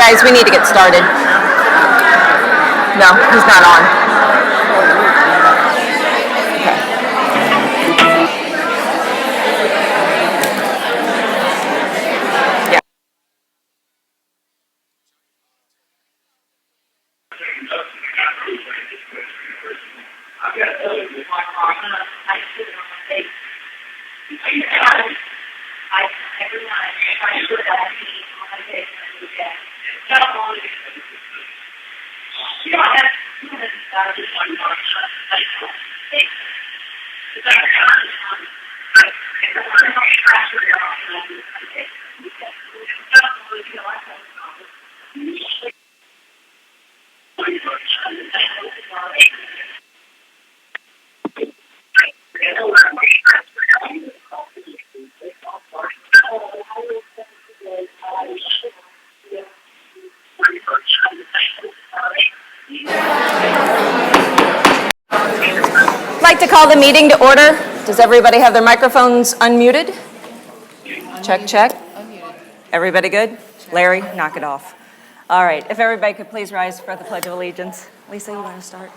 Guys, we need to get started. No, he's not on. Yeah. I'd like to call the meeting to order. Does everybody have their microphones unmuted? Check, check. Everybody good? Larry, knock it off. All right, if everybody could please rise for the Pledge of Allegiance. Lisa, you want to start?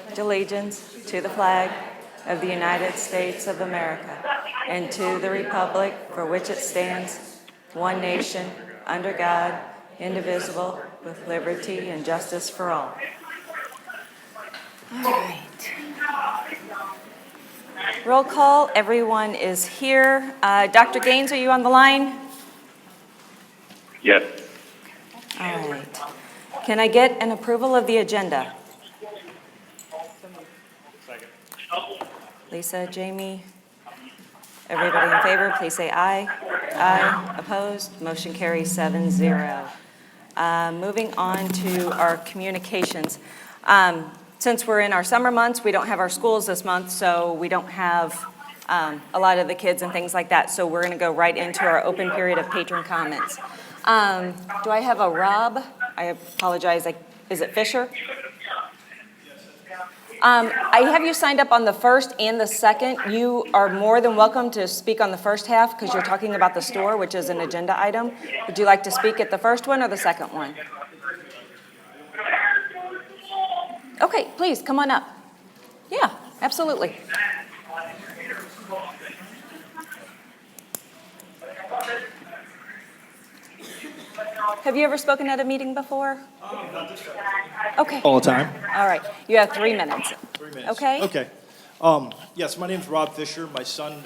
Pledge allegiance to the flag of the United States of America and to the republic for which it stands, one nation, under God, indivisible, with liberty and justice for all. All right. Roll call. Everyone is here. Dr. Gaines, are you on the line? Yes. All right. Can I get an approval of the agenda? Lisa, Jamie, everybody in favor, please say aye. Aye. Opposed? Motion carries 7-0. Moving on to our communications. Since we're in our summer months, we don't have our schools this month, so we don't have a lot of the kids and things like that. So we're going to go right into our open period of patron comments. Do I have a Rob? I apologize. Is it Fisher? I have you signed up on the first and the second. You are more than welcome to speak on the first half because you're talking about the store, which is an agenda item. Would you like to speak at the first one or the second one? Okay, please, come on up. Yeah, absolutely. Have you ever spoken at a meeting before? Not this time. Okay. All the time. All right, you have 3 minutes. 3 minutes. Okay? Okay. Yes, my name's Rob Fisher. My son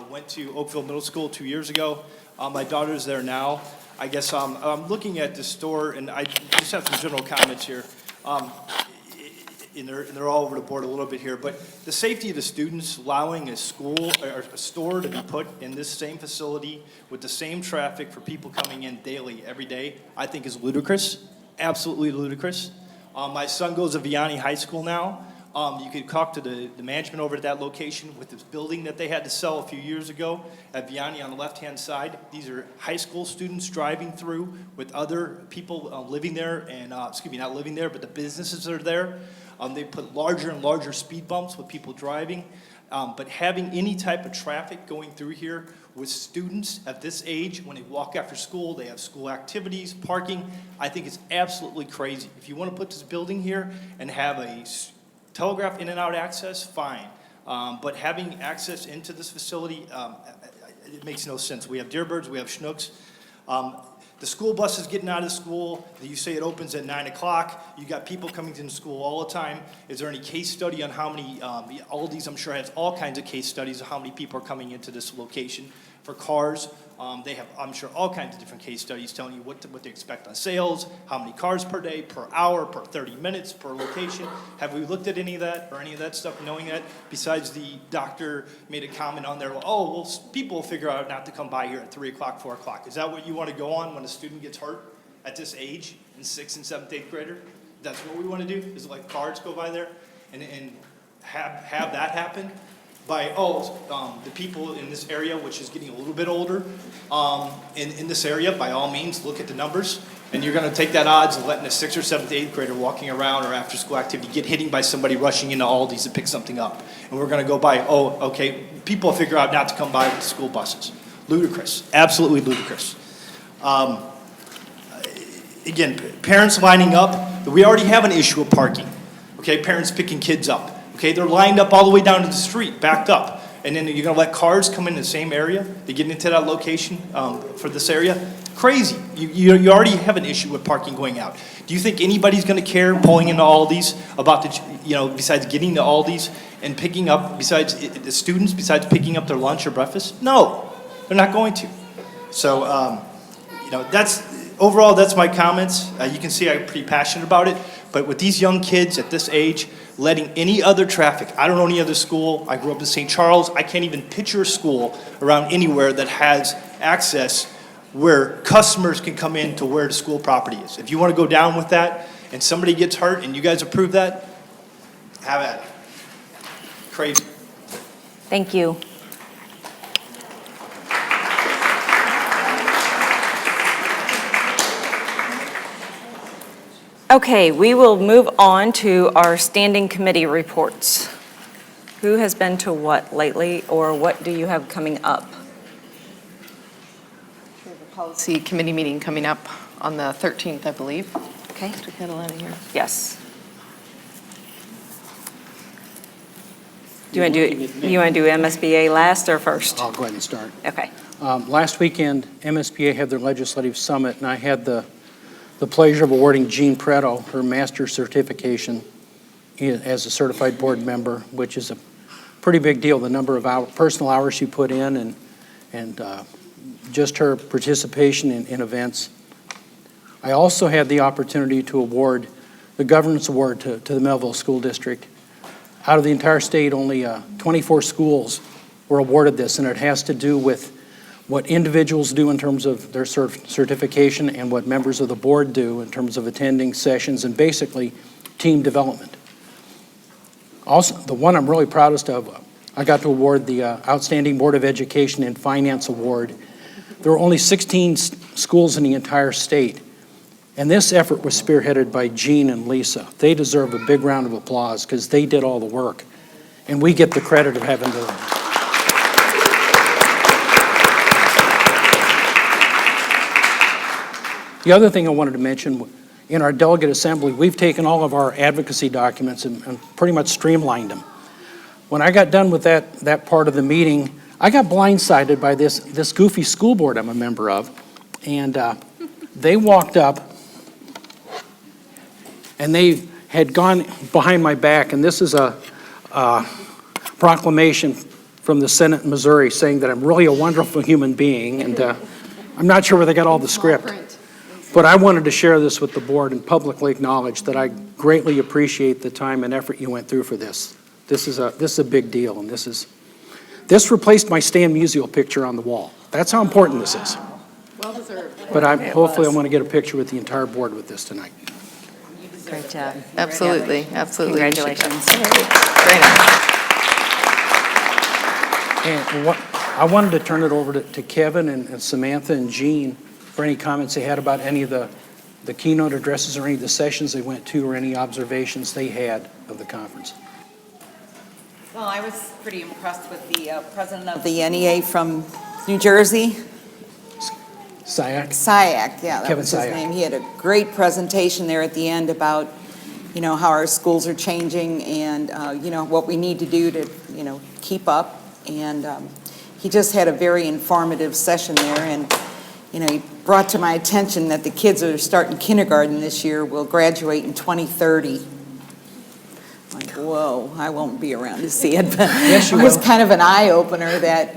went to Oakville Middle School 2 years ago. My daughter's there now. I guess I'm looking at the store, and I just have some general comments here. And they're all over the board a little bit here, but the safety of the students, allowing a school or a store to be put in this same facility with the same traffic for people coming in daily, every day, I think is ludicrous, absolutely ludicrous. My son goes to Vianney High School now. You could talk to the management over at that location with this building that they had to sell a few years ago at Vianney on the left-hand side. These are high school students driving through with other people living there and, not living there, but the businesses that are there. They put larger and larger speed bumps with people driving, but having any type of traffic going through here with students at this age, when they walk after school, they have school activities, parking, I think it's absolutely crazy. If you want to put this building here and have a telegraph in and out access, fine. But having access into this facility, it makes no sense. We have Deerbirds, we have Schnooks. The school bus is getting out of school. You say it opens at 9 o'clock. You got people coming to the school all the time. Is there any case study on how many, Aldi's I'm sure has all kinds of case studies of how many people are coming into this location. For cars, they have, I'm sure, all kinds of different case studies telling you what they expect on sales, how many cars per day, per hour, per 30 minutes, per location. Have we looked at any of that or any of that stuff, knowing that? Besides the doctor made a comment on there, well, people will figure out not to come by here at 3 o'clock, 4 o'clock. Is that what you want to go on when a student gets hurt at this age, in 6th and 7th, 8th grader? That's what we want to do? Is it like cars go by there and have that happen? By, the people in this area, which is getting a little bit older, in this area, by all means, look at the numbers. And you're going to take that odds of letting a 6th or 7th, 8th grader walking around or after school activity get hitting by somebody rushing into Aldi's to pick something up. And we're going to go by, people figure out not to come by with the school buses. Ludicrous. Absolutely ludicrous. again, parents lining up, we already have an issue of parking. Okay, parents picking kids up. Okay, they're lined up all the way down to the street, backed up. And then you're gonna let cars come in the same area to get into that location for this area? Crazy. You already have an issue with parking going out. Do you think anybody's gonna care pulling into Aldi's about besides getting to Aldi's and picking up, besides the students, besides picking up their lunch or breakfast? No, they're not going to. So, overall, that's my comments. You can see I'm pretty passionate about it. But with these young kids at this age, letting any other traffic, I don't know any other school. I grew up in St. Charles. I can't even picture a school around anywhere that has access where customers can come in to where the school property is. If you want to go down with that and somebody gets hurt and you guys approve that, have at it. Crazy. Thank you. Okay, we will move on to our standing committee reports. Who has been to what lately, or what do you have coming up? We have a policy committee meeting coming up on the 13th, I believe. Okay. Mr. Catalana here. Yes. Do you want to do MSBA last or first? I'll go ahead and start. Okay. Last weekend, MSBA had their legislative summit, and I had the pleasure of awarding Jean Preto her master's certification as a certified board member, which is a pretty big deal, the number of personal hours she put in and just her participation in events. I also had the opportunity to award the Governance Award to the Mehlville School District. Out of the entire state, only 24 schools were awarded this, and it has to do with what individuals do in terms of their certification and what members of the board do in terms of attending sessions and basically team development. Also, the one I'm really proudest of, I got to award the Outstanding Board of Education and Finance Award. There were only 16 schools in the entire state, and this effort was spearheaded by Jean and Lisa. They deserve a big round of applause because they did all the work, and we get the credit of having to. The other thing I wanted to mention, in our delegate assembly, we've taken all of our advocacy documents and pretty much streamlined them. When I got done with that part of the meeting, I got blindsided by this goofy school board I'm a member of, and they walked up and they had gone behind my back, and this is a proclamation from the Senate in Missouri saying that I'm really a wonderful human being, and I'm not sure where they got all the script. But I wanted to share this with the board and publicly acknowledge that I greatly appreciate the time and effort you went through for this. This is a big deal, and this replaced my Stan Musial picture on the wall. That's how important this is. Well deserved. But hopefully I want to get a picture with the entire board with this tonight. Great job. Absolutely, absolutely. Congratulations. Very nice. And I wanted to turn it over to Kevin and Samantha and Jean for any comments they had about any of the keynote addresses or any of the sessions they went to or any observations they had of the conference. Well, I was pretty impressed with the president of the NEA from New Jersey. Sayak? Sayak, yeah, that Kevin was his Sayak. name. He had a great presentation there at the end about, how our schools are changing and, what we need to do to, keep up. And he just had a very informative session there. And, he brought to my attention that the kids that are starting kindergarten this year will graduate in 2030. Like, whoa, I won't be around to see it. But Yes, you it was will. kind of an eye-opener that,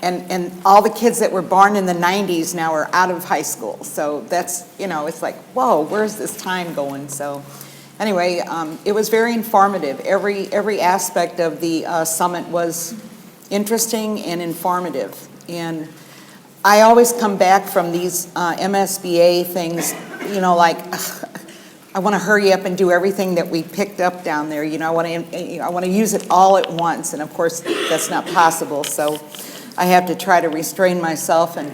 and all the kids that were born in the 90s now are out of high school. So that's, it's like, whoa, where's this time going? So anyway, it was very informative. Every aspect of the summit was interesting and informative. And I always come back from these MSBA things, like, I want to hurry up and do everything that we picked up down there. I want to use it all at once, and of course that's not possible. So I have to try to restrain myself and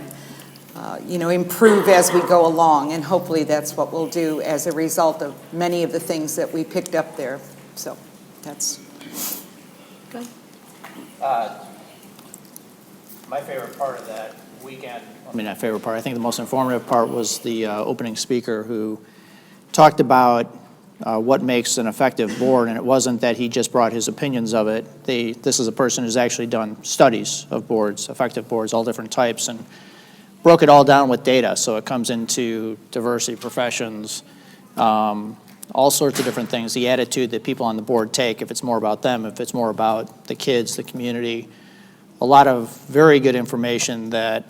improve as we go along, and hopefully that's what we'll do as a result of many of the things that we picked up there. So that's My favorite part of that weekend, I mean, not favorite part, I think the most informative part was the opening speaker who talked about what makes an effective board, and it wasn't that he just brought his opinions of it. This is a person who's actually done studies of boards, effective boards, all different types, and broke it all down with data. So it comes into diversity, professions, all sorts of different things, the attitude that people on the board take, if it's more about them, if it's more about the kids, the community. A lot of very good information that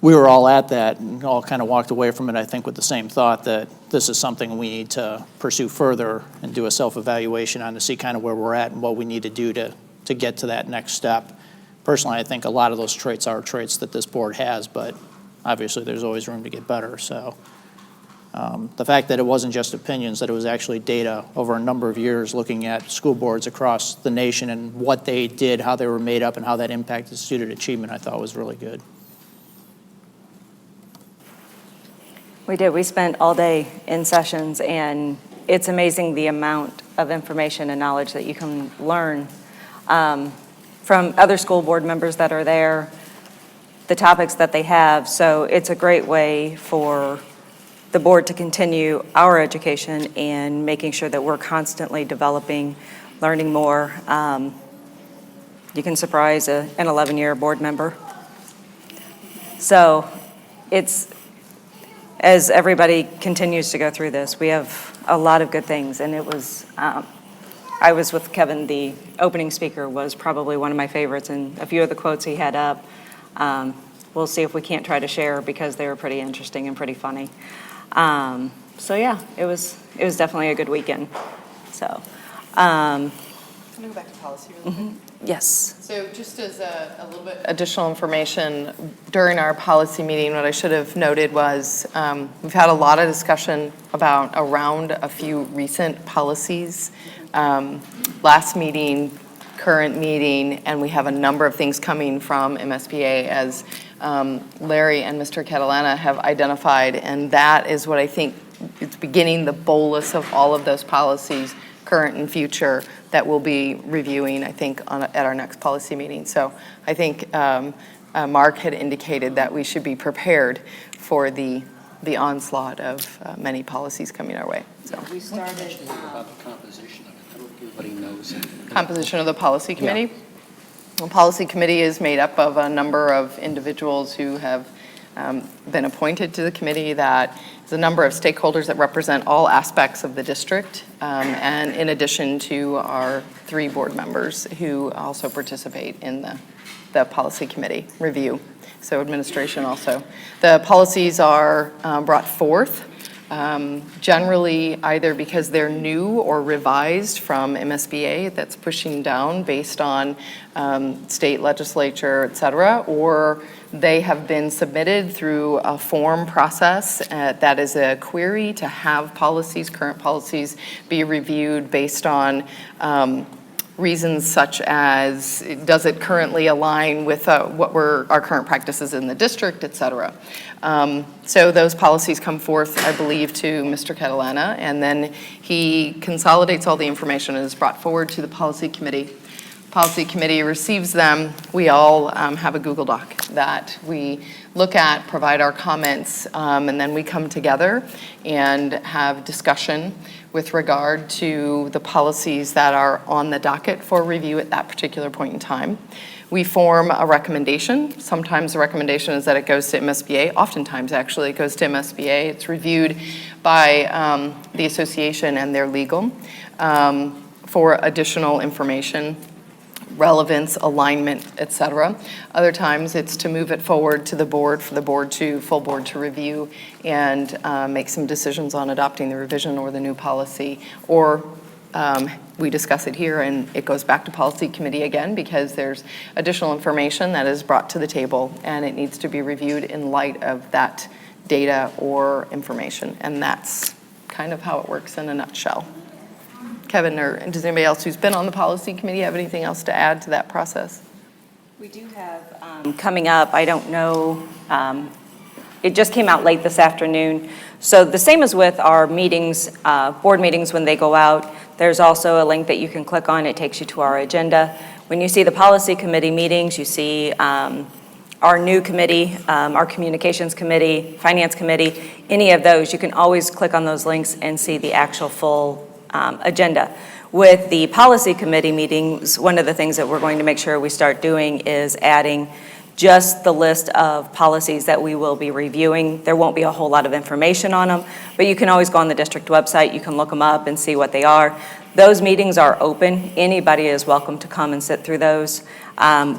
we were all at that and all kind of walked away from it, I think, with the same thought that this is something we need to pursue further and do a self-evaluation on to see kind of where we're at and what we need to do to get to that next step. Personally, I think a lot of those traits are traits that this board has, but obviously there's always room to get better. So the fact that it wasn't just opinions, that it was actually data over a number of years looking at school boards across the nation and what they did, how they were made up, and how that impacted student achievement, I thought was really good. We did. We spent all day in sessions, and it's amazing the amount of information and knowledge that you can learn from other school board members that are there, the topics that they have. So it's a great way for the board to continue our education and making sure that we're constantly developing, learning more. You can surprise an 11-year board member. So it's, as everybody continues to go through this, we have a lot of good things, and it was, I was with Kevin, the opening speaker was probably one of my favorites, and a few of the quotes he had up, we'll see if we can't try to share because they were pretty interesting and pretty funny. So yeah, it was definitely a good weekend, so. Can I go back to policy really quick? Yes. So just as a little bit additional information, during our policy meeting, what I should have noted was we've had a lot of discussion around a few recent policies. Last meeting, current meeting, and we have a number of things coming from MSBA as Larry and Mr. Catalana have identified, and that is what I think it's beginning the bolus of all of those policies, current and future, that we'll be reviewing, I think, at our next policy meeting. So I think Mark had indicated that we should be prepared for the onslaught of many policies coming our way. So We started. About the composition of it, I don't know if everybody knows. composition of the policy committee. The policy committee is made up of a number of individuals who have been appointed to the committee. That is a number of stakeholders that represent all aspects of the district, and in addition to our 3 board members who also participate in the policy committee review. So administration also. The policies are brought forth generally either because they're new or revised from MSBA that's pushing down based on state legislature, et cetera, or they have been submitted through a form process that is a query to have policies, current policies, be reviewed based on reasons such as, does it currently align with what were our current practices in the district, et cetera. So those policies come forth, I believe, to Mr. Catalana, and then he consolidates all the information and is brought forward to the policy committee. Policy committee receives them. We all have a Google Doc that we look at, provide our comments, and then we come together and have discussion with regard to the policies that are on the docket for review at that particular point in time. We form a recommendation. Sometimes the recommendation is that it goes to MSBA. Oftentimes, actually, it goes to MSBA. It's reviewed by the association and their legal for additional information, relevance, alignment, et cetera. Other times it's to move it forward to the board for the full board to review and make some decisions on adopting the revision or the new policy, or we discuss it here and it goes back to policy committee again because there's additional information that is brought to the table and it needs to be reviewed in light of that data or information, and that's kind of how it works in a nutshell. Kevin, or does anybody else who's been on the policy committee have anything else to add to that process? We do have coming up, I don't know, it just came out late this afternoon. So the same as with our meetings, board meetings when they go out, there's also a link that you can click on. It takes you to our agenda. When you see the policy committee meetings, you see our new committee, our communications committee, finance committee, any of those, you can always click on those links and see the actual full agenda. With the policy committee meetings, one of the things that we're going to make sure we start doing is adding just the list of policies that we will be reviewing. There won't be a whole lot of information on them, but you can always go on the district website, you can look them up and see what they are. Those meetings are open. Anybody is welcome to come and sit through those.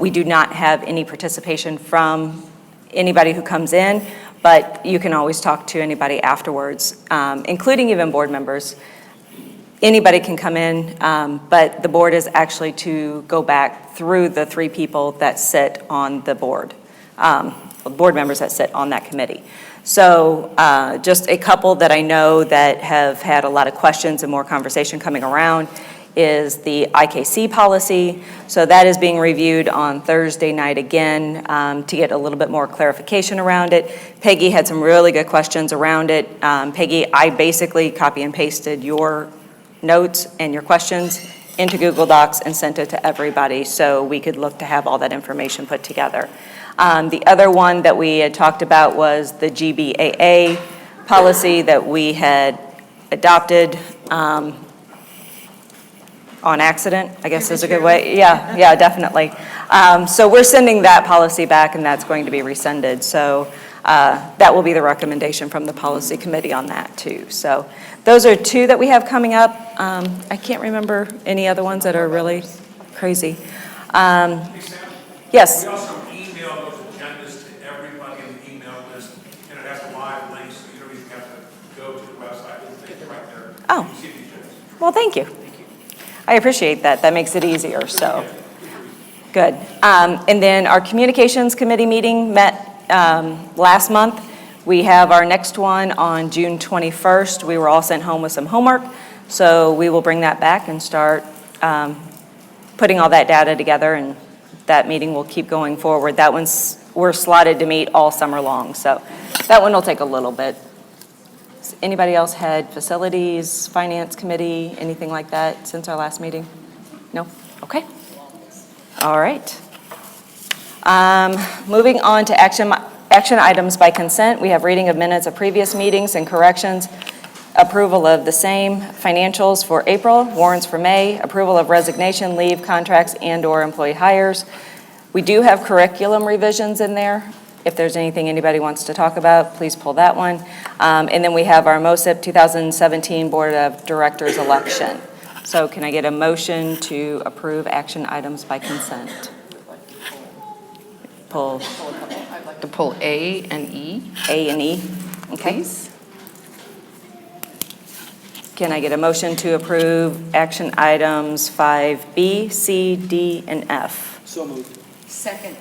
We do not have any participation from anybody who comes in, but you can always talk to anybody afterwards, including even board members. Anybody can come in, but the board is actually to go back through the 3 people that sit on the board, board members that sit on that committee. So just a couple that I know that have had a lot of questions and more conversation coming around is the IKC policy. So that is being reviewed on Thursday night again to get a little bit more clarification around it. Peggy had some really good questions around it. Peggy, I basically copy and pasted your notes and your questions into Google Docs and sent it to everybody so we could look to have all that information put together. The other one that we had talked about was the GBAA policy that we had adopted on accident, I guess is a good way. Yeah, definitely. So we're sending that policy back and that's going to be rescinded. So that will be the recommendation from the policy committee on that too. So those are 2 that we have coming up. I can't remember any other ones that are really crazy. Yes. We also email those agendas to everybody in the email list, and it has a live link, so you don't even have to go to the website. It's right there. Oh. You can see the agendas. Well, thank you. I appreciate that. That makes it easier, so. Good. And then our communications committee meeting met last month. We have our next one on June 21st. We were all sent home with some homework, so we will bring that back and start putting all that data together, and that meeting will keep going forward. That one's, we're slotted to meet all summer long, so that one will take a little bit. Anybody else had facilities, finance committee, anything like that since our last meeting? No? Okay. All right. Moving on to action items by consent. We have reading of minutes of previous meetings and corrections, approval of the same, financials for April, warrants for May, approval of resignation, leave, contracts, and/or employee hires. We do have curriculum revisions in there. If there's anything anybody wants to talk about, please pull that one. And then we have our MOSIP 2017 Board of Directors election. So can I get a motion to approve action items by consent? Pull I'd like to pull A and E. A and E, okay? Please. Can I get a motion to approve action items 5B, C, D, and F? So moved. Second.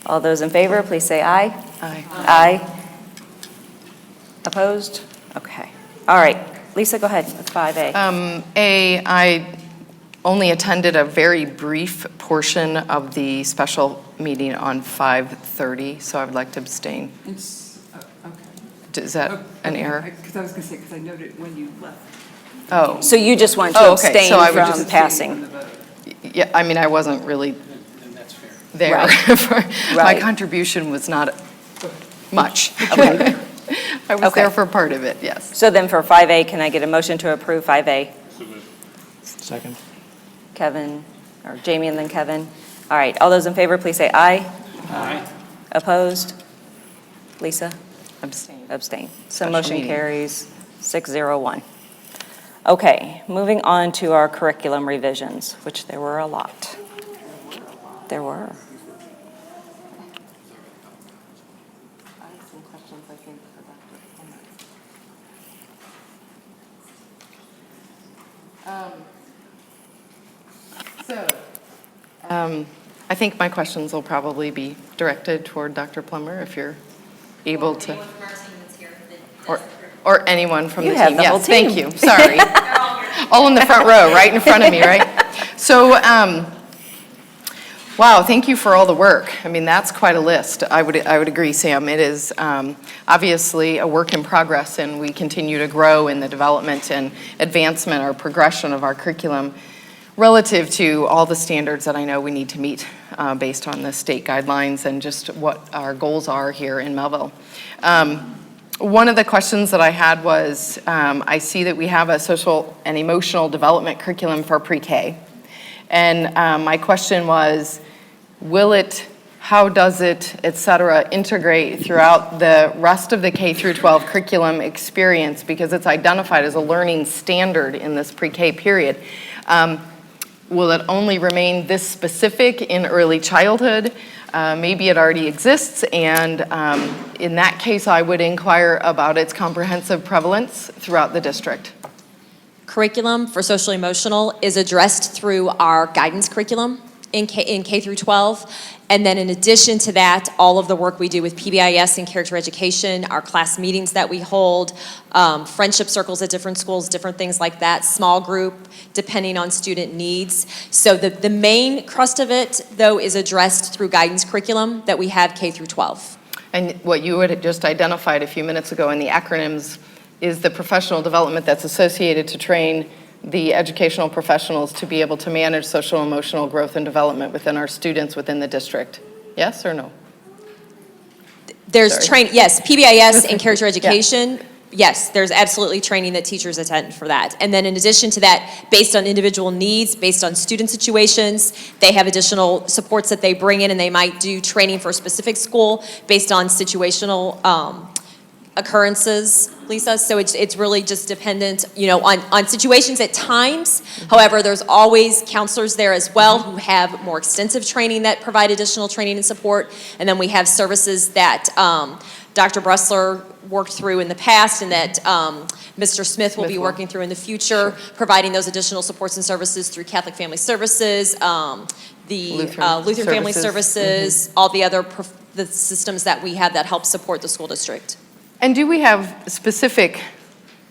All those in favor, please say aye. Aye. Aye. Opposed? Okay. All right. Lisa, go ahead with 5A. I only attended a very brief portion of the special meeting on 5:30, so I would like to abstain. It's, okay. Is that an error? Because I was going to say, because I noted when you left. Oh, So you just want to Oh, okay. abstain So I would from just passing? yeah, I mean, I wasn't really And that's fair. there. Right. My Right. contribution was not much. Okay. I was Okay. there for part of it, yes. So then for 5A, can I get a motion to approve 5A? Second. Kevin, or Jamie and then Kevin. All right, all those in favor, please say aye. Aye. Opposed? Lisa? Abstain. Abstain. So Special motion meeting. carries 601. Okay, moving on to our curriculum revisions, which there were a lot. There were. I have some questions, I think, for Dr. Plummer. I think my questions will probably be directed toward Dr. Plummer, if you're able to. Or anyone from the You team. have the whole Yes, thank team. you, sorry. All in the front row, right in front of me, right? So, wow, thank you for all the work. I mean, that's quite a list. I would agree, Sam. It is obviously a work in progress, and we continue to grow in the development and advancement or progression of our curriculum. relative to all the standards that I know we need to meet based on the state guidelines and just what our goals are here in Mehlville. One of the questions that I had was, I see that we have a social and emotional development curriculum for pre-K. And my question was, will it, how does it, et cetera, integrate throughout the rest of the K through 12 curriculum experience, because it's identified as a learning standard in this pre-K period. Will it only remain this specific in early childhood? Maybe it already exists, and in that case, I would inquire about its comprehensive prevalence throughout the district. Curriculum for social emotional is addressed through our guidance curriculum in K through 12. And then in addition to that, all of the work we do with PBIS and character education, our class meetings that we hold, friendship circles at different schools, different things like that, small group, depending on student needs. So the main crust of it, though, is addressed through guidance curriculum that we have K through 12. And what you had just identified a few minutes ago in the acronyms is the professional development that's associated to train the educational professionals to be able to manage social emotional growth and development within our students within the district. Yes or no? There's Sorry. training, yes, PBIS and character education. Yes, there's absolutely training that teachers attend for that. And then in addition to that, based on individual needs, based on student situations, they have additional supports that they bring in, and they might do training for a specific school based on situational occurrences, Lisa. So it's really just dependent, on situations at times. However, there's always counselors there as well who have more extensive training that provide additional training and support. And then we have services that Dr. Bressler worked through in the past, and that Mr. Smith will be working through in the future, providing those additional supports and services through Catholic Family Services, the Lutheran Family Services, all the other the systems that we have that help support the school district. And do we have specific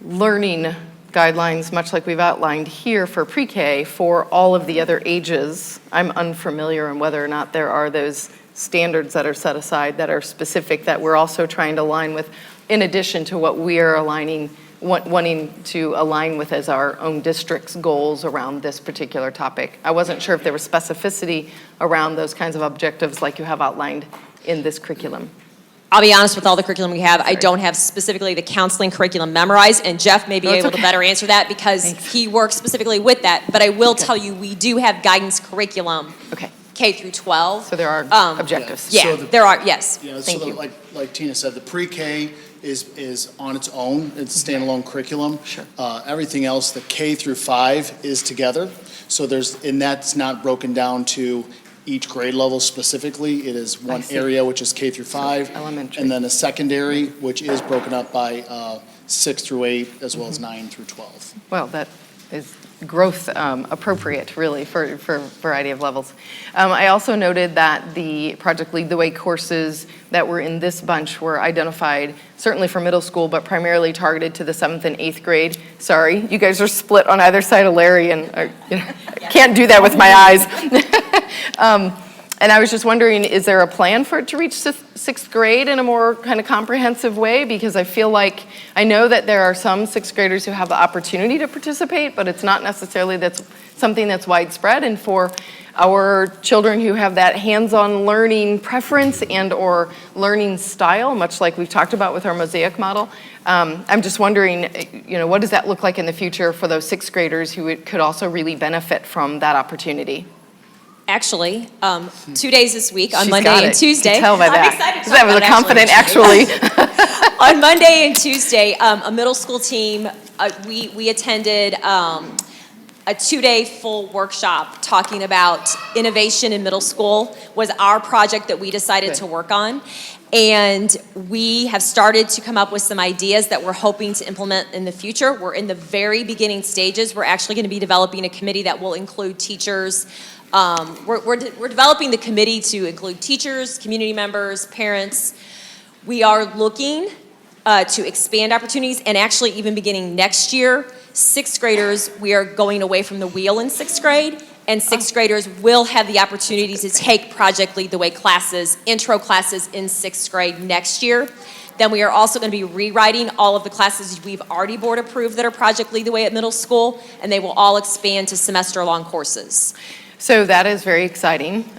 learning guidelines, much like we've outlined here for pre-K, for all of the other ages? I'm unfamiliar on whether or not there are those standards that are set aside that are specific that we're also trying to align with, in addition to what we are wanting to align with as our own district's goals around this particular topic. I wasn't sure if there was specificity around those kinds of objectives like you have outlined in this curriculum. I'll be honest, with all the curriculum we have, I don't have specifically the counseling curriculum memorized, and Jeff may be able to better answer that because he works specifically with that. But I will tell you, we do have guidance curriculum, K through 12. So there are objectives. Yeah, there are, yes. Yeah, Thank so you. like Tina said, the pre-K is on its own. It's a standalone curriculum. Sure. Everything else, the K through 5 is together. So and that's not broken down to each grade level specifically. It is one area, which is K through 5. Elementary. And then a secondary, which is broken up by 6 through 8, as well as 9 through 12. Well, that is growth appropriate, really, for a variety of levels. I also noted that the Project Lead the Way courses that were in this bunch were identified, certainly for middle school, but primarily targeted to the 7th and 8th grade. Sorry, you guys are split on either side of Larry, and I can't do that with my eyes. And I was just wondering, is there a plan for it to reach 6th grade in a more kind of comprehensive way? Because I feel like, I know that there are some 6th graders who have the opportunity to participate, but it's not necessarily something that's widespread. And for our children who have that hands-on learning preference and or learning style, much like we've talked about with our Mosaic model, I'm just wondering, what does that look like in the future for those 6th graders who could also really benefit from that opportunity? Actually, 2 days this week, on She's Monday got and it. Tuesday. You can tell by that. I'm excited to That talk was a about it, confident actually. On Monday and Tuesday, a middle school team, we attended a 2-day full workshop talking about innovation in middle school. Was our project that we decided to work on. And we have started to come up with some ideas that we're hoping to implement in the future. We're in the very beginning stages. We're actually going to be developing a committee that will include teachers. We're developing the committee to include teachers, community members, parents. We are looking to expand opportunities, and actually even beginning next year, 6th graders, we are going away from the wheel in 6th grade, and 6th graders will have the opportunity to take Project Lead the Way classes, intro classes in 6th grade next year. Then we are also going to be rewriting all of the classes we've already board approved that are Project Lead the Way at middle school, and they will all expand to semester-long courses. So that is very exciting.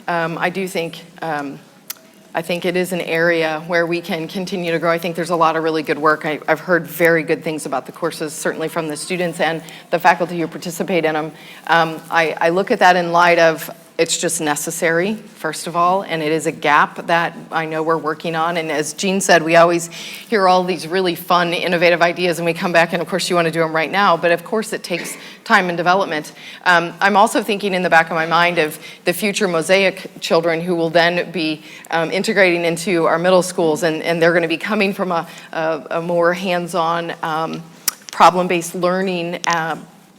I think it is an area where we can continue to grow. I think there's a lot of really good work. I've heard very good things about the courses, certainly from the students and the faculty who participate in them. I look at that in light of it's just necessary, first of all, and it is a gap that I know we're working on. And as Jean said, we always hear all these really fun, innovative ideas, and we come back, and of course you want to do them right now, but of course it takes time and development. I'm also thinking in the back of my mind of the future Mosaic children who will then be integrating into our middle schools, and they're going to be coming from a more hands-on, problem-based learning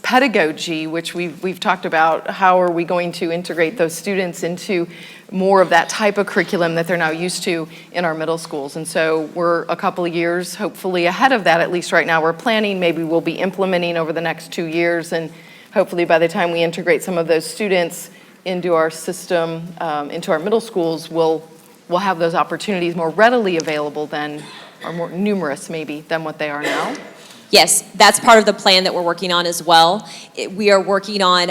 pedagogy, which we've talked about. How are we going to integrate those students into more of that type of curriculum that they're now used to in our middle schools? And so we're a couple of years, hopefully ahead of that, at least right now. We're planning, maybe we'll be implementing over the next 2 years, and hopefully by the time we integrate some of those students into our system, into our middle schools, we'll have those opportunities more readily available than, or more numerous maybe, than what they are now. Yes, that's part of the plan that we're working on as well. We are working on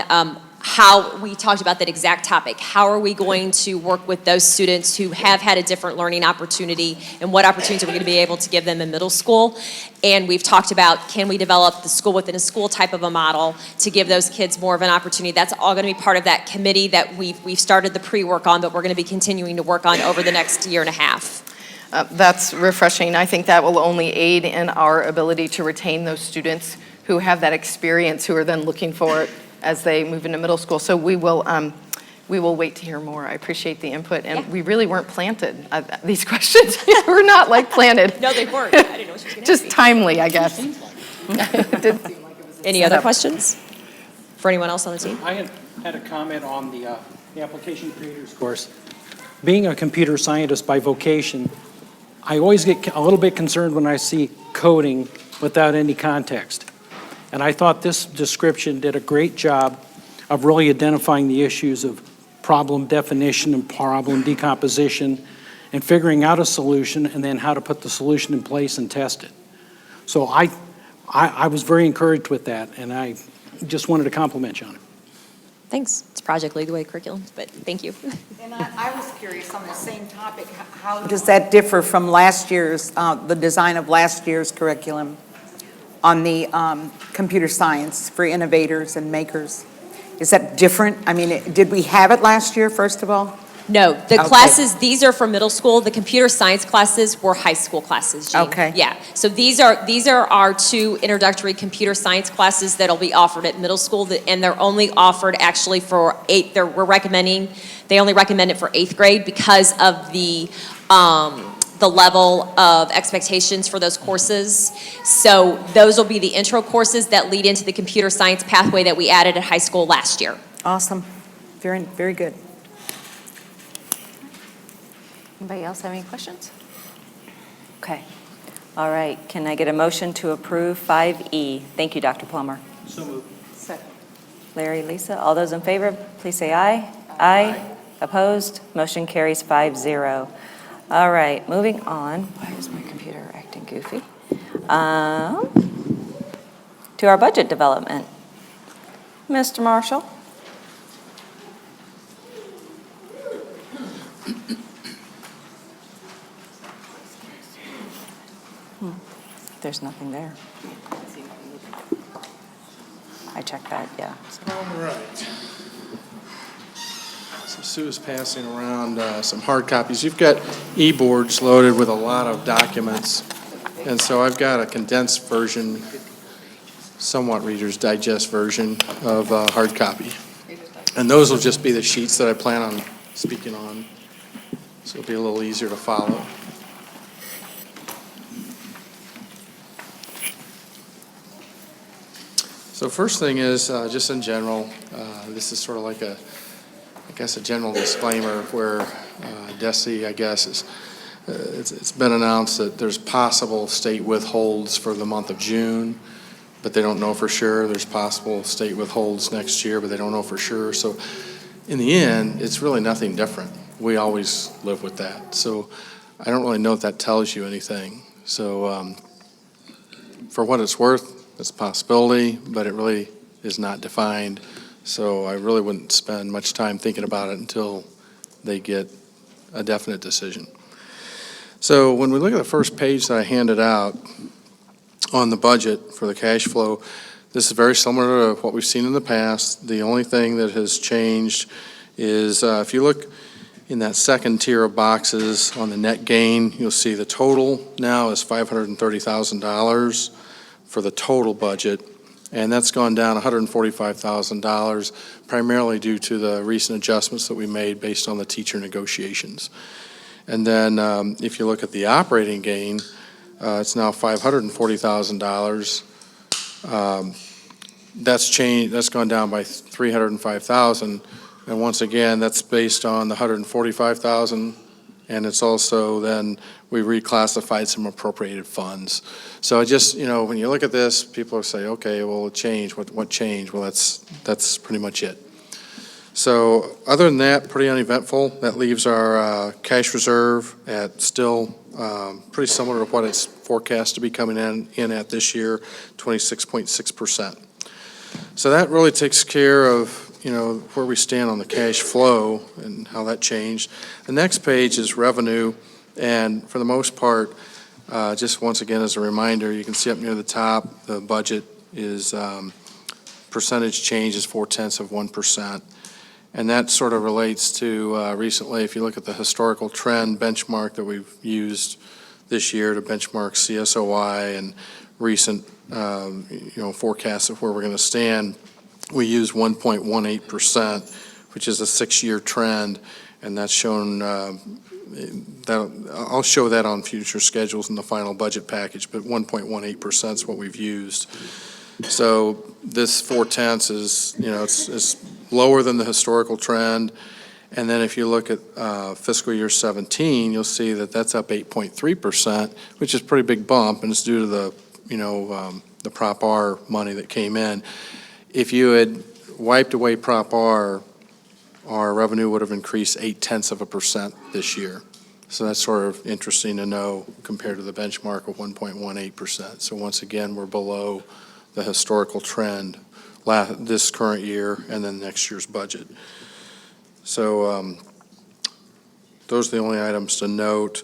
how we talked about that exact topic. How are we going to work with those students who have had a different learning opportunity, and what opportunities are we going to be able to give them in middle school? And we've talked about, can we develop the school within a school type of a model to give those kids more of an opportunity? That's all going to be part of that committee that we've started the pre-work on, but we're going to be continuing to work on over the next year and a half. That's refreshing. I think that will only aid in our ability to retain those students who have that experience, who are then looking for it as they move into middle school. So we will wait to hear more. I appreciate the input, and we really weren't planted. These questions were not like planted. No, they weren't. I didn't know what you were going to Just timely, I guess. Any other questions for anyone else on the team? I had a comment on the application creators course. Being a computer scientist by vocation, I always get a little bit concerned when I see coding without any context. And I thought this description did a great job of really identifying the issues of problem definition and problem decomposition and figuring out a solution and then how to put the solution in place and test it. So I was very encouraged with that, and I just wanted to compliment you on it. Thanks. It's Project Lead the Way curriculum, but thank you. And I was curious on the same topic, how does that differ from last year's, the design of last year's curriculum on the computer science for innovators and makers? Is that different? I mean, did we have it last year, first of all? No, the classes, these are for middle school. The computer science classes were high school classes, Jean. Okay. Yeah, so these are our 2 introductory computer science classes that'll be offered at middle school, and they're only offered actually for they only recommend it for 8th grade because of the level of expectations for those courses. So those will be the intro courses that lead into the computer science pathway that we added at high school last year. Awesome. Very, very good. Anybody else have any questions? Okay. All right. Can I get a motion to approve 5E? Thank you, Dr. Plummer. So moved. Second. Larry, Lisa, all those in favor, please say aye. Aye. Opposed? Motion carries 5-0. All right, moving on. Why is my computer acting goofy? To our budget development. Mr. Marshall? There's nothing there. I checked that, yeah. All right. So Sue is passing around some hard copies. You've got e-boards loaded with a lot of documents, and so I've got a condensed version, somewhat Reader's Digest version of hard copy. And those will just be the sheets that I plan on speaking on, so it'll be a little easier to follow. So first thing is, just in general, this is sort of like a general disclaimer where DESE, I guess, it's been announced that there's possible state withholds for the month of June, but they don't know for sure. There's possible state withholds next year, but they don't know for sure. So in the end, it's really nothing different. We always live with that. So I don't really know if that tells you anything. So for what it's worth, it's a possibility, but it really is not defined. So I really wouldn't spend much time thinking about it until they get a definite decision. So when we look at the first page that I handed out on the budget for the cash flow, this is very similar to what we've seen in the past. The only thing that has changed is if you look in that second tier of boxes on the net gain, you'll see the total now is $530,000 for the total budget. And that's gone down $145,000, primarily due to the recent adjustments that we made based on the teacher negotiations. And then if you look at the operating gain, it's now $540,000. That's changed. That's gone down by $305,000. And once again, that's based on the $145,000, and it's also then we reclassified some appropriated funds. So it just, when you look at this, people say, okay, well, it changed. What changed? Well, that's pretty much it. So other than that, pretty uneventful. That leaves our cash reserve at still pretty similar to what it's forecast to be coming in at this year, 26.6%. So that really takes care of where we stand on the cash flow and how that changed. The next page is revenue, and for the most part, just once again as a reminder, you can see up near the top, the budget is percentage change is 0.4%. And that sort of relates to recently, if you look at the historical trend benchmark that we've used this year to benchmark CSOI and recent forecasts of where we're going to stand, we use 1.18%, which is a 6-year trend, and that's shown. I'll show that on future schedules in the final budget package. But 1.18% is what we've used. So this 0.4 is it's lower than the historical trend. And then if you look at fiscal year 17, you'll see that that's up 8.3%, which is a pretty big bump, and it's due to the the Prop R money that came in. If you had wiped away Prop R, our revenue would have increased 0.8% this year. So that's sort of interesting to know compared to the benchmark of 1.18%. So once again, we're below the historical trend this current year and then next year's budget. So those are the only items to note.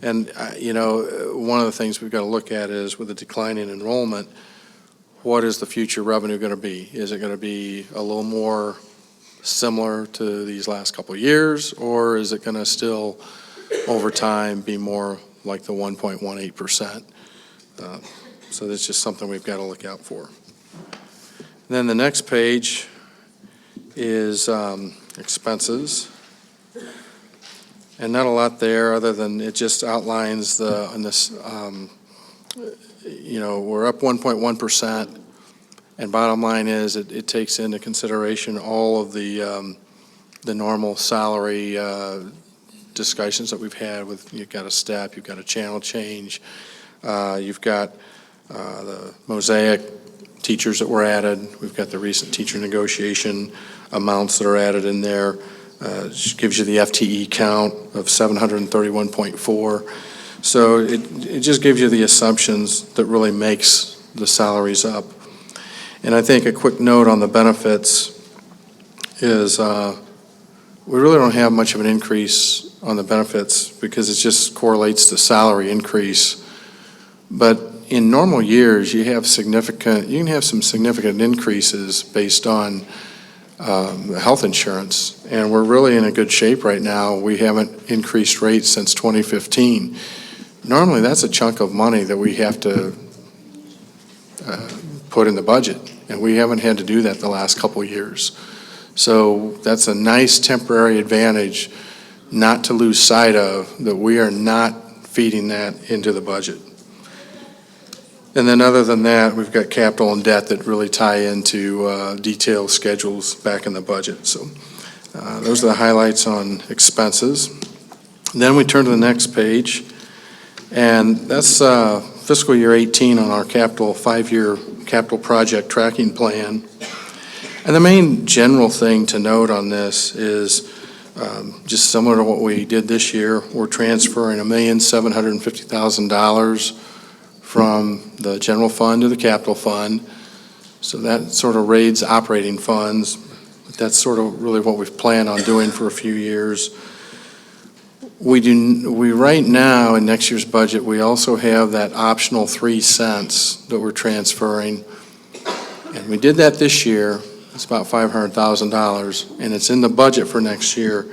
And, one of the things we've got to look at is with the decline in enrollment, what is the future revenue going to be? Is it going to be a little more similar to these last couple of years, or is it going to still, over time, be more like the 1.18%? So that's just something we've got to look out for. And then the next page is expenses. And not a lot there, other than it just outlines we're up 1.1%, and bottom line is it takes into consideration all of the normal salary discussions that we've had with, you've got a step, you've got a channel change, you've got the Mosaic teachers that were added, we've got the recent teacher negotiation amounts that are added in there. It gives you the FTE count of 731.4. So it just gives you the assumptions that really makes the salaries up. And I think a quick note on the benefits is we really don't have much of an increase on the benefits because it just correlates to salary increase. But in normal years, you can have some significant increases based on health insurance, and we're really in a good shape right now. We haven't increased rates since 2015. Normally, that's a chunk of money that we have to put in the budget, and we haven't had to do that the last couple of years. So that's a nice temporary advantage not to lose sight of, that we are not feeding that into the budget. And then other than that, we've got capital and debt that really tie into detailed schedules back in the budget. So those are the highlights on expenses. Then we turn to the next page, and that's fiscal year 18 on our five-year capital project tracking plan. And the main general thing to note on this is Just similar to what we did this year, we're transferring $1,750,000 from the general fund to the capital fund. So that sort of raids operating funds. But that's sort of really what we've planned on doing for a few years. We right now, in next year's budget, we also have that optional 3 cents that we're transferring. And we did that this year. It's about $500,000, and it's in the budget for next year.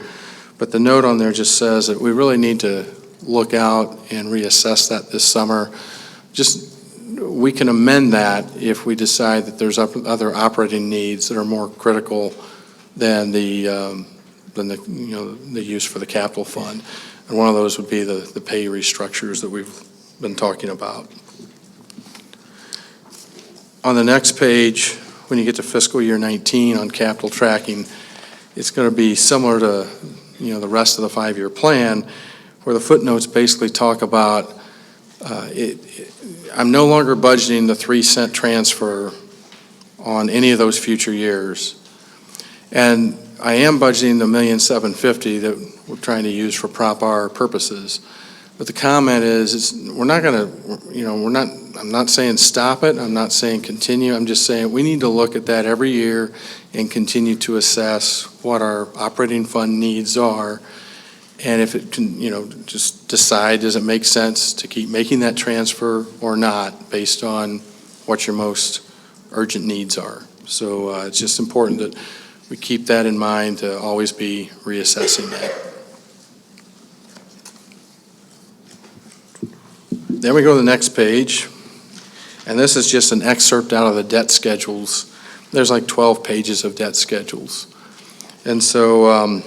But the note on there just says that we really need to look out and reassess that this summer. We can amend that if we decide that there's other operating needs that are more critical than the use for the capital fund. And one of those would be the pay restructures that we've been talking about. On the next page, when you get to fiscal year 19 on capital tracking, it's going to be similar to the rest of the 5-year plan, where the footnotes basically talk about I'm no longer budgeting the 3 cent transfer on any of those future years. And I am budgeting the $1,750,000 that we're trying to use for Prop R purposes. But the comment is we're not going to, I'm not saying stop it, I'm not saying continue, I'm just saying we need to look at that every year and continue to assess what our operating fund needs are. And if it can, just decide, does it make sense to keep making that transfer or not, based on what your most urgent needs are. So it's just important that we keep that in mind, to always be reassessing that. Then we go to the next page, and this is just an excerpt out of the debt schedules. There's like 12 pages of debt schedules. And so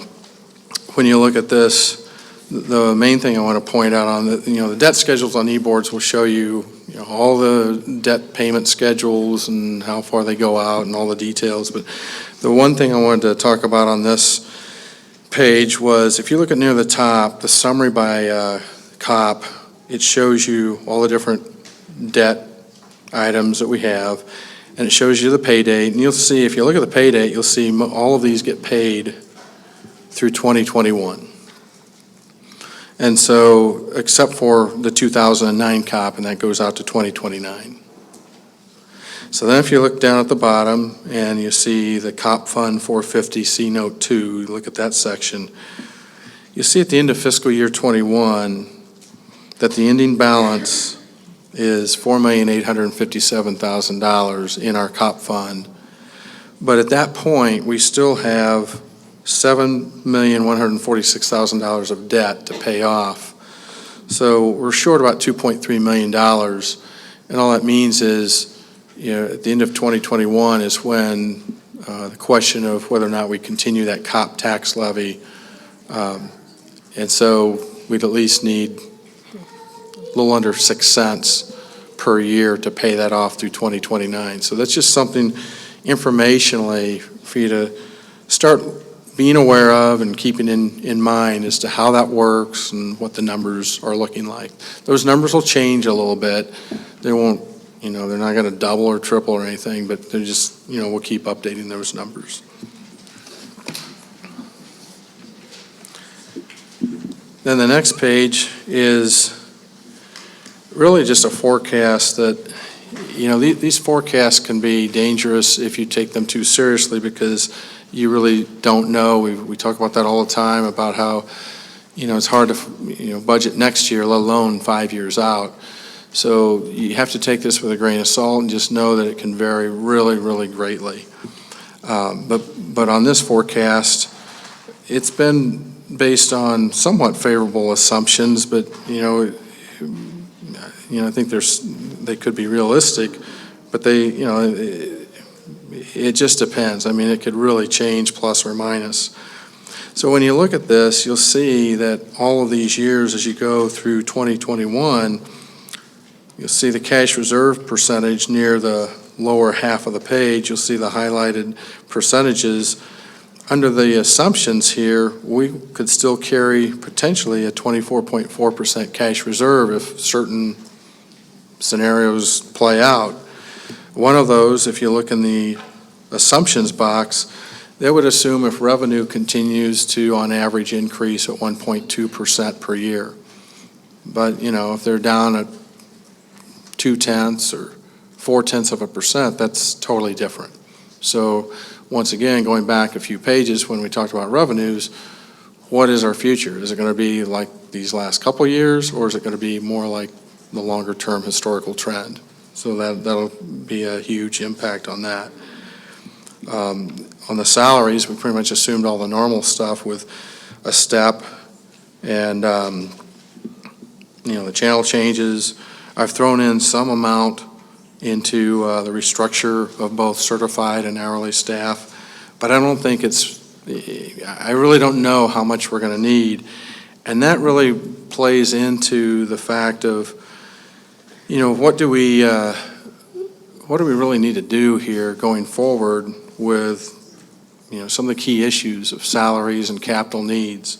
when you look at this, the main thing I want to point out on the debt schedules on e-boards will show you, all the debt payment schedules and how far they go out and all the details. But the one thing I wanted to talk about on this page was, if you look at near the top, the summary by COP, it shows you all the different debt items that we have, and it shows you the pay date. And you'll see, if you look at the pay date, you'll see all of these get paid through 2021. And so, except for the 2009 COP, and that goes out to 2029. So then if you look down at the bottom and you see the COP Fund 450 C Note 2, look at that section, you see at the end of fiscal year 21 that the ending balance is $4,857,000 in our COP fund. But at that point, we still have $7,146,000 of debt to pay off. So we're short about $2.3 million. And all that means is, at the end of 2021 is when the question of whether or not we continue that COP tax levy. And so we'd at least need a little under 6 cents per year to pay that off through 2029. So that's just something informationally for you to start being aware of and keeping in mind as to how that works and what the numbers are looking like. Those numbers will change a little bit. They won't, they're not going to double or triple or anything, but they're just, we'll keep updating those numbers. Then the next page is really just a forecast that, these forecasts can be dangerous if you take them too seriously, because you really don't know. We talk about that all the time, about how, it's hard to, budget next year, let alone 5 years out. So you have to take this with a grain of salt and just know that it can vary really, really greatly. But on this forecast, it's been based on somewhat favorable assumptions, but, I think they could be realistic, but it just depends. I mean, it could really change plus or minus. So when you look at this, you'll see that all of these years, as you go through 2021, you'll see the cash reserve percentage near the lower half of the page. You'll see the highlighted percentages. Under the assumptions here, we could still carry potentially a 24.4% cash reserve if certain scenarios play out. One of those, if you look in the assumptions box, that would assume if revenue continues to, on average, increase at 1.2% per year. But, if they're down at 0.2 or 0.4%, that's totally different. So, once again, going back a few pages when we talked about revenues, what is our future? Is it going to be like these last couple years, or is it going to be more like the longer-term historical trend? So that'll be a huge impact on that. On the salaries, we pretty much assumed all the normal stuff with a step and, the channel changes. I've thrown in some amount into the restructure of both certified and hourly staff, but I don't think I really don't know how much we're going to need. And that really plays into the fact of, what do we really need to do here going forward with, some of the key issues of salaries and capital needs.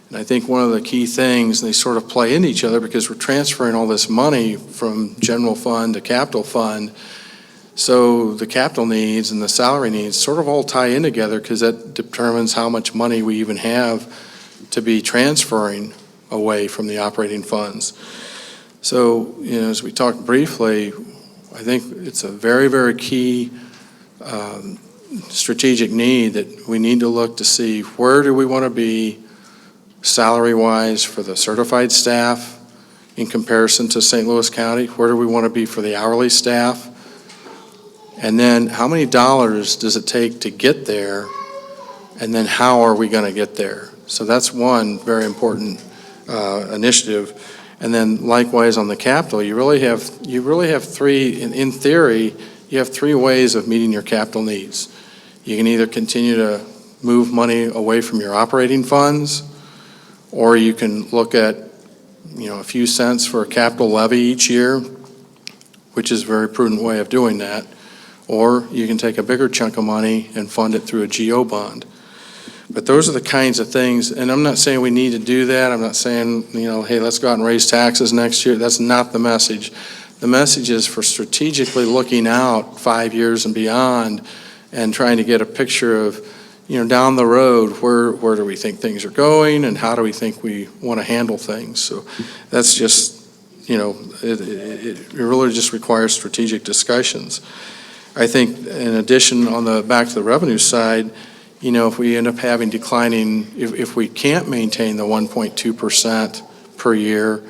And I think one of the key things, and they sort of play into each other because we're transferring all this money from general fund to capital fund. So the capital needs and the salary needs sort of all tie in together because that determines how much money we even have to be transferring away from the operating funds. So, as we talked briefly, I think it's a very, very key strategic need that we need to look to see where do we want to be salary-wise for the certified staff in comparison to St. Louis County? Where do we want to be for the hourly staff? And then how many dollars does it take to get there? And then how are we going to get there? So that's one very important initiative. And then likewise on the capital, you really have three, in theory, you have three ways of meeting your capital needs. You can either continue to move money away from your operating funds, or you can look at, a few cents for a capital levy each year, which is a very prudent way of doing that. Or you can take a bigger chunk of money and fund it through a GO bond. But those are the kinds of things, and I'm not saying we need to do that. I'm not saying, hey, let's go out and raise taxes next year. That's not the message. The message is for strategically looking out 5 years and beyond and trying to get a picture of, down the road, where do we think things are going and how do we think we want to handle things. So that's just, it really just requires strategic discussions. I think in addition, back to the revenue side, if we end up having declining, if we can't maintain the 1.2% per year,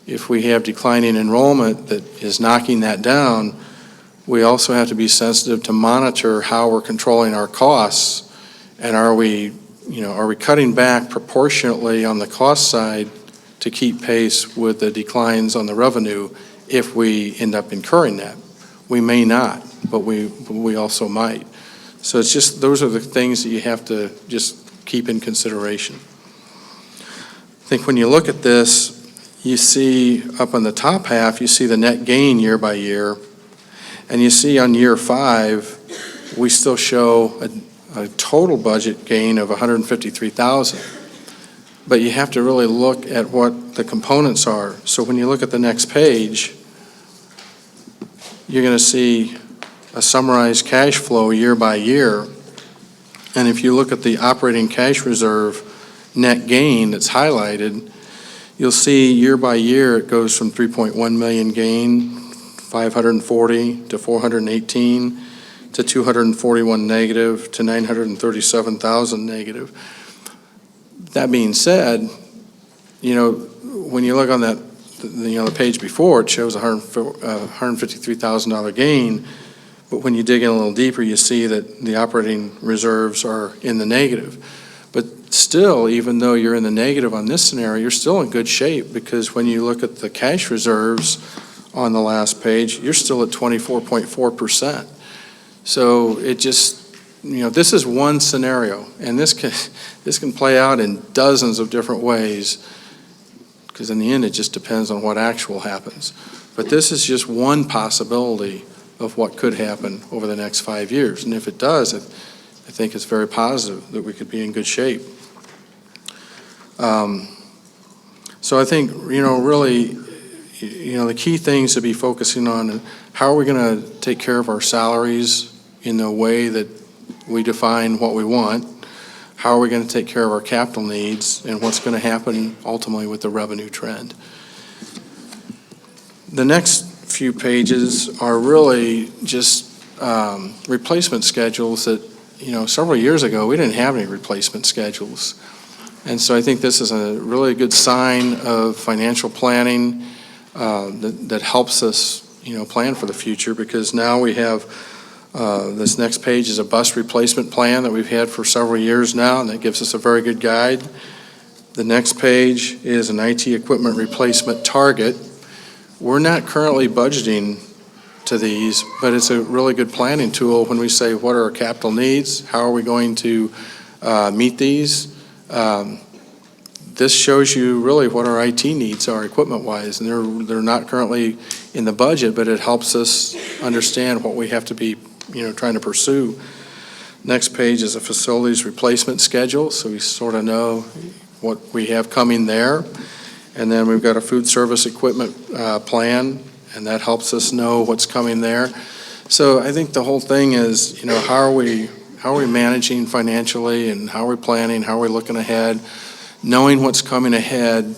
if we have declining enrollment that is knocking that down, we also have to be sensitive to monitor how we're controlling our costs, and are we cutting back proportionately on the cost side to keep pace with the declines on the revenue if we end up incurring that. We may not, but we also might. So it's just, those are the things that you have to just keep in consideration. I think when you look at this, you see up on the top half, you see the net gain year by year. And you see on year 5, we still show a total budget gain of $153,000. But you have to really look at what the components are. So when you look at the next page, you're going to see a summarized cash flow year by year. And if you look at the operating cash reserve net gain that's highlighted, you'll see year by year it goes from 3.1 million gain, 540 to 418 to 241 negative to 937,000 negative. That being said, when you look on that, the page before, it shows $153,000 gain, but when you dig in a little deeper, you see that the operating reserves are in the negative. But still, even though you're in the negative on this scenario, you're still in good shape, because when you look at the cash reserves on the last page, you're still at 24.4%. So it just, this is one scenario, and this can play out in dozens of different ways, because in the end, it just depends on what actual happens. But this is just one possibility of what could happen over the next 5 years. And if it does, I think it's very positive that we could be in good shape. So I think, really, the key things to be focusing on, how are we going to take care of our salaries in a way that we define what we want, how are we going to take care of our capital needs, and what's going to happen ultimately with the revenue trend. The next few pages are really just replacement schedules that, several years ago, we didn't have any replacement schedules. And so I think this is a really good sign of financial planning that helps us, plan for the future, because now we have, this next page is a bus replacement plan that we've had for several years now, and that gives us a very good guide. The next page is an IT equipment replacement target. We're not currently budgeting to these, but it's a really good planning tool when we say, what are our capital needs? How are we going to meet these? This shows you really what our IT needs are equipment-wise, and they're not currently in the budget, but it helps us understand what we have to be, trying to pursue. Next page is a facilities replacement schedule, so we sort of know what we have coming there. And then we've got a food service equipment plan, and that helps us know what's coming there. So I think the whole thing is, how are we managing financially, and how are we planning, how are we looking ahead, knowing what's coming ahead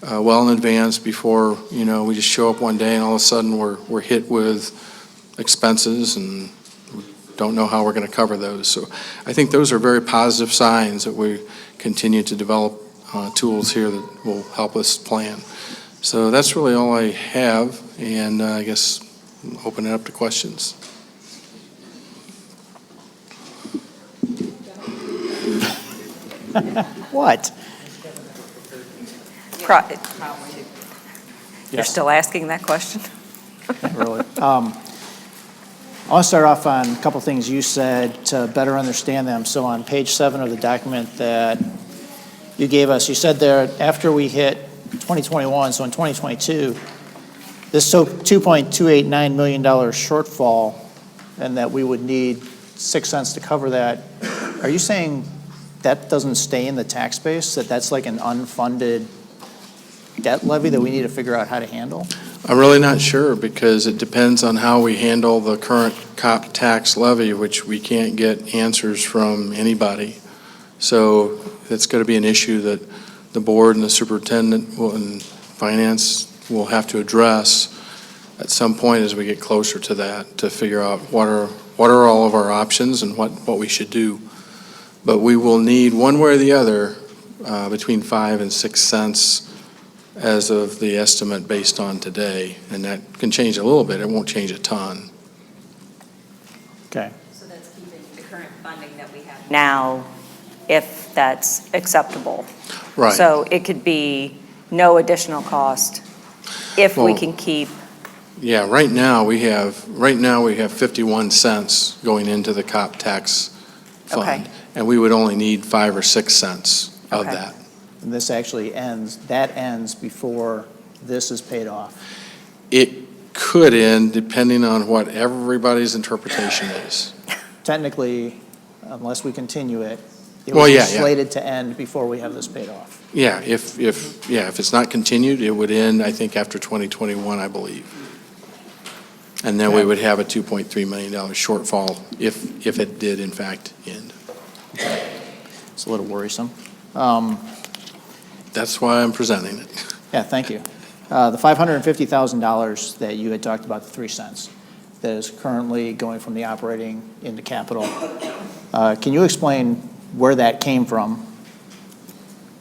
well in advance before, we just show up one day and all of a sudden we're hit with expenses and we don't know how we're going to cover those. So I think those are very positive signs that we continue to develop tools here that will help us plan. So that's really all I have, and I guess open it up to questions. What? You're still asking that question? Really. I want to start off on a couple things you said to better understand them. So on page 7 of the document that you gave us, you said there after we hit 2021, so in 2022, this $2.289 million shortfall, and that we would need 6 cents to cover that. Are you saying that doesn't stay in the tax base, that's like an unfunded debt levy that we need to figure out how to handle? I'm really not sure, because it depends on how we handle the current COP tax levy, which we can't get answers from anybody. So it's going to be an issue that the board and the superintendent and finance will have to address at some point as we get closer to that, to figure out what are all of our options and what we should do. But we will need, one way or the other, between 5 and 6 cents as of the estimate based on today. And that can change a little bit. It won't change a ton. Okay. So that's keeping the current funding that we have now, if that's acceptable. Right. So it could be no additional cost if we Well, can keep. Yeah, right now we have 51 cents going into the COP tax fund. Okay. And we would only need 5 or 6 cents of Okay. that. And this actually ends before this is paid off. It could end depending on what everybody's interpretation is. Technically, unless we continue it, it Well, would be yeah. slated to end before we have this paid off. Yeah, if it's not continued, it would end, I think, after 2021, I believe. And then we would have a $2.3 million shortfall if it did in fact end. It's a little worrisome. That's why I'm presenting it. Yeah, thank you. The $550,000 that you had talked about, the 3 cents, that is currently going from the operating into capital. Can you explain where that came from?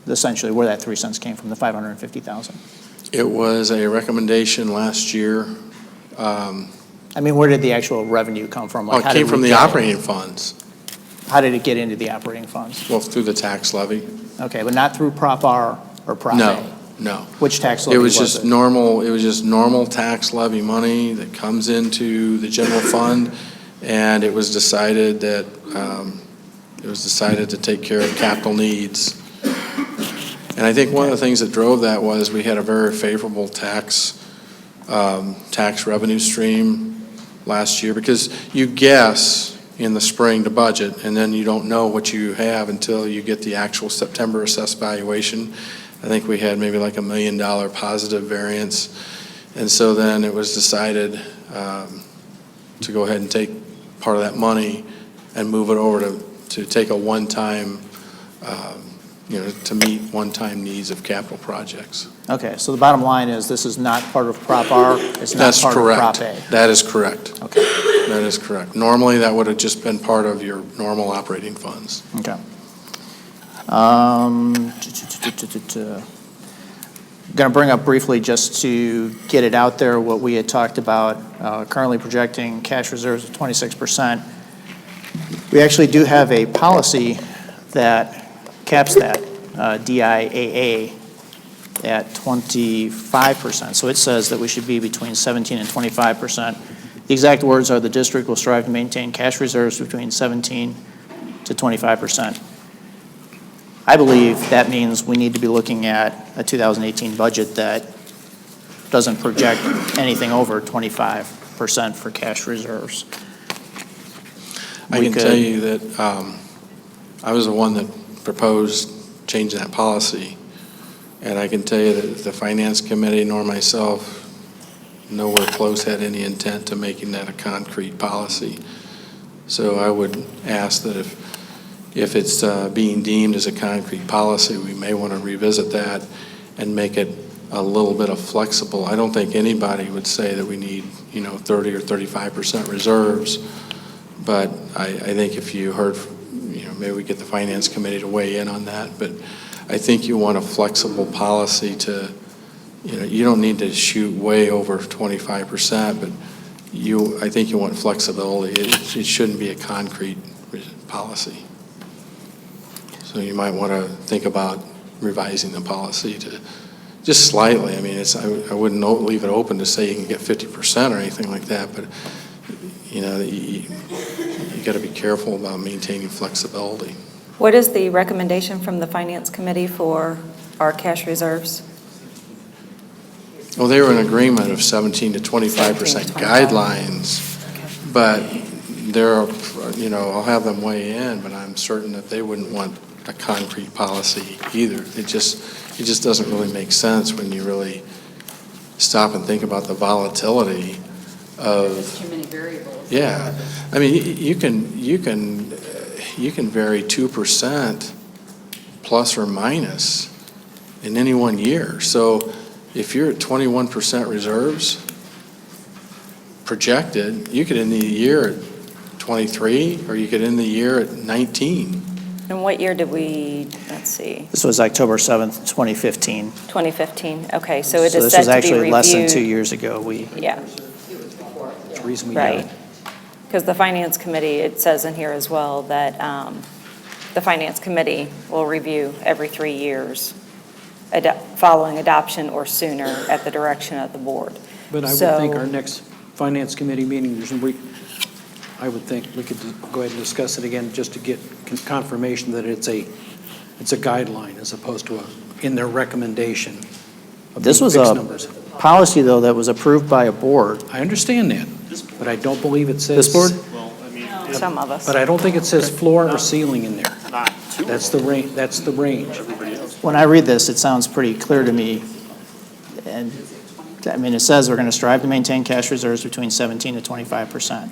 Essentially, where that 3 cents came from, the $550,000? It was a recommendation last year. I mean, where did the actual revenue come from? Like, It how came did from we the get it? operating funds, How did it get into the operating funds? well, through the tax levy. Okay, but not through Prop R or Prop A? No. Which tax levy It was was it? just normal tax levy money that comes into the general fund, and it was decided that, to take care of capital needs. And I think one of the things that drove that was we had a very favorable tax revenue stream last year, because you guess in the spring to budget, and then you don't know what you have until you get the actual September assessed valuation. I think we had maybe like $1 million positive variance. And so then it was decided to go ahead and take part of that money and move it over to take a one-time, to meet one-time needs of capital projects. Okay, so the bottom line is this is not part of Prop R, it's not That's part of Prop correct. A. That is correct. Okay. That is correct. Normally, that would have just been part of your normal operating funds. Okay. Going to bring up briefly, just to get it out there, what we had talked about, currently projecting cash reserves of 26%. We actually do have a policy that caps that, DIAA, at 25%. So it says that we should be between 17 and 25%. The exact words are, the district will strive to maintain cash reserves between 17 to 25%. I believe that means we need to be looking at a 2018 budget that doesn't project anything over 25% for cash reserves. I can tell you that I was the one that proposed changing that policy, and I can tell you that the Finance Committee nor myself nowhere close had any intent to making that a concrete policy. So I would ask that if it's being deemed as a concrete policy, we may want to revisit that and make it a little bit of flexible. I don't think anybody would say that we need, 30 or 35% reserves, but I think if you heard, maybe we get the Finance Committee to weigh in on that, but I think you want a flexible policy to, you don't need to shoot way over 25%, but I think you want flexibility. It shouldn't be a concrete policy. So you might want to think about revising the policy to just slightly. I mean, I wouldn't leave it open to say you can get 50% or anything like that, but you got to be careful about maintaining flexibility. What is the recommendation from the Finance Committee for our cash reserves? Well, they were in agreement of 17 to 25% guidelines, but I'll have them weigh in, but I'm certain that they wouldn't want a concrete policy either. It just doesn't really make sense when you really stop and think about the volatility of. Too many variables. Yeah, I mean, you can vary 2% plus or minus in any one year. So if you're at 21% reserves projected, you could end the year at 23, or you could end the year at 19. And what year did let's see, This was October 7th, 2015. 2015, okay, so it So is this set was to be actually reviewed. less than 2 years ago. Yeah, That's the reason we did right. it. Because the Finance Committee, it says in here as well that the Finance Committee will review every 3 years following adoption or sooner at the direction of the board. But I would think our next Finance Committee meeting, I would think we could go ahead and discuss it again just to get confirmation that it's a guideline as opposed to in their recommendation of This was fixed a numbers. policy, though, that was approved by a board. I understand that, but I don't believe it says. This board? Some of us. But I don't think it says floor or ceiling in there. That's the range, that's the range. When I read this, it sounds pretty clear to me. And, I mean, it says we're going to strive to maintain cash reserves between 17 to 25%.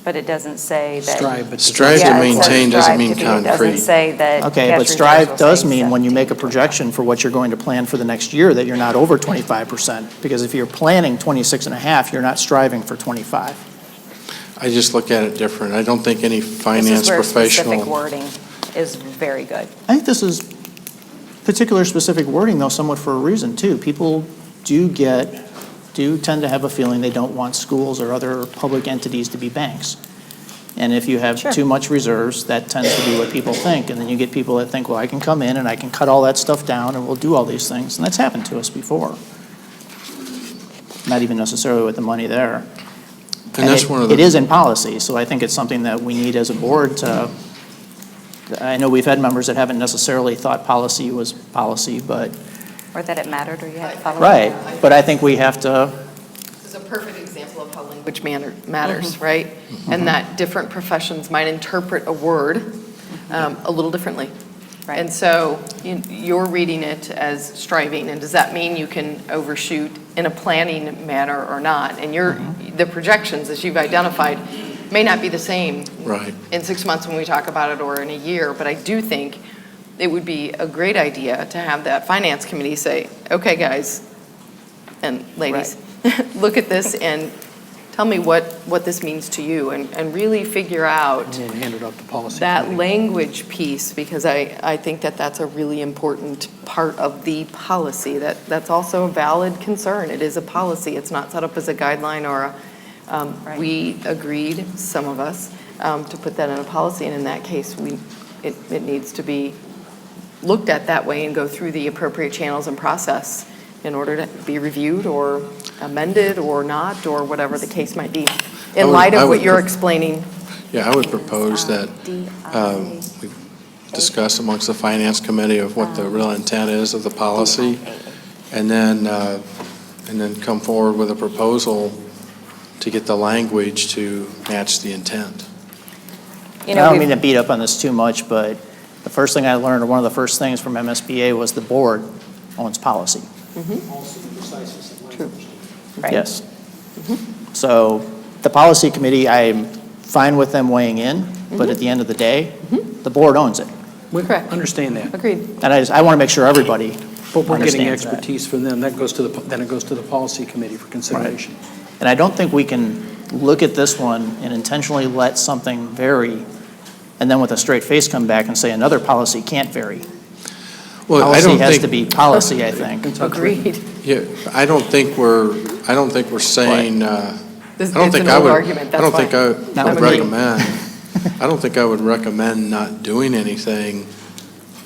But it doesn't say that. Strive, but. Strive to Yeah, it says maintain doesn't strive mean to be. It doesn't concrete. say that. Okay, cash but reserves strive will does say mean when you 17. make a projection for what you're going to plan for the next year, that you're not over 25%. Because if you're planning 26 and a half, you're not striving for 25. I just look at it different. I don't think any finance This is where professional. specific wording is very good. I think this is particular specific wording, though, somewhat for a reason, too. People do tend to have a feeling they don't want schools or other public entities to be banks. And if you have Sure. too much reserves, that tends to be what people think. And then you get people that think, well, I can come in and I can cut all that stuff down and we'll do all these things. And that's happened to us before. Not even necessarily with the money there. And that's one of the. It is in policy, so I think it's something that we need as a board to, I know we've had members that haven't necessarily thought policy was policy, but, Or that it mattered, or you had to follow. right. But I think we have to, This is a perfect example of how language matters, right? And that different professions might interpret a word a little differently. Right. And so you're reading it as striving, and does that mean you can overshoot in a planning manner or not? And the projections, as you've identified, may not be the same Right. in 6 months when we talk about it or in a year, but I do think it would be a great idea to have that finance committee say, okay, guys and ladies, look at this and tell me what this means to you and really figure out And then hand it up to policy that committee. language piece, because I think that that's a really important part of the policy. That's also a valid concern. It is a policy. It's not set up as a guideline or we agreed, some of us, to put that in a policy, and in that case, it needs to be looked at that way and go through the appropriate channels and process in order to be reviewed or amended or not, or whatever the case might be. In light of what you're explaining. Yeah, I would propose that we discuss amongst the finance committee of what the real intent is of the policy, and then come forward with a proposal to get the language to match the intent. You I know, don't we've- mean to beat up on this too much, but the first thing I learned, or one of the first things from MSBA, was the board owns policy. True. Right. Yes. So the policy committee, I'm fine with them weighing in, but at the end of the day, the board owns it. We Correct. understand that. Agreed. And I want to make sure everybody But we're getting understands that. expertise from them. That goes to then it goes to the policy committee for consideration. And I don't think we can look at this one and intentionally let something vary, and then with a straight face come back and say another policy can't vary. Well, I Policy don't has to think, be policy, I think. Agreed. yeah, I don't think we're saying, I It's don't think an I old would, argument, I don't that's think fine. I Not would with me. recommend, I don't think I would recommend not doing anything.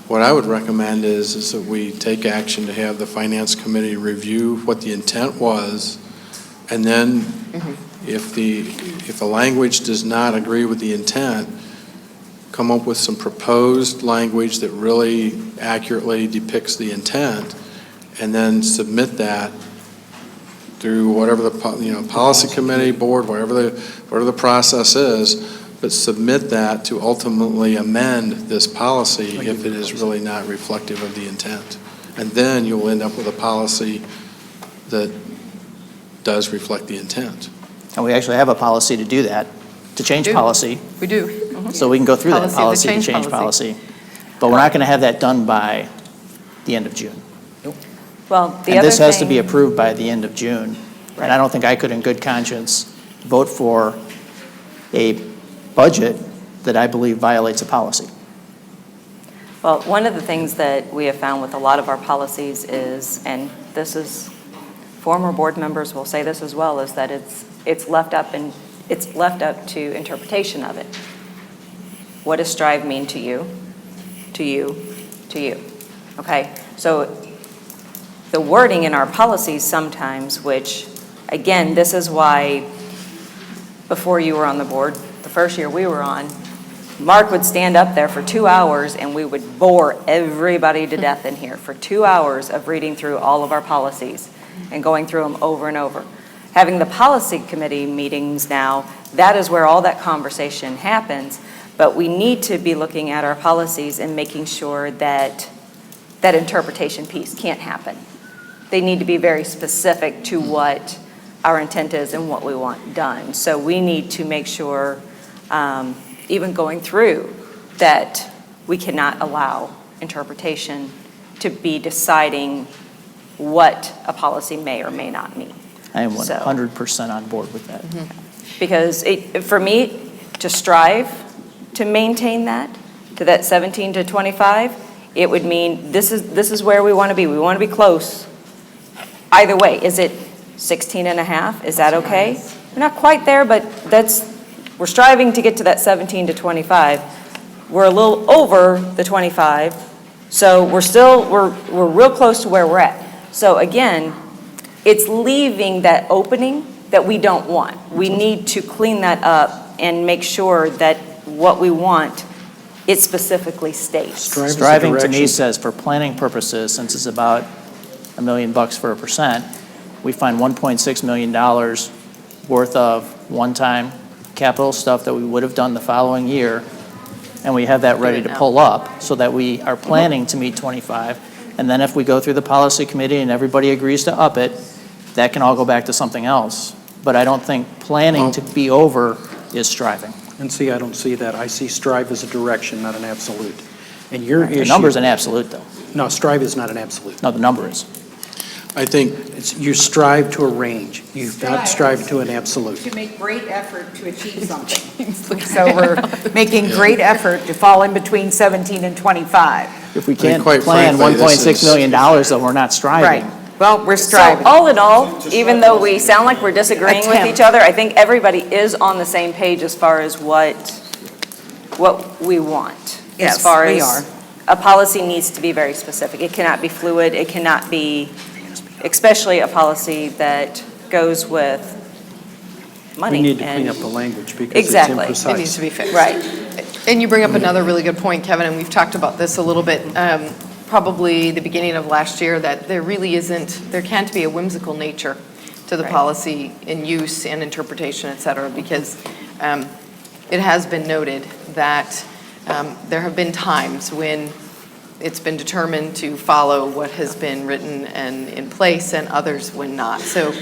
What I would recommend is that we take action to have the finance committee review what the intent was, and then if the language does not agree with the intent, come up with some proposed language that really accurately depicts the intent, and then submit that through whatever the policy committee, board, whatever the process is, but submit that to ultimately amend this policy if it is really not reflective of the intent. And then you'll end up with a policy that does reflect the intent. And we actually have a policy to do that, to change We do. policy, We do. so we can go through that Policy policy to to change change policy. But we're not going to have that done by the end of June. Well, the And other this has to be thing- approved by the end of June. And I don't think I could in good conscience vote for a budget that I believe violates a policy. Well, one of the things that we have found with a lot of our policies is, and this is, former board members will say this as well, is that it's left up to interpretation of it. What does strive mean to you, to you, to you? Okay, so the wording in our policies sometimes, which, again, this is why before you were on the board, the first year we were on, Mark would stand up there for 2 hours and we would bore everybody to death in here for 2 hours of reading through all of our policies and going through them over and over. Having the policy committee meetings now, that is where all that conversation happens, but we need to be looking at our policies and making sure that that interpretation piece can't happen. They need to be very specific to what our intent is and what we want done. So we need to make sure, even going through, that we cannot allow interpretation to be deciding what a policy may or may not mean. I am So- 100% on board with that. Because for me, to strive to maintain that, to that 17 to 25, it would mean this is where we want to be. We want to be close. Either way, is it 16 and a half? Is that okay? We're not quite there, but we're striving to get to that 17 to 25. We're a little over the 25, so we're real close to where we're at. So again, it's leaving that opening that we don't want. We need to clean that up and make sure that what we want, it specifically states. Strive is the Striving to me direction. says for planning purposes, since it's about $1 million for a percent, we find $1.6 million worth of one-time capital stuff that we would have done the following year, and we have that ready to pull up so that we are planning to meet 25. And then if we go through the policy committee and everybody agrees to up it, that can all go back to something else. But I don't think planning to be over is striving. And see, I don't see that. I see strive as a direction, not an absolute. And your issue... The number's an absolute, though. No, strive is not an absolute. No, the number is. I think, You strive to a range. You not strive to an absolute. To make great effort to achieve something. So we're making great effort to fall in between 17 and 25. If we I mean, can't quite plan frankly, this $1.6 is- million, then we're not striving. Right. Well, we're So striving. all in all, even though we sound like we're disagreeing with Attempt. each other, I think everybody is on the same page as far as what we want. Yes, As far we as are. a policy needs to be very specific. It cannot be fluid. It cannot be, especially a policy that goes with money. We need to clean and- up the language because Exactly. it's It It needs imprecise. to be fixed. Right. And you bring up another really good point, Kevin, and we've talked about this a little bit, probably the beginning of last year, that there really isn't, there can't be a whimsical nature to the Right. policy in use and interpretation, et cetera, because it has been noted that there have been times when it's been determined to follow what has been written and in place, and others when not. So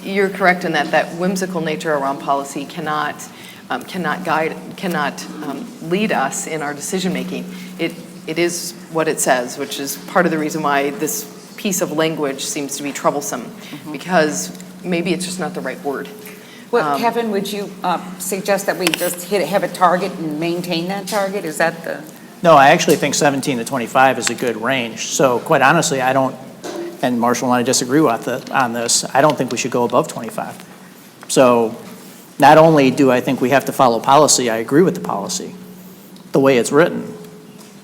you're correct in that whimsical nature around policy cannot guide, cannot lead us in our decision-making. It is what it says, which is part of the reason why this piece of language seems to be troublesome, because maybe it's just not the right word. Well, Kevin, would you suggest that we just have a target and maintain that target? Is that the? No, I actually think 17 to 25 is a good range. So quite honestly, I don't, and Marshall and I disagree on this, I don't think we should go above 25. So not only do I think we have to follow policy, I agree with the policy, the way it's written.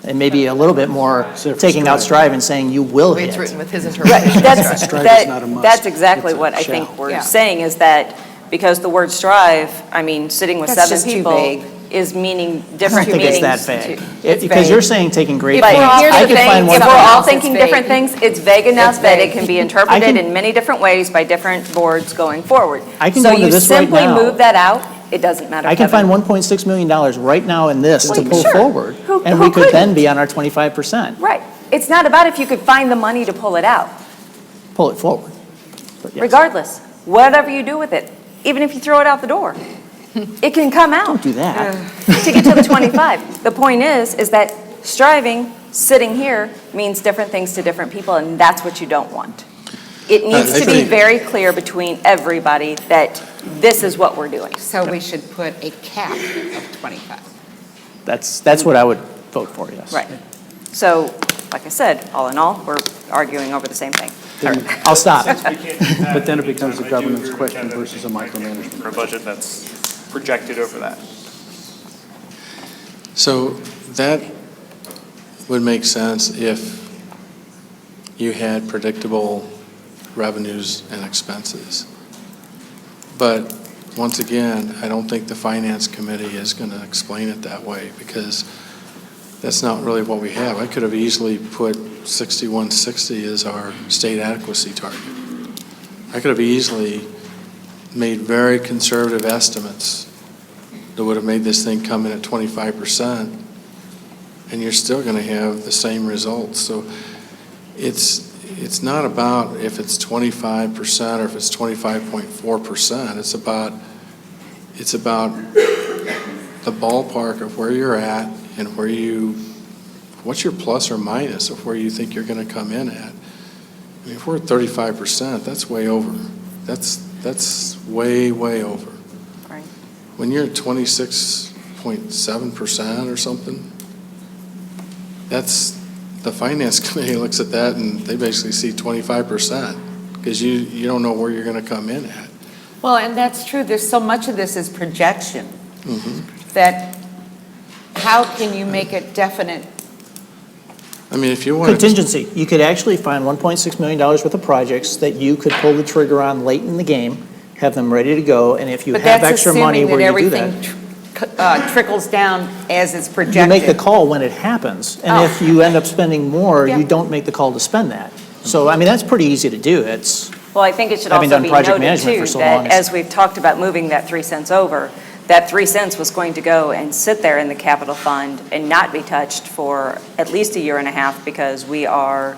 And maybe a little bit more Except for taking out strive and saying you will The way hit. it's written with his Right, interpretation. Strive is not a must. that's exactly It's a what I shall. think we're Yeah. saying, is that because the word strive, I mean, sitting with That's 7 just too people vague. is meaning I don't different think meanings. it's that vague. It's Because you're vague. saying taking great But pains. here's I the could thing, find one if we're something all else, thinking it's different vague. things, it's vague enough It's that it vague. can be interpreted can- in many different ways by different boards going forward. I can go into this right So you now. simply move that out, it doesn't matter. I can Kevin. find $1.6 million right now in this to Well, pull sure. forward. Who And we could couldn't? then be on our 25%. Right. It's not about if you could find the money to pull it out, Pull it forward. But yes. regardless, whatever you do with it, even if you throw it out the door, it can come out. Don't do that. To get to the 25. The point is that striving, sitting here, means different things to different people, and that's what you don't want. It needs I to be think- very clear between everybody that this is what we're doing. So we should put a cap of 25. That's what I would vote for, yes. Right. So, like I said, all in all, we're arguing over the same thing. I'll stop. But then it becomes a governance question versus a micromanagement. For a budget that's projected over that. so that would make sense if you had predictable revenues and expenses. But once again, I don't think the Finance Committee is going to explain it that way, because that's not really what we have. I could have easily put 6160 as our state adequacy target. I could have easily made very conservative estimates that would have made this thing come in at 25%, and you're still going to have the same results. So it's not about if it's 25% or if it's 25.4%. It's about the ballpark of where you're at and what's your plus or minus of where you think you're going to come in at. I mean, if we're at 35%, that's way over. That's way, way over. Right. When you're at 26.7% or something, the Finance Committee looks at that and they basically see 25%, because you don't know where you're going to come in at. Well, and that's true. There's so much of this is projection Mm-hmm. that how can you make it definite? I mean, if you want to, Contingency. You could actually find $1.6 million worth of projects that you could pull the trigger on late in the game, have them ready to go, and if you But have that's extra money assuming where that you do everything that. trickles down as it's projected. You make the call when it happens, and Oh. if you end up spending more, Yeah. you don't make the call to spend that. So, I mean, that's pretty easy to do. Well, I think it should Having also done be project noted management too, for so long, that it's- as we've talked about moving that 3 cents over, that 3 cents was going to go and sit there in the capital fund and not be touched for at least a year and a half, because we're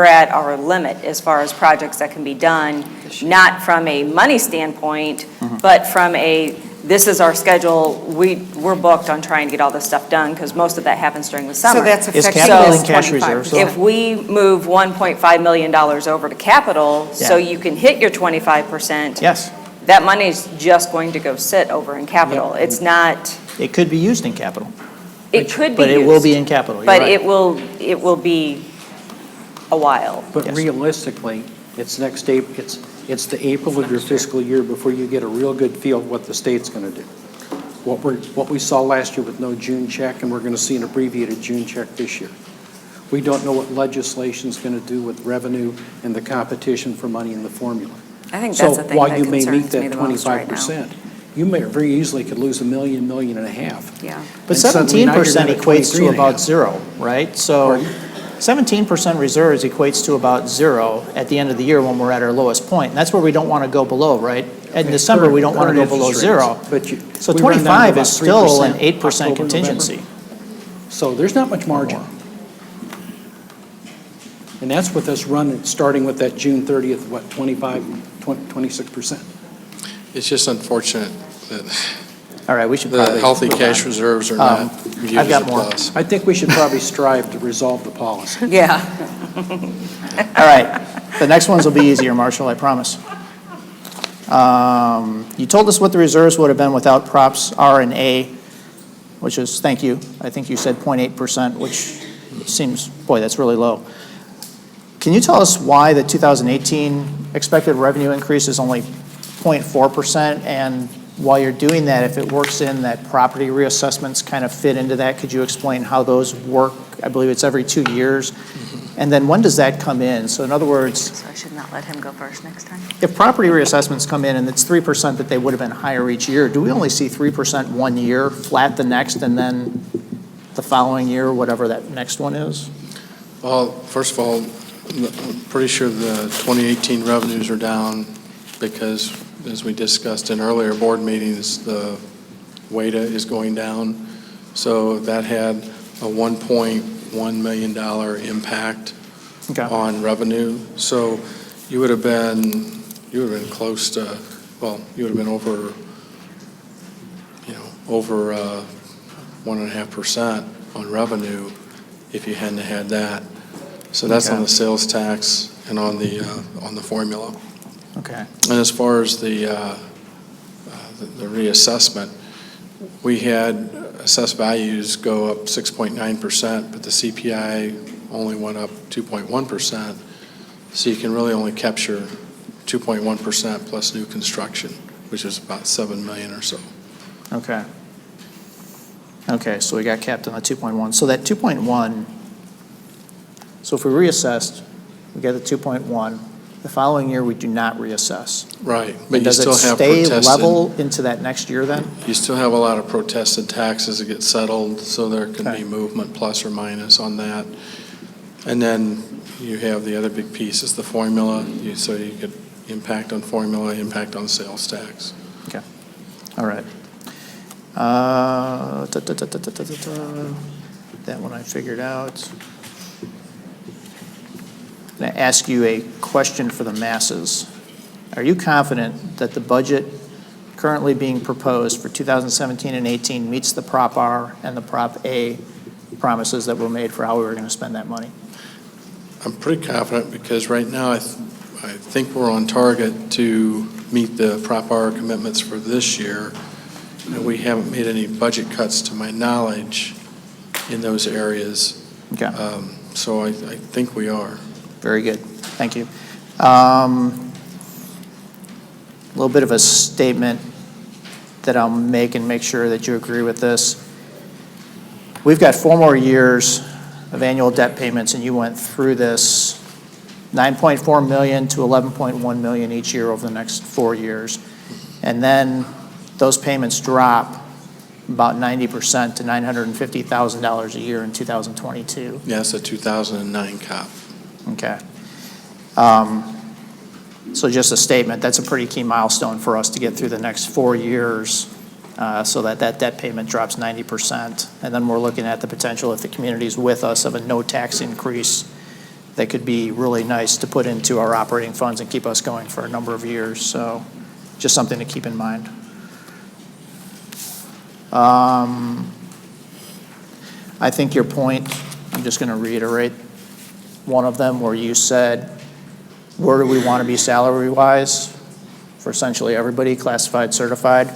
at our limit as far as projects that can be done, not from a money standpoint, but from a this is our schedule, we're booked on trying to get all this stuff done, because most of that happens during the summer. So that's Is effective capital as and cash 25%. reserves, though? If we move $1.5 million over to capital, so Yeah. you can hit your 25%. Yes, That money's just going to go sit over in capital. It's not, it could be used in capital. it could be But it will be used, in capital, you're but right. it will be a while. But Yes. realistically, it's next April, it's the April of your fiscal year before you get a real good feel of what the state's gonna do. What we saw last year with no June check, and we're gonna see an abbreviated June check this year. We don't know what legislation's gonna do with revenue and the competition for money in the formula. I think that's the thing that concerns me the most So while you may meet that right now. 25%, you may very easily could lose $1 million, $1.5 million. Yeah. But And suddenly now you're 17% down to equates to 23.5. about zero, right? So Pardon? 17% reserves equates to about zero at the end of the year when we're at our lowest point. And that's where we don't want to go below, right? In December, we don't want to go Current below interest zero. rates, but you- So we run down to 25 about is still an 3% 8% October, contingency. November. So there's not much margin. And that's with us running, starting with that June 30th, 26%. It's just unfortunate that All right, we should the probably. healthy move cash on. reserves are not viewed I've as a got more. plus. I think we should probably strive to resolve the policy. Yeah. All right, the next ones will be easier, Marshall, I promise. You told us what the reserves would have been without props R and A, which is, thank you, I think you said 0.8%, which seems, boy, that's really low. Can you tell us why the 2018 expected revenue increase is only 0.4%? And while you're doing that, if it works in that property reassessments kind of fit into that, could you explain how those work? I believe it's every 2 years. And then when does that come in? So in other words, So I should not let him go first next time? if property reassessments come in and it's 3% that they would have been higher each year, do we only see 3% one year, flat the next, and then the following year, whatever that next one is? Well, first of all, I'm pretty sure the 2018 revenues are down because, as we discussed in earlier board meetings, the WADA is going down. So that had a $1.1 million impact Okay. on revenue. So you would have been close to, well, you would have been over 1.5% on revenue if you hadn't had that. So that's on Okay. the sales tax and on the formula. Okay. And as far as the reassessment, we had assessed values go up 6.9%, but the CPI only went up 2.1%. So you can really only capture 2.1% plus new construction, which is about $7 million or so. Okay. Okay, so we got capped on the 2.1. So that 2.1, so if we reassessed, we get the 2.1, the following year we do not reassess. Right, And but you does it still have stay protested. level into that next year then? You still have a lot of protested taxes that get settled, so there can Okay. be movement plus or minus on that. And then you have the other big piece is the formula, so you get impact on formula, impact on sales tax. Okay, all right. That one I figured out. I'm going to ask you a question for the masses. Are you confident that the budget currently being proposed for 2017 and 18 meets the Prop R and the Prop A promises that were made for how we were going to spend that money? I'm pretty confident because right now I think we're on target to meet the Prop R commitments for this year. And we haven't made any budget cuts to my knowledge in those areas. Okay. So I think we are. Very good. Thank you. A little bit of a statement that I'll make and make sure that you agree with this. We've got 4 more years of annual debt payments, and you went through this, $9.4 million to $11.1 million each year over the next 4 years. And then those payments drop about 90% to $950,000 a year in 2022. Yeah, it's a 2009 COP. Okay. So just a statement, that's a pretty key milestone for us to get through the next 4 years so that debt payment drops 90%. And then we're looking at the potential, if the community's with us, of a no tax increase that could be really nice to put into our operating funds and keep us going for a number of years. So just something to keep in mind. I think your point, I'm just going to reiterate one of them where you said, where do we want to be salary-wise for essentially everybody, classified, certified,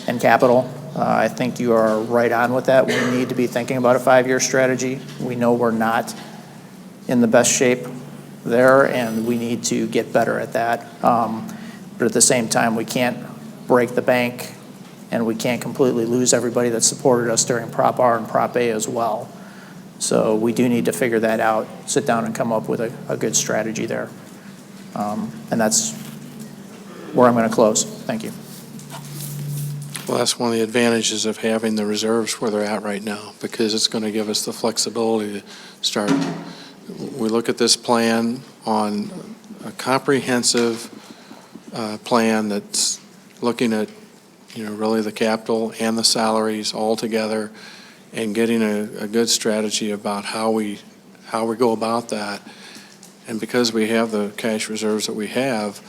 and capital? I think you are right on with that. We need to be thinking about a 5-year strategy. We know we're not in the best shape there, and we need to get better at that. But at the same time, we can't break the bank, and we can't completely lose everybody that supported us during Prop R and Prop A as well. So we do need to figure that out, sit down and come up with a good strategy there. And that's where I'm going to close. Thank you. Well, that's one of the advantages of having the reserves where they're at right now, because it's going to give us the flexibility to start. We look at this plan on a comprehensive plan that's looking at, really the capital and the salaries all together, and getting a good strategy about how we go about that. And because we have the cash reserves that we have,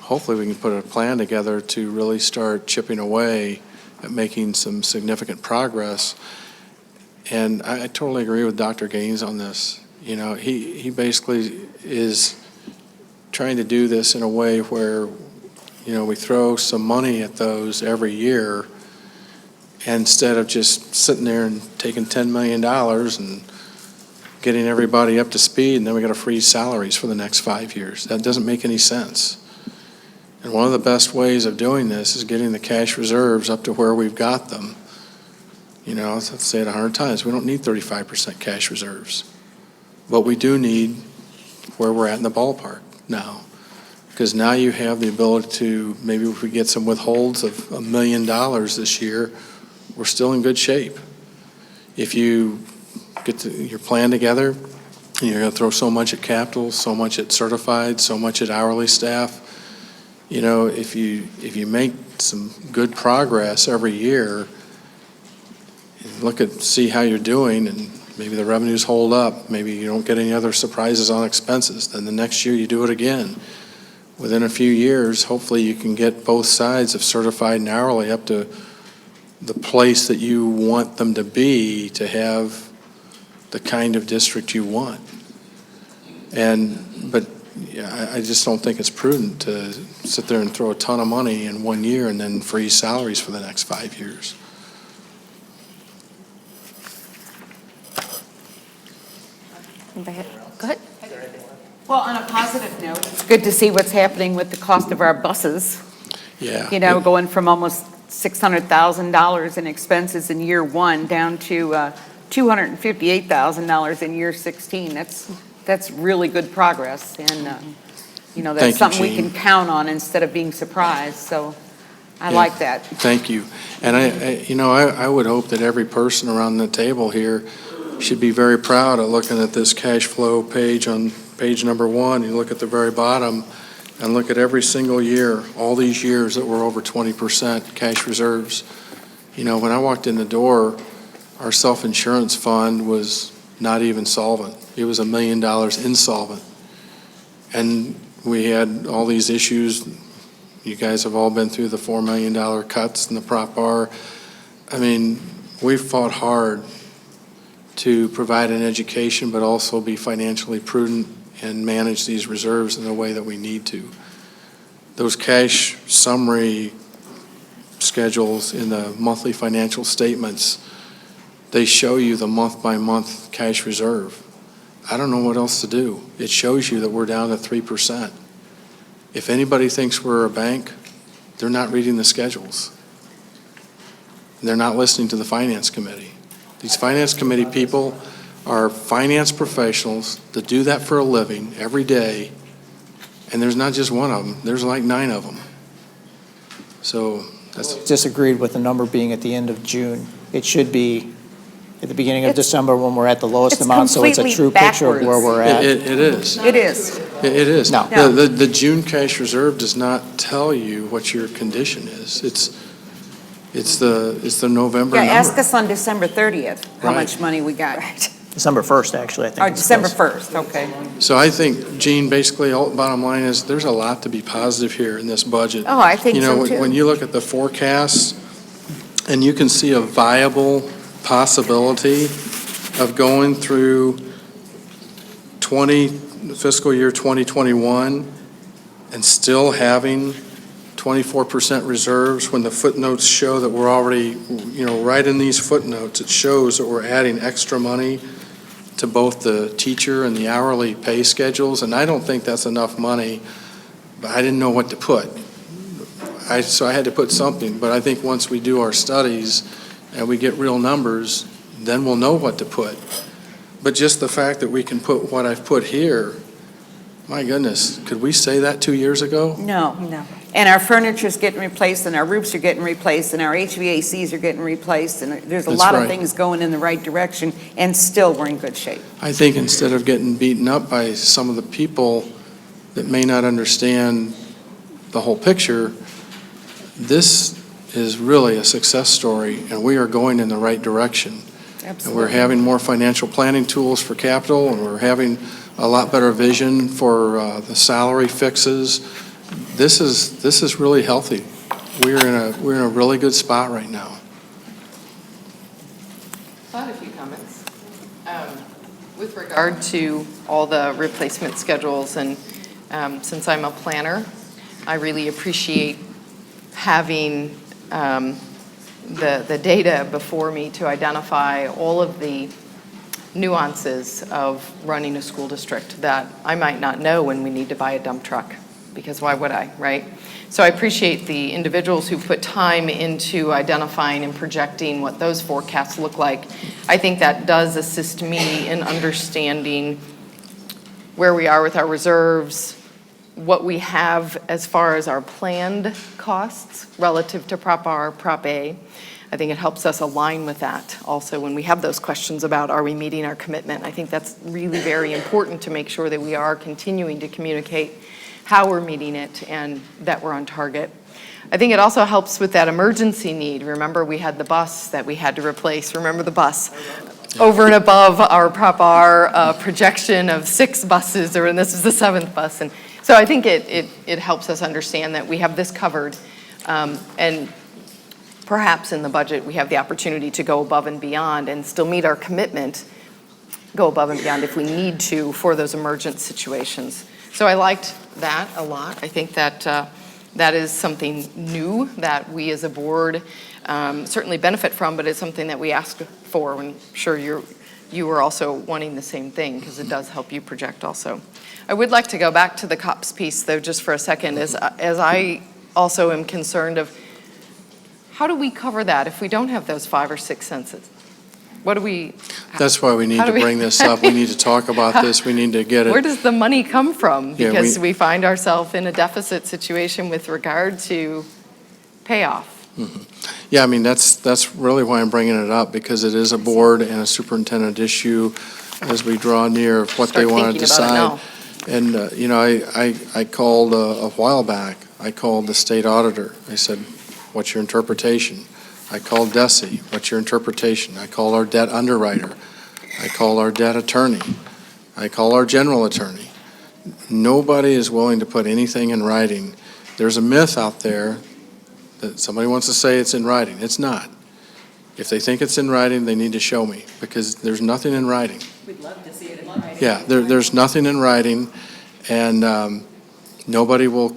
hopefully we can put a plan together to really start chipping away at making some significant progress. And I totally agree with Dr. Gaines on this. He basically is trying to do this in a way where, we throw some money at those every year instead of just sitting there and taking $10 million and getting everybody up to speed, and then we got to freeze salaries for the next 5 years. That doesn't make any sense. And one of the best ways of doing this is getting the cash reserves up to where we've got them. Let's say it 100 times, we don't need 35% cash reserves. But we do need where we're at in the ballpark now. Because now you have the ability to, maybe if we get some withholds of $1 million this year, we're still in good shape. If you get your plan together, and you're going to throw so much at capital, so much at certified, so much at hourly staff, if you make some good progress every year, and see how you're doing, and maybe the revenues hold up, maybe you don't get any other surprises on expenses, then the next year you do it again. Within a few years, hopefully you can get both sides of certified and hourly up to the place that you want them to be to have the kind of district you want. But I just don't think it's prudent to sit there and throw a ton of money in 1 year and then freeze salaries for the next 5 years. Go ahead. Well, on a positive note, it's good to see what's happening with the cost of our buses. Yeah. Going from almost $600,000 in expenses in year 1 down to $258,000 in year 16. That's really good progress, and that's Thank you, something we Jean. can count on instead of being surprised. So I like that. Thank you. And I would hope that every person around the table here should be very proud of looking at this cash flow page on page number 1. You look at the very bottom and look at every single year, all these years that we're over 20% cash reserves. When I walked in the door, our self-insurance fund was not even solvent. It was $1 million insolvent. And we had all these issues. You guys have all been through the $4 million cuts and the Prop R. We fought hard to provide an education, but also be financially prudent and manage these reserves in the way that we need to. Those cash summary schedules in the monthly financial statements, they show you the month-by-month cash reserve. I don't know what else to do. It shows you that we're down to 3%. If anybody thinks we're a bank, they're not reading the schedules. They're not listening to the finance committee. These finance committee people are finance professionals that do that for a living every day, and there's not just one of them, there's like 9 of them. So that's... Disagreed with the number being at the end of June. It should be at the beginning of December when we're at the lowest amount, so it's a true picture of where we're at. It is. It is. It is. No. The June cash reserve does not tell you what your condition is. It's the November number. Ask us on December 30th how Right. much money we got. December 1st, actually, I think. Oh, December 1st, okay. So I think, Gene, basically, bottom line is, there's a lot to be positive here in this budget. Oh, I think so, too. When you look at the forecasts and you can see a viable possibility of going through fiscal year 2021 and still having 24% reserves when the footnotes show that we're already, right in these footnotes, it shows that we're adding extra money to both the teacher and the hourly pay schedules, and I don't think that's enough money, but I didn't know what to put. So I had to put something, but I think once we do our studies and we get real numbers, then we'll know what to put. But just the fact that we can put what I've put here, my goodness, could we say that 2 years ago? No. And our furniture's getting replaced, and our roofs are getting replaced, and our HVACs are getting replaced, and there's a That's lot of right. things going in the right direction, and still we're in good shape. I think instead of getting beaten up by some of the people that may not understand the whole picture, this is really a success story, and we are going in the right direction. And we're having more financial planning tools for capital, and we're having a lot better vision for the salary fixes. This is really healthy. We're in a really good spot right now. I had a few comments. With regard to all the replacement schedules, and since I'm a planner, I really appreciate having the data before me to identify all of the nuances of running a school district that I might not know when we need to buy a dump truck, because why would I, right? So I appreciate the individuals who put time into identifying and projecting what those forecasts look like. I think that does assist me in understanding where we are with our reserves, what we have as far as our planned costs relative to Prop R, Prop A. I think it helps us align with that also when we have those questions about, are we meeting our commitment? I think that's really very important to make sure that we are continuing to communicate how we're meeting it and that we're on target. I think it also helps with that emergency need. Remember, we had the bus that we had to replace. Remember the bus? Over and above our Prop R projection of 6 buses, and this is the 7th bus. And so I think it helps us understand that we have this covered, and perhaps in the budget we have the opportunity to go above and beyond and still meet our commitment, go above and beyond if we need to for those emergent situations. So I liked that a lot. I think that that is something new that we as a board certainly benefit from, but it's something that we ask for. And I'm sure you were also wanting the same thing, because it does help you project also. I would like to go back to the COPS piece, though, just for a second, as I also am concerned of how do we cover that if we don't have those 5 or 6 census? What do we? That's why we need to bring this up. We need to talk about this. We need to get it. Where does the money come from? Yeah, Because we find ourselves in a deficit situation with regard to payoff. Mhm. Yeah, I mean, that's really why I'm bringing it up, because it is a board and a superintendent issue as we draw near what they want to decide. And, I called a while back, I called the state auditor. I said, what's your interpretation? I called DESI, what's your interpretation? I called our debt underwriter. I called our debt attorney. I called our general attorney. Nobody is willing to put anything in writing. There's a myth out there that somebody wants to say it's in writing. It's not. If they think it's in writing, they need to show me, because there's nothing in writing. We'd love to see it in writing. Yeah, there's nothing in writing, and nobody will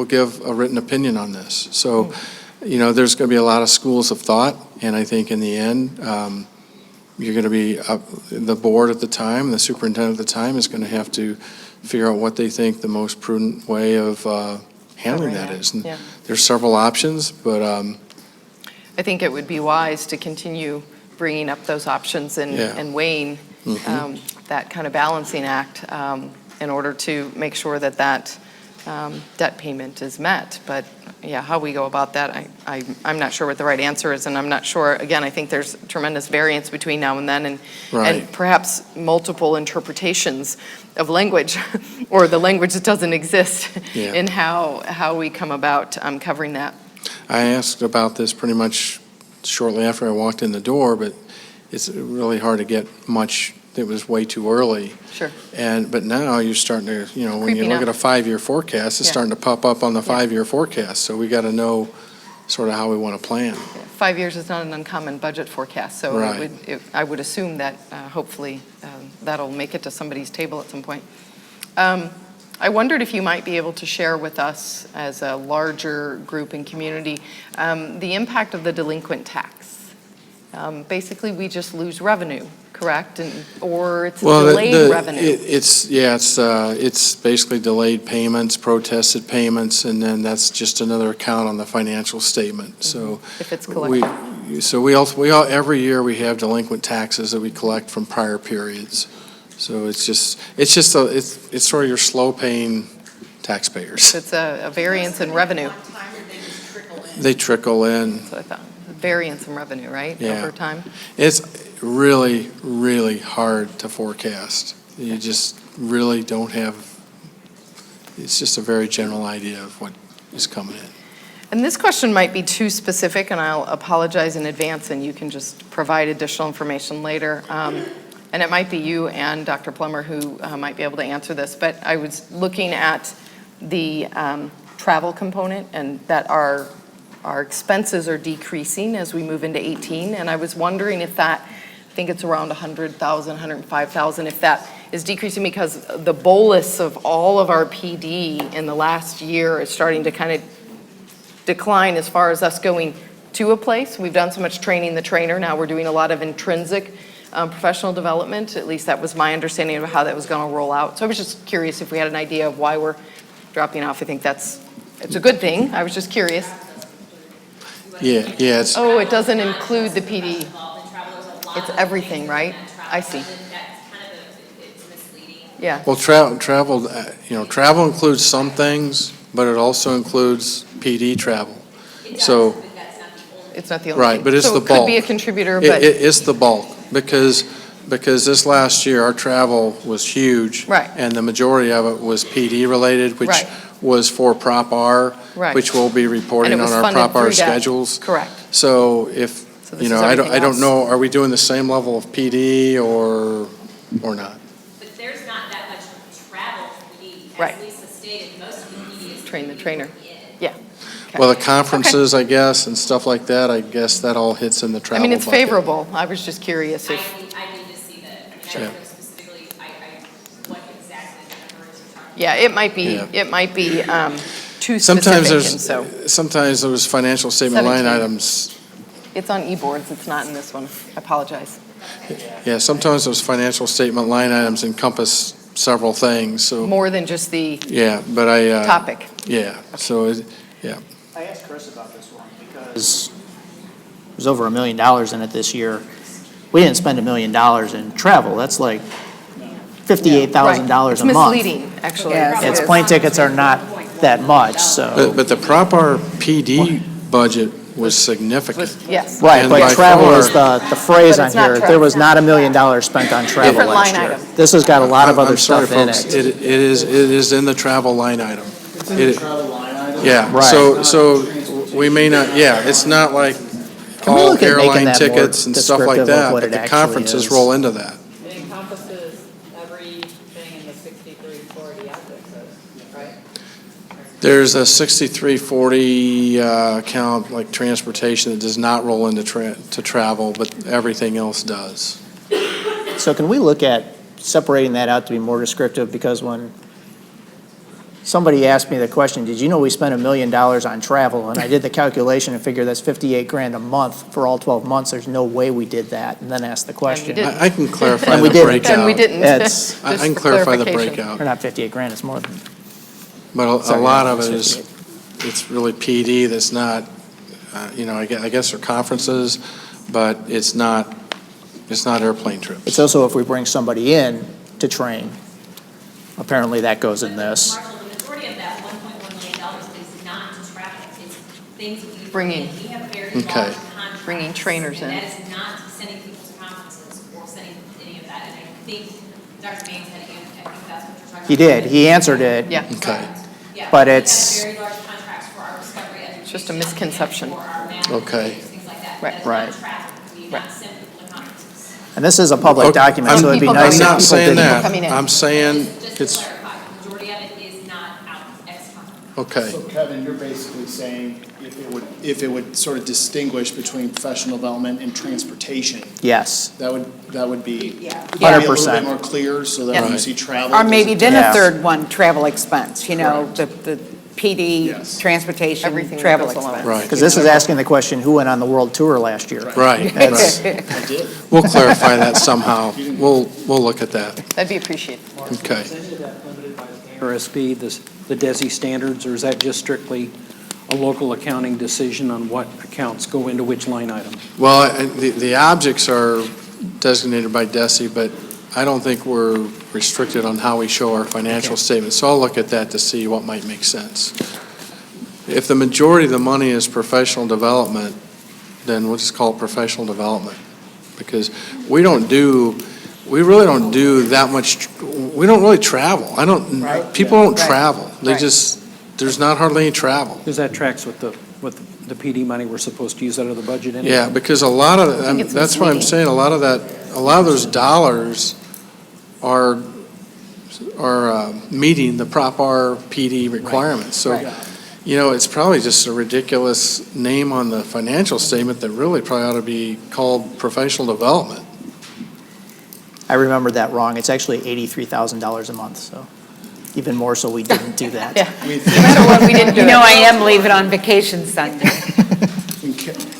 give a written opinion on this. So, there's going to be a lot of schools of thought, and I think in the end, you're going to be, the board at the time, the superintendent at the time is going to have to figure out what they think the most prudent way of handling that is. And there's several options, but I think it would be wise to continue bringing up those options and weighing that kind of balancing act in order to make sure that debt payment is met. But how we go about that, I'm not sure what the right answer is, and I'm not sure, again, I think there's tremendous variance between now and then, and perhaps multiple interpretations of language, or the language that doesn't exist in how we come about covering that. I asked about this pretty much shortly after I walked in the door, but it's really hard to get much. It was way too early. Sure. But now you're starting to, when you look at a 5-year forecast, it's starting to pop up on the 5-year forecast. So we got to know sort of how we want to plan. 5 years is not an uncommon budget forecast, so Right. I would assume that hopefully that'll make it to somebody's table at some point. I wondered if you might be able to share with us, as a larger group and community, the impact of the delinquent tax. Basically, we just lose revenue, correct? Or it's delayed revenue? It's basically delayed payments, protested payments, and then that's just another account on the financial statement, so. If it's collected. Every year we have delinquent taxes that we collect from prior periods. So it's sort of your slow-paying taxpayers. It's a variance in revenue. They trickle in. That's what I thought. Variance in revenue, right? Yeah. Over time? It's really, really hard to forecast. You just really don't have, it's just a very general idea of what is coming in. And this question might be too specific, and I'll apologize in advance, and you can just provide additional information later. And it might be you and Dr. Plummer who might be able to answer this, but I was looking at the travel component, and that our expenses are decreasing as we move into 18, and I was wondering if that, I think it's around 100,000, 105,000, if that is decreasing because the bolus of all of our PD in the last year is starting to kind of decline as far as us going to a place. We've done so much training the trainer, now we're doing a lot of intrinsic professional development. At least that was my understanding of how that was going to roll out. So I was just curious if we had an idea of why we're dropping off. I think it's a good thing. I was just curious. Yeah. Oh, it doesn't include the PD. It's everything, right? I see. Yeah. Well, travel includes some things, but it also includes PD travel. So, it's not the only right, thing. but it's the So it bulk. could be a contributor, but. It's the bulk, because this last year, our travel was huge. Right. And the majority of it was PD related, which Right. was for Prop R, Right. which we'll be reporting And it on was our funded Prop R through that. schedules. Correct. So if, So this is everything I don't else. know, are we doing the same level of PD or not? But there's not that much travel PD. Right. As Lisa stated, most of the PD is. Train the trainer. Yeah. Okay. Well, the conferences, I guess, and stuff like that, I guess that all hits in the I travel mean, it's bucket. favorable. I was just curious I if, need to see the, I Sure. don't know specifically, what exactly the numbers you're talking about. yeah, it might be too Sometimes specific, and so. sometimes those financial statement line 17. items, It's on e-boards, it's not in this one. I apologize. yeah, sometimes those financial statement line items encompass several things, so, More than just the yeah, but I. topic. Yeah, so, yeah. I asked Chris about this one because there's over $1 million in it this year. We didn't spend $1 million in travel. That's like $58,000 It's a month. misleading, actually. Yes. Its plane tickets are not that much, so. But the Prop R PD budget was significant. Yes. Right, And but by travel far- is the phrase But on it's not here. travel. There was not $1 million spent on travel Different last line year. item. This has got a lot of other I'm sorry, stuff in folks, it. it is in the travel line item. Yeah, Right. so we may not, yeah, it's not like Can we all look at making airline that more tickets and stuff like descriptive of that, what but it the actually conferences is? roll into that. It encompasses everything in the 6340 ethics, right? There's a 6340 account, like transportation, that does not roll into to travel, but everything else does. So can we look at separating that out to be more descriptive? Because when somebody asked me the question, did you know we spent $1 million on travel? And I did the calculation and figured that's 58 grand a month for all 12 months. There's no way we did that, and then asked the question. didn't. I can clarify And the we didn't. breakout. And we didn't. It's- I Just can for clarify the clarification. breakout. Or not 58 grand, it's more than. But a Sorry, lot of it's it is, 58. it's really PD that's not, I guess they're conferences, but it's not airplane trips. It's also if we bring somebody in to train. Apparently that goes in this. Marshall, the majority of that $1.1 million is not to travel. It's things that we Bringing. in. We have very Okay. large contracts. Bringing trainers in. And that is not sending people to conferences or sending any of that. And I think Dr. Maines had, I think that's what you're talking about. He did, he answered it. Yeah. Okay, Yeah, But we have it's- very large contracts for our discovery education. Just a misconception. For our math, Okay. things like that. Right. That is Right. not travel. We do not send people to conferences. And this is a public Okay, document, so it'd be I'm- nice if I'm not people saying didn't. that. coming in. I'm saying Just to it's, clarify, the majority of it is not out ex-con. Okay. So Kevin, you're basically saying if it would sort of distinguish between professional development and transportation, Yes. that would be. Yeah. Would that be a little 100%. bit more clear, so that when you see travel. Or maybe there's then Yeah. a third one, travel expense, you know, the PD, Yes. transportation, Everything that travel goes along with expense. Right. Because this is asking the question, who went on the world tour last year? Right, That's- right. I did. We'll clarify that somehow. We'll look at that. That'd be appreciated. Okay. Is any of that limited by the RSP, the DESI standards, or is that just strictly a local accounting decision on what accounts go into which line item? Well, the objects are designated by DESI, but I don't think we're restricted on how we show our financial statements. So I'll look at that to see what might make sense. If the majority of the money is professional development, then we'll just call it professional development. Because we really don't do that much, we don't really travel. People don't travel. They just, there's not hardly any travel. Because that tracks with the PD money we're supposed to use out of the budget anyway. Yeah, because a lot of, think it's that's what I'm misleading. saying, a lot of those dollars are meeting the Prop R PD requirements. So, it's probably just a ridiculous name on the financial statement that really probably ought to be called professional development. I remembered that wrong. It's actually $83,000 a month, so even more so we didn't do that. Yeah. I mean, No matter what, we didn't do You it. know, I am leaving on vacation Sunday.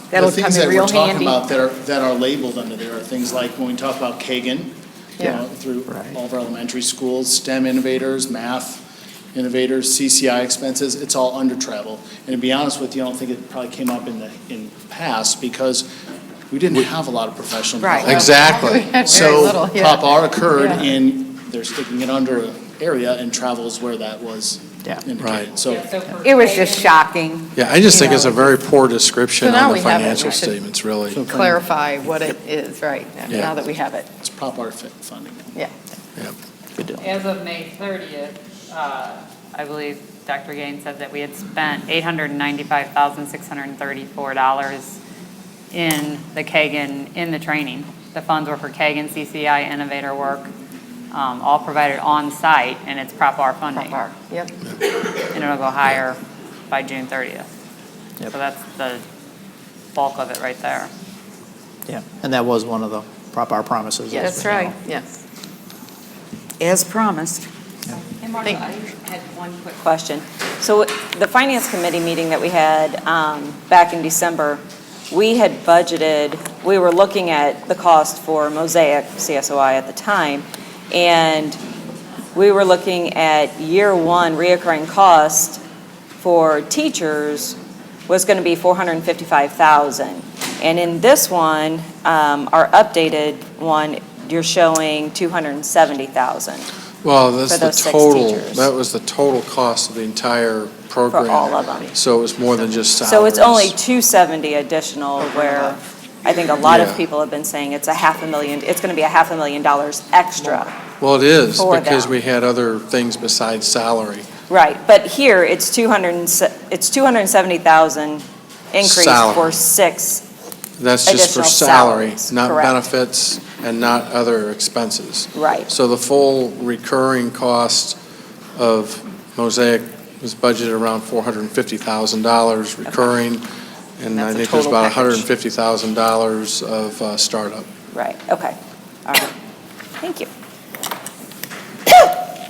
That'll The come things in that real we're talking handy. about that are labeled under there are things like when we talk about Kagan, through Right. all of our elementary schools, STEM innovators, math innovators, CCI expenses, it's all under travel. And to be honest with you, I don't think it probably came up in the past because we didn't have a lot of professional Right. development. Exactly. Very So little, yeah. Prop R occurred Yeah. and they're sticking it under an area and travel is where that was Yeah. indicated. Right. So It was just shocking. Yeah, I just think it's a very poor description So now on the we have it. financial We should- statements, really. Clarify what it is, right, Yeah. now that we have it. it's Prop R funding. Yeah. Good deal. As of May 30th, I believe Dr. Gaines said that we had spent $895,634 in the Kagan, in the training. The funds were for Kagan, CCI, innovator work, all provided on-site, and it's Prop R funding. Prop R, yep. And it'll go higher by June 30th. Yep. So that's the bulk of it right there. Yeah, and that was one of the Prop R promises. Yes. That's right. Yes. As promised. And Martha, I had one quick question. So the Finance Committee meeting that we had back in December, we had budgeted, we were looking at the cost for Mosaic, CSOI at the time, and we were looking at year one reoccurring cost for teachers was going to be $455,000. And in this one, our updated one, you're showing $270,000. Well, that's For the those 6 total, teachers. that was the total cost of the entire program. For all of them. So it was more than just salaries. So it's only 270 additional, where I think a lot of Yeah. people have been saying it's it's going to be $500,000 extra. Well, it is, for because them. we had other things besides salary. Right, but here, it's 270,000 increase Salary. for 6. That's just for Additional salary, salaries, not correct. benefits and not other expenses. Right. So the full recurring cost of Mosaic was budgeted around $450,000 recurring, and I That's a think there's total about package. $150,000 of startup. Right, okay, all right, thank you.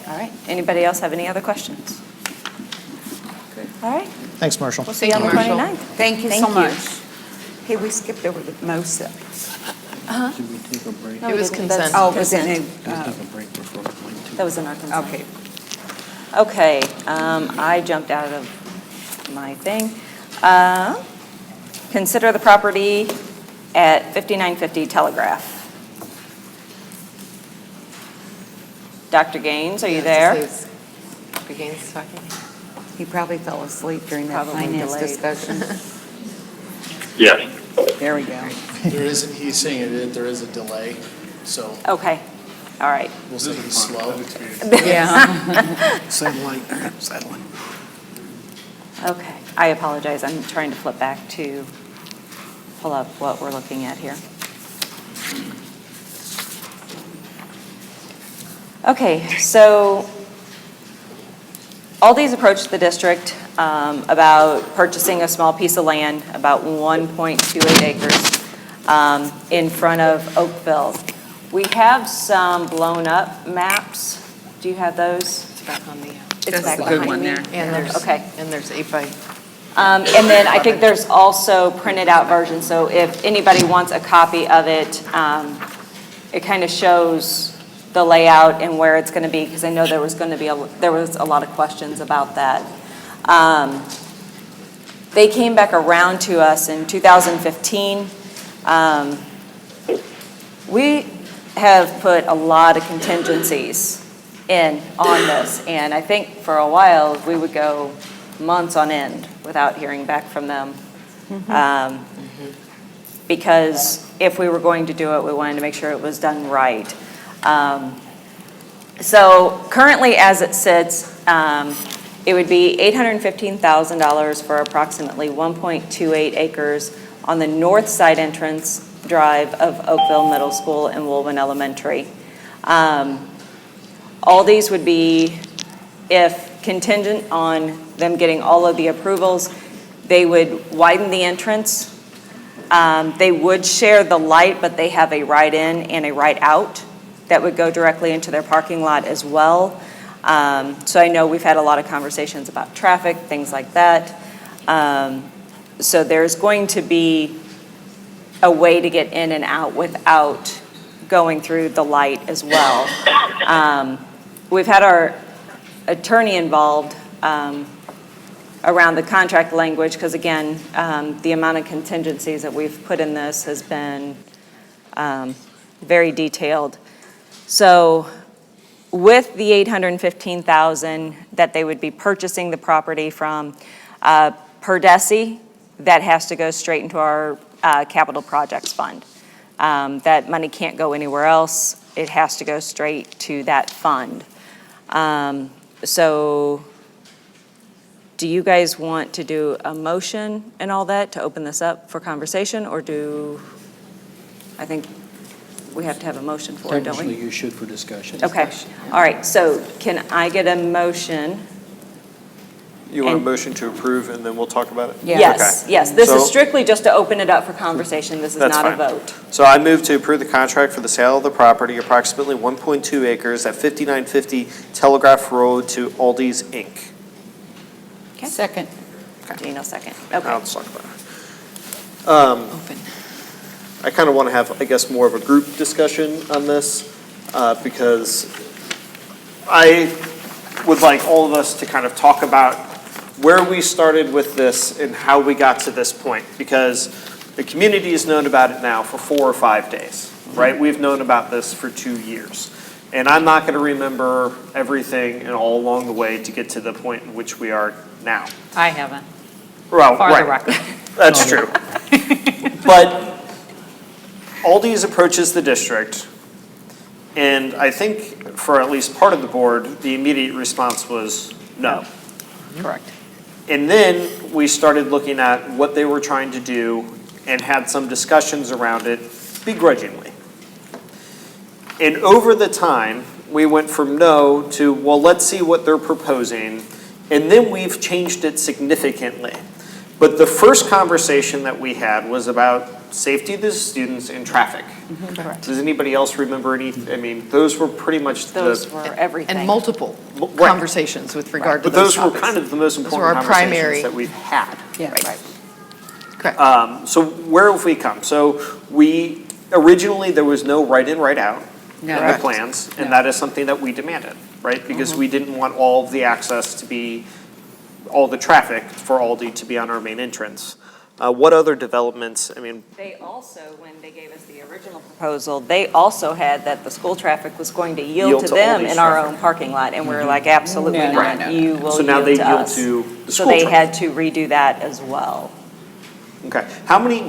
All right, anybody else have any other questions? Good. All right, Thanks, Marshall. we'll see you on the Marshall. 29th. Thank you Thank so you. much. Hey, we skipped over the MOSA. Should we take a break? No, It we was didn't. That's- consent. Oh, was it, Take a break before we go into- That was in our consent. okay. Okay, I jumped out of my thing. Consider the property at 5950 Telegraph. Dr. Gaines, are you there? Dr. Gaines talking? He probably fell asleep during that Probably finance delayed. discussion. Yes. There we go. He's saying there is a delay, so Okay, all right. we'll say he's slow. Yeah. Satellite. Okay, I apologize, I'm trying to flip back to pull up what we're looking at here. Okay, so Aldi's approached the district about purchasing a small piece of land, about 1.28 acres, in front of Oakville. We have some blown-up maps. Do you have those? It's back on the, It's back a good behind one me. there. and there's, Okay. and there's 8 by, And then I think there's also printed out versions, so if anybody wants a copy of it, it kind of shows the layout and where it's going to be, because I know there was a lot of questions about that. They came back around to us in 2015. We have put a lot of contingencies in on this, and I think for a while, we would go months on end without hearing back from them. Because if we were going to do it, we wanted to make sure it was done right. So currently, as it sits, it would be $815,000 for approximately 1.28 acres on the north side entrance drive of Oakville Middle School and Woolman Elementary. All these would be, if contingent on them getting all of the approvals, they would widen the entrance. They would share the light, but they have a right in and a right out that would go directly into their parking lot as well. So I know we've had a lot of conversations about traffic, things like that. So there's going to be a way to get in and out without going through the light as well. We've had our attorney involved around the contract language, because again, the amount of contingencies that we've put in this has been very detailed. So with the $815,000 that they would be purchasing the property from, per deci, that has to go straight into our capital projects fund. That money can't go anywhere else. It has to go straight to that fund. So do you guys want to do a motion and all that to open this up for conversation, or I think we have to have a motion for it, don't Technically, we? you should for discussion. Okay, all right, so can I get a motion? You want a And- motion to approve, and then we'll talk about it? Yes, Okay. yes, this is So- strictly just to open it up for conversation, this is That's not a fine. vote. So I move to approve the contract for the sale of the property, approximately 1.2 acres at 5950 Telegraph Road to Aldi's, Inc. Okay. second, Dino, second, Now okay. let's talk about it. open. I kind of want to have, I guess, more of a group discussion on this, because I would like all of us to kind of talk about where we started with this and how we got to this point, because the community has known about it now for 4 or 5 days, right? We've known about this for 2 years. And I'm not going to remember everything and all along the way to get to the point in which we are now. I haven't, Well, for the right. record. That's true. But Aldi's approaches the district, and I think for at least part of the board, the immediate response was no. Correct. And then we started looking at what they were trying to do and had some discussions around it begrudgingly. And over the time, we went from no to, well, let's see what they're proposing, and then we've changed it significantly. But the first conversation that we had was about safety of the students and traffic. Correct. Does anybody else remember any, I mean, those were pretty much Those were everything. And multiple Right. conversations with regard to But those those were topics. kind of the most Those were important our conversations primary- that we've had. Yeah, right. Correct. So where have we come? So originally, there was no right-in, right-out in the Correct. plans, and that is something that we demanded, right? Because we didn't want all of the access to be, all the traffic for Aldi to be on our main entrance. What other developments, I mean, They also, when they gave us the original proposal, they also had that the school traffic was going to yield to them Aldi's in our traffic. own parking lot, and we're like, absolutely No, no, not. no, You will So now they yield to yield us. to the So school they traffic. had to redo that as well. okay.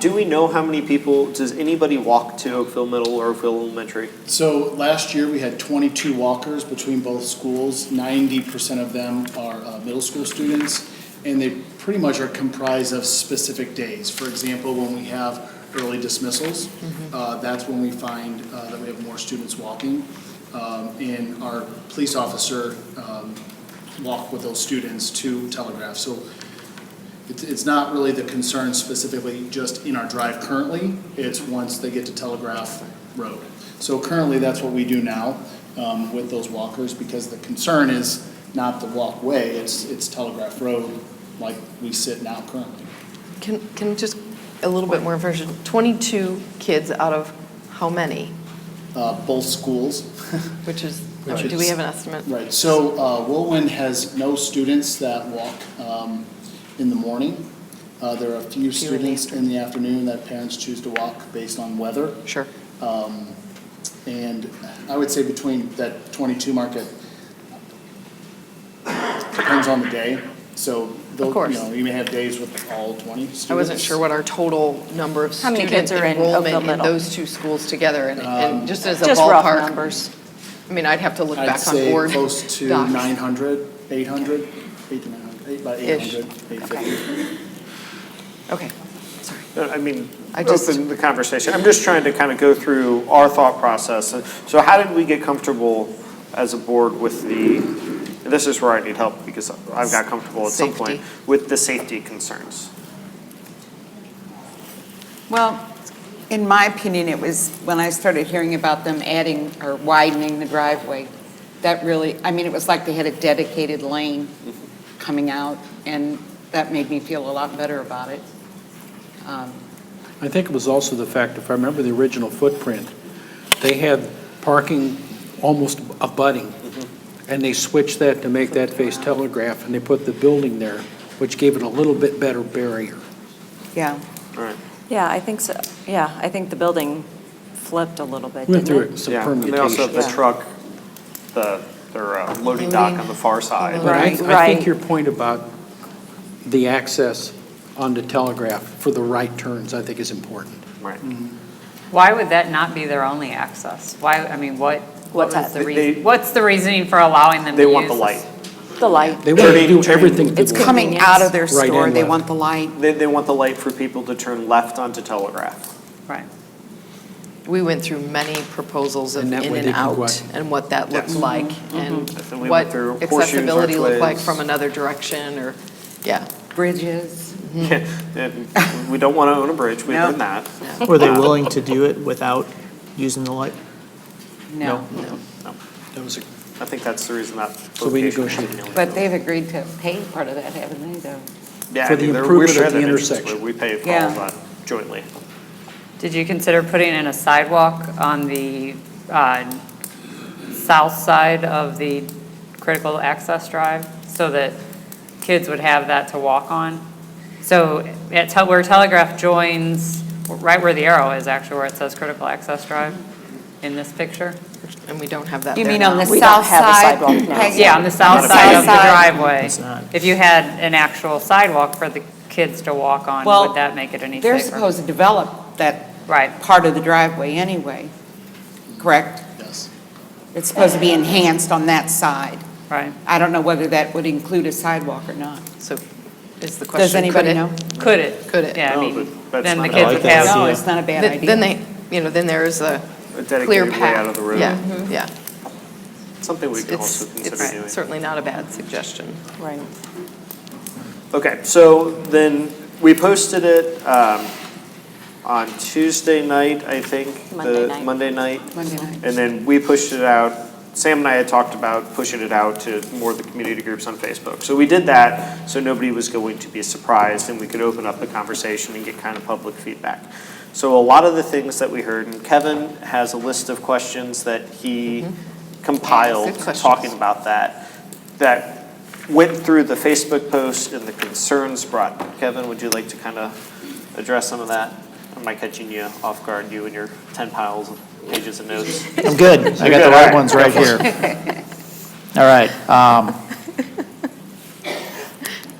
Do we know how many people, does anybody walk to Oakville Middle or Oakville Elementary? So last year, we had 22 walkers between both schools. 90% of them are middle school students, and they pretty much are comprised of specific days. For example, when we have early dismissals, that's when we find that we have more students walking. And our police officer walk with those students to Telegraph. So it's not really the concern specifically just in our drive currently, it's once they get to Telegraph Road. So currently, that's what we do now with those walkers, because the concern is not the walkway, it's Telegraph Road, like we sit now currently. Can just a little bit more information? 22 kids out of how many? Both schools. Which is, do we have an estimate? Right, so Wilwyn has no students that walk in the morning. There are a few students in the afternoon that parents choose to walk based on weather. Sure. And I would say between that 22 market, depends on the day. So, Of course. you may have days with all 20 students. I wasn't sure what our total number of How many student kids are in enrollment Oakville in Middle? those two schools together, and just as a Just rough ballpark. numbers. I mean, I'd have to look I'd back on say board close to docs. 900, 800, 8 to 900, about 800, 850. Okay. I mean, I just- open the conversation. I'm just trying to kind of go through our thought process. So how did we get comfortable as a board with and this is where I need help because I've got comfortable at some point, Safety. with the safety concerns? Well, in my opinion, it was when I started hearing about them adding or widening the driveway, that really, I mean, it was like they had a dedicated lane coming out, and that made me feel a lot better about it. I think it was also the fact, if I remember the original footprint, they had parking almost abutting, and they switched that to make that face Telegraph, and they put the building there, which gave it a little bit better barrier. Yeah. All right. Yeah, I think so. Yeah, I think the building flipped a little bit, Went didn't through it? some Yeah, and they also have permutations. the truck, their loading dock on the far side. But I Right. think your point about the access on the Telegraph for the right turns, I think is important. Right. Why would that not be their only access? Why, I mean, what What's was that? the They- reason? What's the reasoning for allowing them to They use want the this? light. The light. They want to do everything to It's the coming out of their Right store, and they left. want the light. They want the light for people to turn left onto Telegraph. Right. We went through many proposals of And that in way and they can go out out. and what that looks Yes. like and And we what went through horseshoes, accessibility looked like archways. from another direction or, yeah. Bridges. And we don't want to own a bridge, we've No. done that. Were they willing to do it without using the light? No. That was a I think that's the reason that. So we location negotiated. continually- But they've agreed to pay part of that, haven't they, though? Yeah, for I the mean, we're improvement of sharing the that interest, intersection. We pay for Yeah. all of that jointly. Did you consider putting in a sidewalk on the south side of the critical access drive so that kids would have that to walk on? So where Telegraph joins, right where the arrow is actually, where it says critical access drive in this picture? And we don't have that You there mean on now. the We don't south have a side? sidewalk now. Peggy? Yeah, on the south Not a side of the side. driveway. It's not. If you had an actual sidewalk for the kids to walk on, Well, would that make it any They're safer? supposed to develop that Right. part of the driveway anyway, correct? Yes. It's supposed to be enhanced on that side. Right. I don't know whether that would include a sidewalk or not. So is the question, Does anybody could it? know? Could it? Could it? Yeah, I No, mean, but that's then the not- kids I would like that have. No, idea. it's not a bad idea. Then they, then there is a A clear dedicated way path. out of the road. Yeah, yeah. Something we can It's, also consider doing. it's certainly not a bad suggestion. Right. Okay, so then we posted it on Tuesday night, I think. Monday night. Monday night. Monday night. And then we pushed it out. Sam and I had talked about pushing it out to more of the community groups on Facebook. So we did that so nobody was going to be surprised and we could open up the conversation and get kind of public feedback. So a lot of the things that we heard, and Kevin has a list of questions that he compiled Good questions. talking about that went through the Facebook post and the concerns brought. Kevin, would you like to kind of address some of that? Am I catching you off guard, you and your 10 piles of pages of notes? I'm good. I got good, the all right right. ones right here. All right.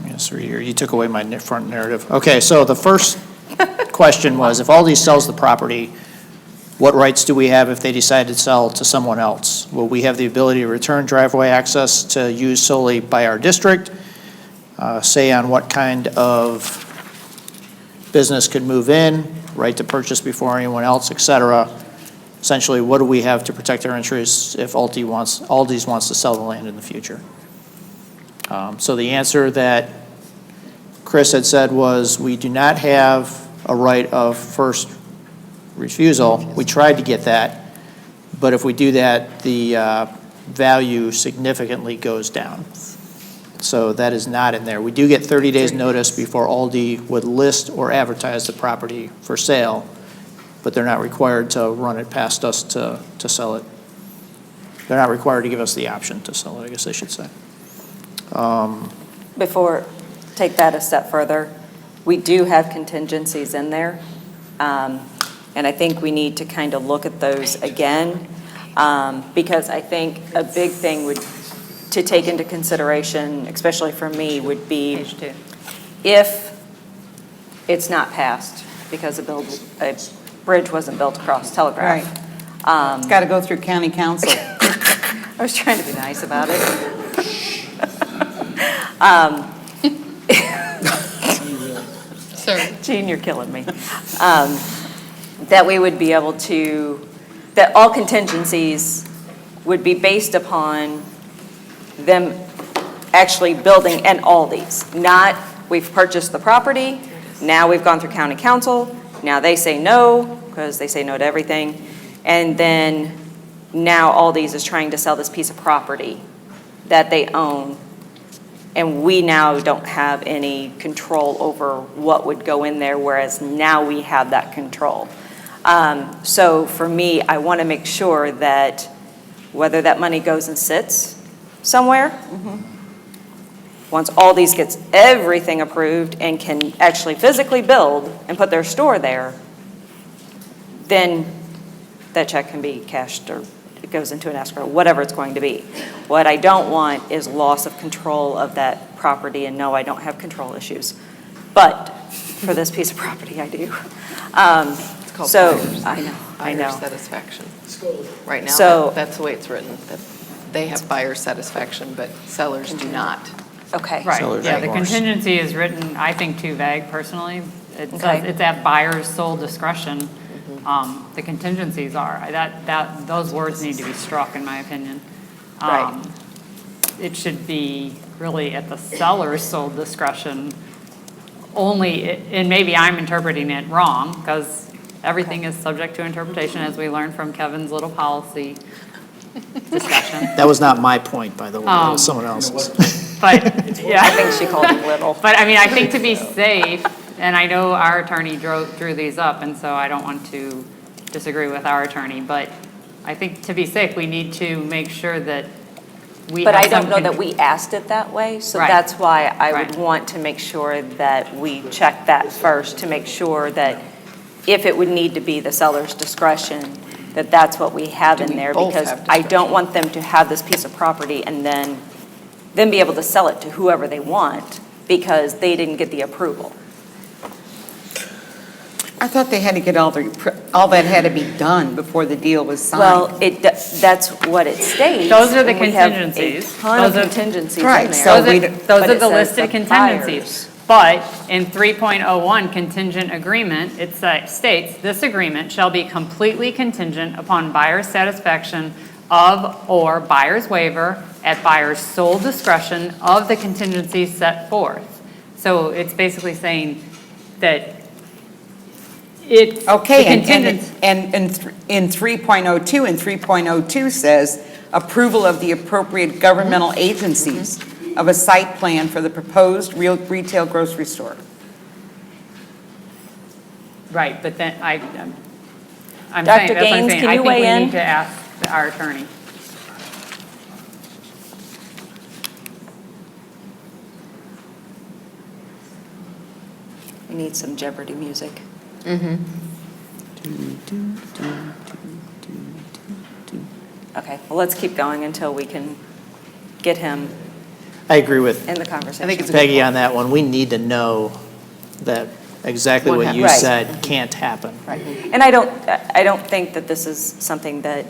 Yes, read here. You took away my front narrative. Okay, so the first question was, if Aldi's sells the property, what rights do we have if they decide to sell to someone else? Will we have the ability to return driveway access to use solely by our district? Say on what kind of business could move in, right to purchase before anyone else, et cetera. Essentially, what do we have to protect our interests if Aldi's wants to sell the land in the future? So the answer that Chris had said was, we do not have a right of first refusal. We tried to get that, but if we do that, the value significantly goes down. So that is not in there. We do get 30 days notice before Aldi would list or advertise the property for sale, but they're not required to run it past us to sell it. They're not required to give us the option to sell it, I guess I should say. Before, take that a step further, we do have contingencies in there. And I think we need to kind of look at those again, because I think a big thing to take into consideration, especially for me, would be Page 2. if it's not passed because a bridge wasn't built across Telegraph. It's got to go through county council. I was trying to be nice about it. Sorry. Gene, you're killing me. That we would be able to, that all contingencies would be based upon them actually building and all these. Not, we've purchased the property, now we've gone through county council, now they say no, because they say no to everything, and then now all these is trying to sell this piece of property that they own, and we now don't have any control over what would go in there, whereas now we have that control. So for me, I want to make sure that whether that money goes and sits somewhere, once all these gets everything approved and can actually physically build and put their store there, then that check can be cashed or it goes into an escrow, whatever it's going to be. What I don't want is loss of control of that property, and no, I don't have control issues. But for this piece of property, I do. It's called So, buyer's- I know. Buyer satisfaction. Right now, So- that's the way it's written, that they have buyer satisfaction, but sellers do not. Okay. Right, Sellers yeah, have the more. contingency is written, I think, too vague personally. It Okay. says it's at buyer's sole discretion. The contingencies are, those words need to be struck, in my opinion. Right. It should be really at the seller's sole discretion only, and maybe I'm interpreting it wrong, because everything is subject to interpretation, as we learned from Kevin's little policy discussion. That was not my point, by the way, that was someone else's. But, yeah. I think she called it little. But I mean, I think to be safe, and I know our attorney drew these up, and so I don't want to disagree with our attorney, but I think to be safe, we need to make sure that we have But I some don't know that we asked it that way, so Right. that's why I would Right. want to make sure that we check that first, to make sure that if it would need to be the seller's discretion, that that's what we have in we there, both because have I don't want them to have this piece of property and then be able to sell it to whoever they want, because they didn't get the approval. I thought they had to get all that had to be done before the deal was signed. Well, that's what it states. Those are the and we have a contingencies. ton of Those are- contingencies in Right, there. so we- Those But are it the says listed the contingencies. But in 3.01 contingent agreement, it states, "This agreement shall be completely contingent upon buyer's satisfaction of or buyer's waiver at buyer's sole discretion of the contingencies set forth." So it's basically saying that it's the Okay, contingency. and in 3.02, and 3.02 says, approval of the appropriate governmental agencies of a site plan for the proposed real retail grocery store. Right, but then I'm saying, Dr. that's what I'm Gaines, saying. can I you think weigh we in? need to ask our attorney. We need some Jeopardy music. Okay, well, let's keep going until we can get him I agree with in the conversation. I think it's a Peggy on that one. We need to know that exactly what you Right. said can't happen. Right. And I don't think that this is something that,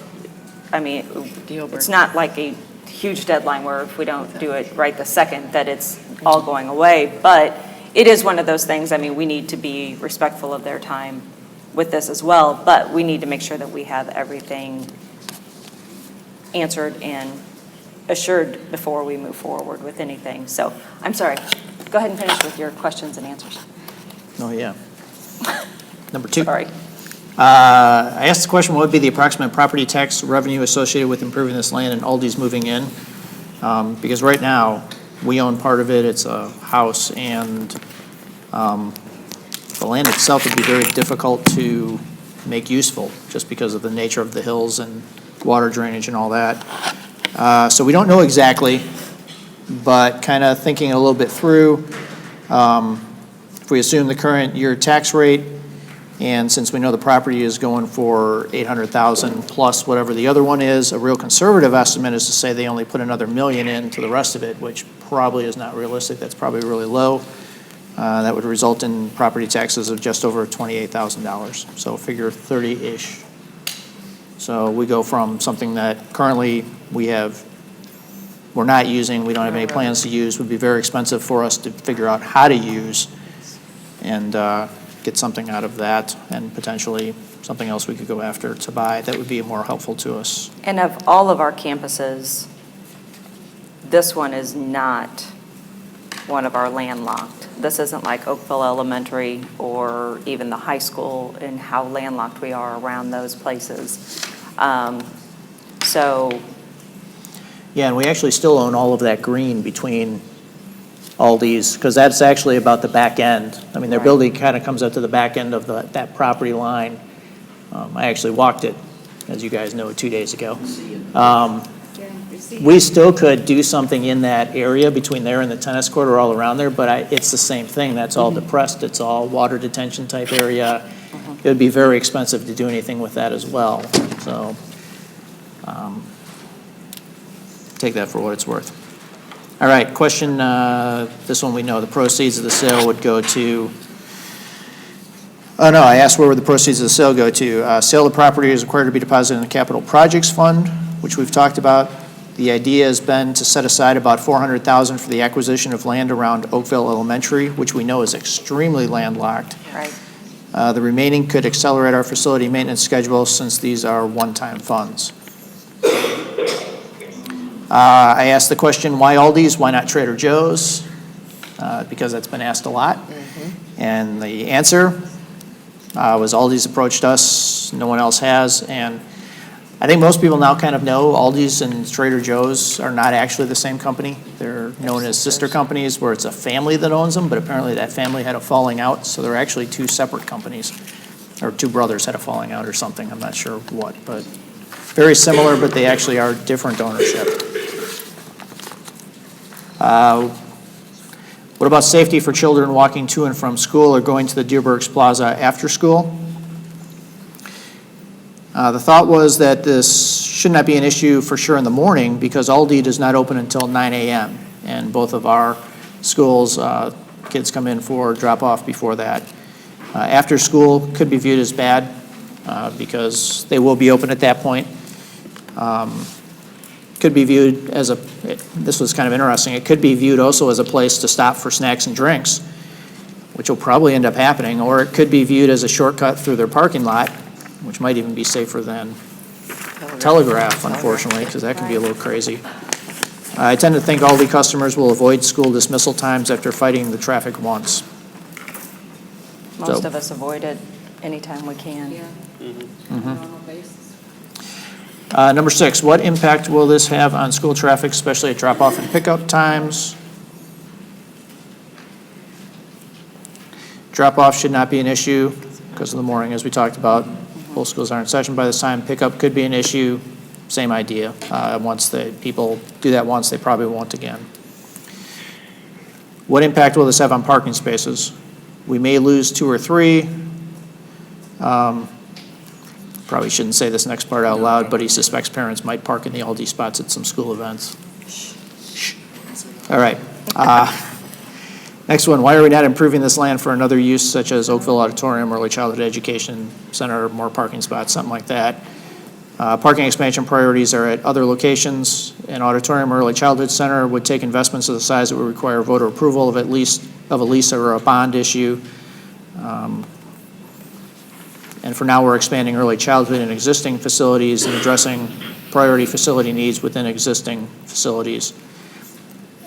I mean, Deal breaker. it's not like a huge deadline where if we don't do it right the second, that it's all going away. But it is one of those things, I mean, we need to be respectful of their time with this as well, but we need to make sure that we have everything answered and assured before we move forward with anything. So I'm sorry. Go ahead and finish with your questions and answers. Oh, yeah. Number 2. Sorry. I asked the question, what would be the approximate property tax revenue associated with improving this land and Aldi's moving in? Because right now, we own part of it, it's a house, and the land itself would be very difficult to make useful, just because of the nature of the hills and water drainage and all that. So we don't know exactly, but kind of thinking a little bit through, if we assume the current year tax rate, and since we know the property is going for 800,000 plus whatever the other one is, a real conservative estimate is to say they only put another $1 million into the rest of it, which probably is not realistic. That's probably really low. That would result in property taxes of just over $28,000. So figure 30-ish. So we go from something that currently we're not using, we don't have any plans to use, would be very expensive for us to figure out how to use, and get something out of that, and potentially something else we could go after to buy that would be more helpful to us. And of all of our campuses, this one is not one of our landlocked. This isn't like Oakville Elementary or even the high school and how landlocked we are around those places. So, Yeah, and we actually still own all of that green between Aldi's, because that's actually about the back end. I mean, their Right. building kind of comes up to the back end of that property line. I actually walked it, as you guys know, 2 days ago. We still could do something in that area between there and the tennis court or all around there, but it's the same thing. That's all depressed. It's all water detention type area. It would be very expensive to do anything with that as well. So take that for what it's worth. All right, question, this one we know. The proceeds of the sale would go to, oh no, I asked where would the proceeds of the sale go to. Sale of property is required to be deposited in the capital projects fund, which we've talked about. The idea has been to set aside about $400,000 for the acquisition of land around Oakville Elementary, which we know is extremely landlocked. right. The remaining could accelerate our facility maintenance schedule since these are one-time funds. I asked the question, why Aldi's, why not Trader Joe's? Because that's been asked a lot. And the answer was Aldi's approached us, no one else has, and I think most people now kind of know Aldi's and Trader Joe's are not actually the same company. They're known as sister companies where it's a family that owns them, but apparently that family had a falling out, so they're actually two separate companies, or two brothers had a falling out or something, I'm not sure what, but very similar, but they actually are different ownership. What about safety for children walking to and from school or going to the Deerbergs Plaza after school? The thought was that this should not be an issue for sure in the morning because Aldi does not open until 9 a.m. And both of our schools, kids come in for drop-off before that. After school could be viewed as bad because they will be open at that point. Could be viewed as this was kind of interesting, it could be viewed also as a place to stop for snacks and drinks, which will probably end up happening, or it could be viewed as a shortcut through their parking lot, which might even be safer than Telegraph, unfortunately, because that can be a little crazy. I tend to think Aldi customers will avoid school dismissal times after fighting the traffic once. Most of us avoid it anytime we can. Normal basis. Number 6, what impact will this have on school traffic, especially at drop-off and pickup times? Drop-off should not be an issue because of the morning, as we talked about. Both schools are in session by this time. Pickup could be an issue, same idea. Once people do that once, they probably won't again. What impact will this have on parking spaces? We may lose 2 or 3. Probably shouldn't say this next part out loud, but he suspects parents might park in the Aldi spots at some school events. Shh. All right. Next one, why are we not improving this land for another use such as Oakville Auditorium, Early Childhood Education Center, more parking spots, something like that? Parking expansion priorities are at other locations. An auditorium or early childhood center would take investments of the size that would require voter approval of a lease or a bond issue. And for now, we're expanding early childhood in existing facilities and addressing priority facility needs within existing facilities.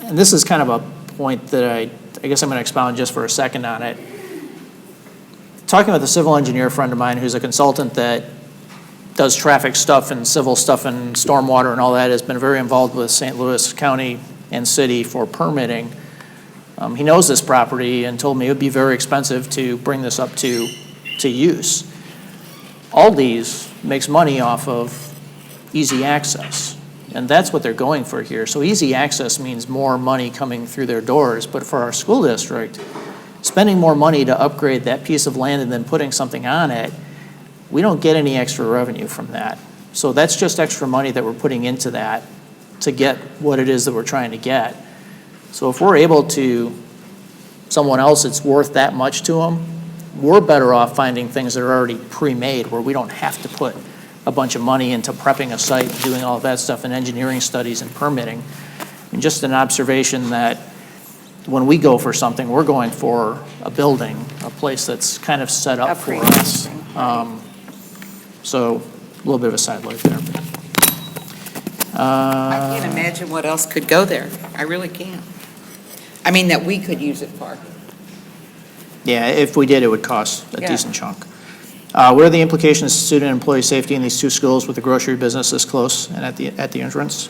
And this is kind of a point that I guess I'm going to expound just for a second on it. Talking with a civil engineer friend of mine who's a consultant that does traffic stuff and civil stuff and stormwater and all that, has been very involved with St. Louis County and city for permitting. He knows this property and told me it would be very expensive to bring this up to use. Aldi's makes money off of easy access, and that's what they're going for here. So easy access means more money coming through their doors, but for our school district, spending more money to upgrade that piece of land and then putting something on it, we don't get any extra revenue from that. So that's just extra money that we're putting into that to get what it is that we're trying to get. So if we're able to, someone else it's worth that much to them, we're better off finding things that are already pre-made where we don't have to put a bunch of money into prepping a site and doing all of that stuff and engineering studies and permitting. And just an observation that when we go for something, we're going for a building, a place that's kind of set up for us. So a little bit of a sidelight there. I can't imagine what else could go there. I really can't. I mean, that we could use it for. Yeah, if we did, it would cost a Yeah. decent chunk. What are the implications to student and employee safety in these two schools with the grocery business this close and at the entrance?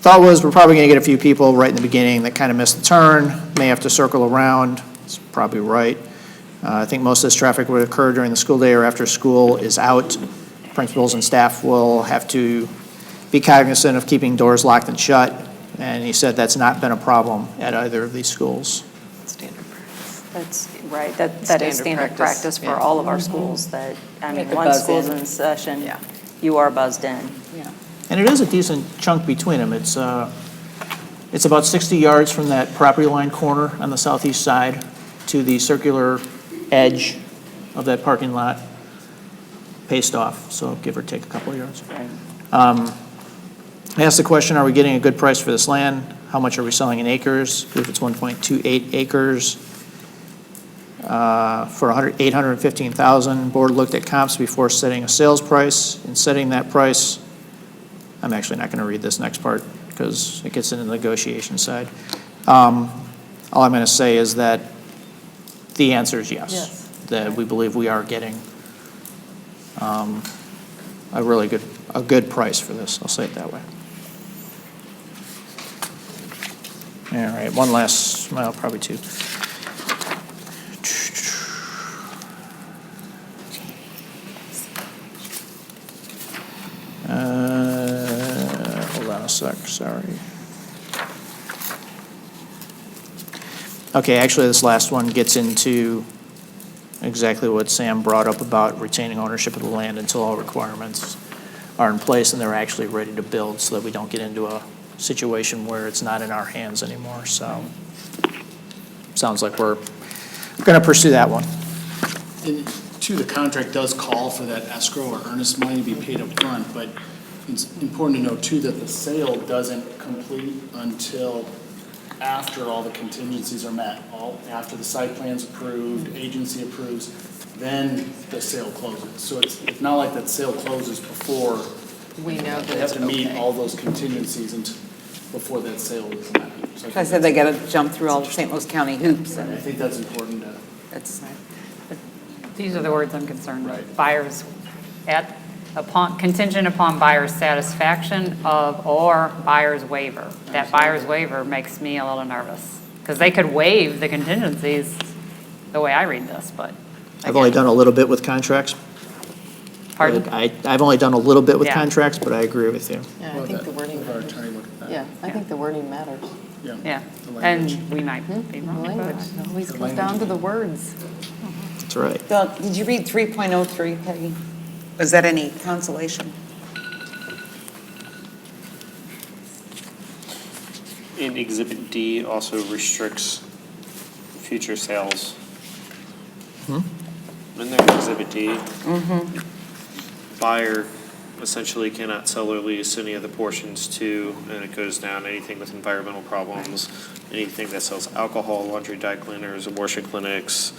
Thought was we're probably going to get a few people right in the beginning that kind of missed the turn, may have to circle around. It's probably right. I think most of this traffic would occur during the school day or after school is out. Principals and staff will have to be cognizant of keeping doors locked and shut, and he said that's not been a problem at either of these schools. Standard practice. That's right, that is Standard standard practice, practice for yeah. all of our schools, that, I mean, Make it once buzz school's in. in session, Yeah. you are buzzed in. Yeah. And it is a decent chunk between them. It's about 60 yards from that property line corner on the southeast side to the circular edge of that parking lot, paced off, so give or take a couple of yards. I asked the question, are we getting a good price for this land? How much are we selling in acres? I believe it's 1.28 acres for $815,000. Board looked at comps before setting a sales price. In setting that price, I'm actually not going to read this next part because it gets into the negotiation side. All I'm going to say is that the answer is yes. Yes. That we believe we are getting a really good price for this. I'll say it that way. All right, one last, well, probably two. Hold on a sec, sorry. Okay, actually, this last one gets into exactly what Sam brought up about retaining ownership of the land until all requirements are in place and they're actually ready to build so that we don't get into a situation where it's not in our hands anymore. So, sounds like we're going to pursue that one. And two, the contract does call for that escrow or earnest money to be paid up front, but it's important to note too that the sale doesn't complete until after all the contingencies are met, after the site plan's approved, agency approves, then the sale closes. So it's not like that sale closes before We know that they have it's to meet okay. all those contingencies before that sale is met. So I said they got to jump through all the St. Louis County hoops, I and think that's important to. it's, These are the words I'm concerned with. Right. Buyers, contingent upon buyer's satisfaction of, or buyer's waiver. That buyer's waiver makes me a little nervous, because they could waive the contingencies the way I read this, but. I've only done a little bit with contracts. Pardon? I've only done a little bit with Yeah. contracts, but I agree with you. Yeah, Well, I think that- the wording Our matters. attorney looked at that. Yeah, I think the wording matters. Yeah, The language. and we might be The wrong, language but. always The comes language down to is- the words. That's right. Bill, did you read 3.03, Peggy? Was that any consolation? And Exhibit D also restricts future sales. In there, Exhibit D. Buyer essentially cannot sell or lease any of the portions to, and it goes down, anything with environmental problems, anything that sells alcohol, laundry, dry cleaners, abortion clinics,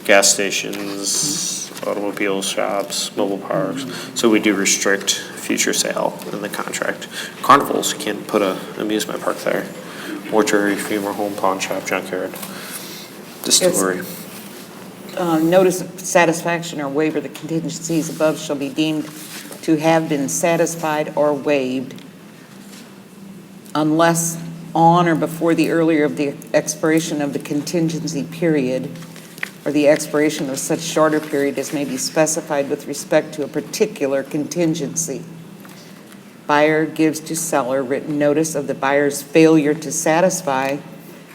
gas stations, automobile shops, mobile parks. So we do restrict future sale in the contract. Carnivals can't put a amusement park there. Mortuary, funeral home, pawn shop, junkyard, distillery. Notice of satisfaction or waiver, the contingencies above shall be deemed to have been satisfied or waived unless on or before the earlier of the expiration of the contingency period or the expiration of such shorter period as may be specified with respect to a particular contingency. Buyer gives to seller written notice of the buyer's failure to satisfy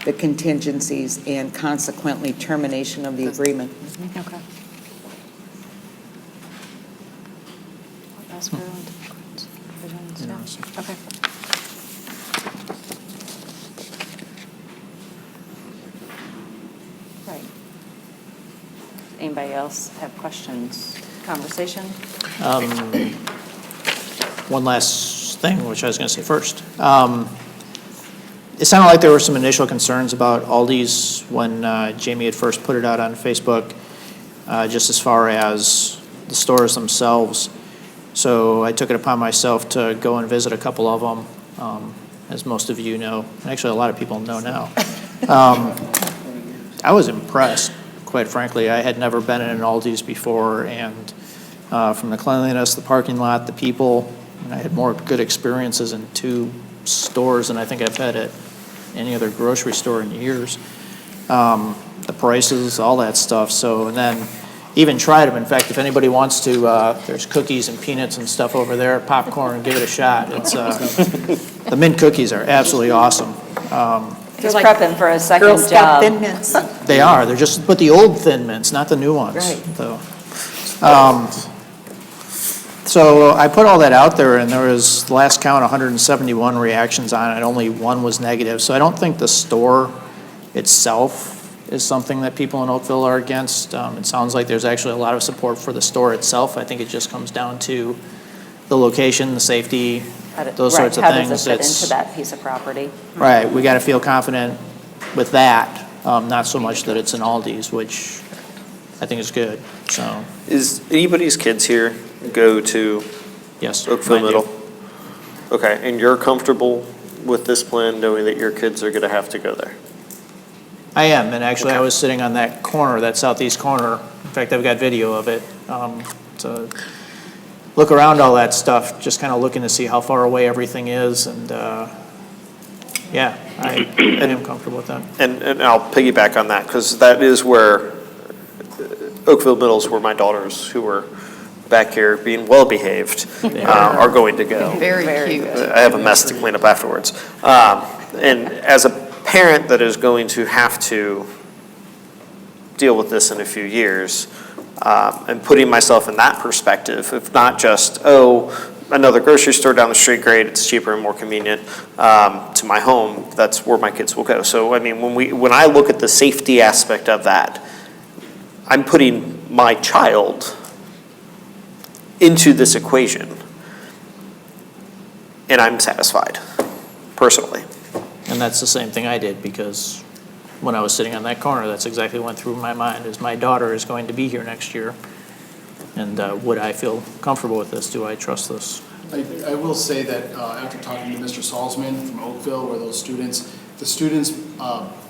the contingencies and consequently termination of the agreement. Okay. Okay. Right. Anybody else have questions, conversation? One last thing, which I was going to say first. It sounded like there were some initial concerns about Aldi's when Jamie had first put it out on Facebook, just as far as the stores themselves. So I took it upon myself to go and visit a couple of them, as most of you know. Actually, a lot of people know now. I was impressed, quite frankly. I had never been in an Aldi's before, and from the cleanliness, the parking lot, the people, I had more good experiences in 2 stores than I think I've had at any other grocery store in years. The prices, all that stuff. So, and then even tried them. In fact, if anybody wants to, there's cookies and peanuts and stuff over there, popcorn, give it a shot. It's the mint cookies are absolutely awesome. He's prepping for a second Girl job. Scout Thin Mints. They are. They're just, but the old Thin Mints, not the new ones. Right. So I put all that out there, and there was, last count, 171 reactions on it. Only 1 was negative. So I don't think the store itself is something that people in Oakville are against. It sounds like there's actually a lot of support for the store itself. I think it just comes down to the location, the safety, those sorts of things. How does it fit into that piece of property? Right, we got to feel confident with that, not so much that it's an Aldi's, which I think is good, so. Is anybody's kids here go to Yes. Oakville mine do. Middle? Okay, and you're comfortable with this plan, knowing that your kids are gonna have to go there? I am, and actually I was sitting on that corner, that southeast corner. In fact, I've got video of it. To look around all that stuff, just kind of looking to see how far away everything is, and yeah, I am comfortable with that. And I'll piggyback on that, because that is where Oakville Middle's where my daughters, who were back here being well-behaved, are going to go. Very cute. I have a mess to clean up afterwards. And as a parent that is going to have to deal with this in a few years, and putting myself in that perspective, if not just, another grocery store down the street, great, it's cheaper and more convenient to my home, that's where my kids will go. So, I mean, when I look at the safety aspect of that, I'm putting my child into this equation, and I'm satisfied, personally. And that's the same thing I did, because when I was sitting on that corner, that's exactly what went through my mind, is my daughter is going to be here next year. And would I feel comfortable with this? Do I trust this? I will say that after talking to Mr. Salzman from Oakville, where the students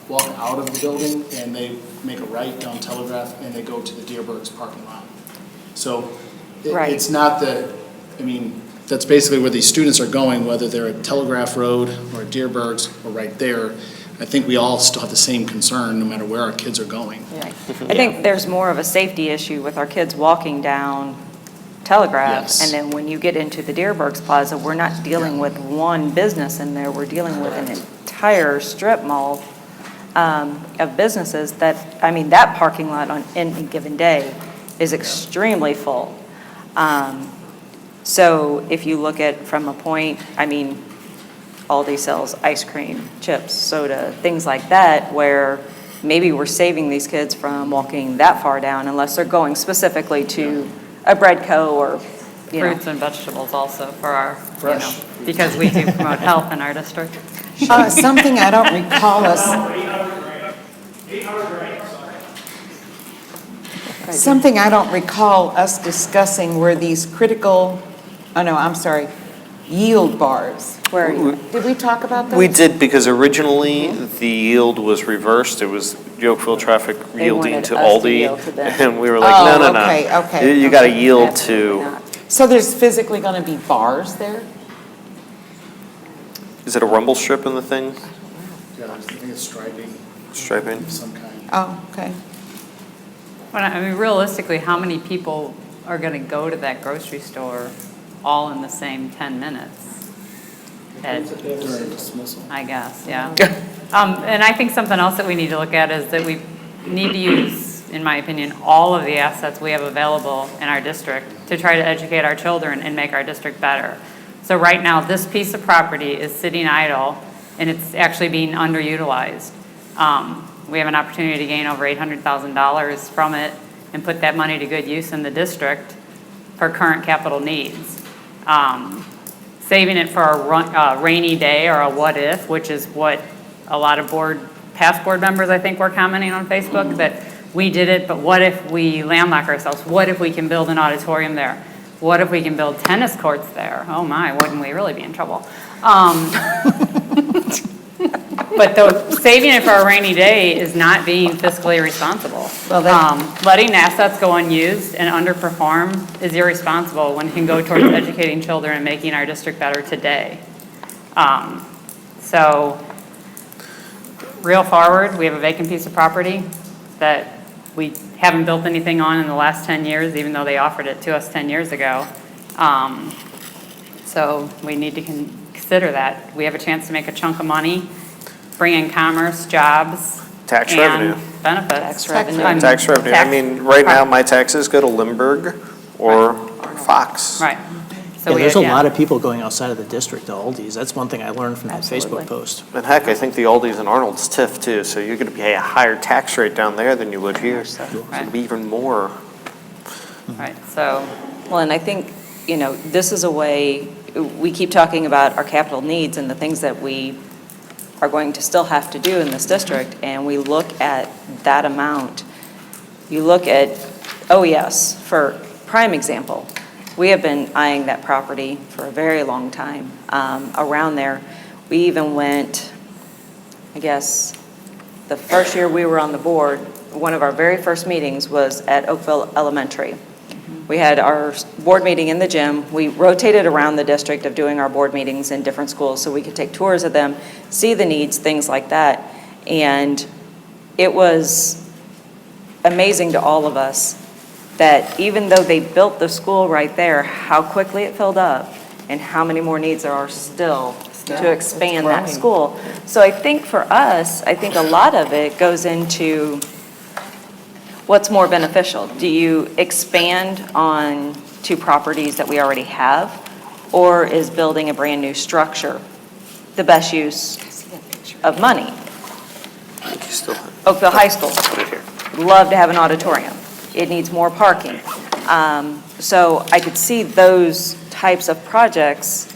walk out of the building and they make a right down Telegraph and they go to the Deerberg's parking lot. So it's not that, I mean, that's basically where these students are going, whether they're at Telegraph Road or at Deerberg's or right there. I think we all still have the same concern, no matter where our kids are going. Yeah. I think there's more of a safety issue with our kids walking down Telegraph. Yes. And then when you get into the Deerberg's Plaza, we're not dealing with one business in there. We're dealing with an entire strip mall of businesses that, I mean, that parking lot on any given day is extremely full. So if you look at from a point, I mean, Aldi sells ice cream, chips, soda, things like that, where maybe we're saving these kids from walking that far down unless they're going specifically to a Breadco or, you know. Fruits and vegetables also for our, you know, because we do promote health in our district. Something I don't recall us, Something I don't recall us discussing were these critical, oh no, I'm sorry, yield bars. Where are you? Did we talk about those? We did, because originally the yield was reversed. It was Yokeville traffic They yielding wanted to us to Aldi. yield to them. And we were like, Oh, no, no, no. okay, okay, You gotta okay. yield Absolutely to, not. So there's physically going to be bars there? is it a rumble strip in the thing? Yeah, I think it's striping Striping? of some kind. Oh, okay. Well, I mean, realistically, how many people are going to go to that grocery store all in the same 10 minutes? During dismissal. I guess, yeah. And I think something else that we need to look at is that we need to use, in my opinion, all of the assets we have available in our district to try to educate our children and make our district better. So right now, this piece of property is sitting idle, and it's actually being underutilized. We have an opportunity to gain over $800,000 from it and put that money to good use in the district for current capital needs. Saving it for a rainy day or a what if, which is what a lot of past board members, I think, were commenting on Facebook, that we did it, but what if we landlock ourselves? What if we can build an auditorium there? What if we can build tennis courts there? Oh my, wouldn't we really be in trouble? But saving it for a rainy day is not being fiscally responsible. Letting assets go unused and underperform is irresponsible when it can go towards educating children and making our district better today. So, real forward, we have a vacant piece of property that we haven't built anything on in the last 10 years, even though they offered it to us 10 years ago. So we need to consider that. We have a chance to make a chunk of money, bring in commerce, jobs. Tax and revenue. Benefits. Tax revenue. Tax revenue. I mean, right now, my taxes go to Limburg or Fox. Right. So Yeah, we there's a yeah. lot of people going outside of the district to Aldi's. That's one thing I learned from that Absolutely. Facebook post. And heck, I think the Aldi's and Arnold's TIF too, so you're gonna pay a higher tax rate down there than you would here, so it'd be even more. Right, so, Well, and I think, this is a way, we keep talking about our capital needs and the things that we are going to still have to do in this district, and we look at that amount. You look at OES, for prime example, we have been eyeing that property for a very long time around there. We even went, I guess, the first year we were on the board, one of our very first meetings was at Oakville Elementary. We had our board meeting in the gym. We rotated around the district of doing our board meetings in different schools so we could take tours of them, see the needs, things like that. And it was amazing to all of us that even though they built the school right there, how quickly it filled up and how many more needs there are still to expand that school. So I think for us, I think a lot of it goes into what's more beneficial. Do you expand on two properties that we already have, or is building a brand new structure the best use of money? Oakville High School, would love to have an auditorium. It needs more parking. So I could see those types of projects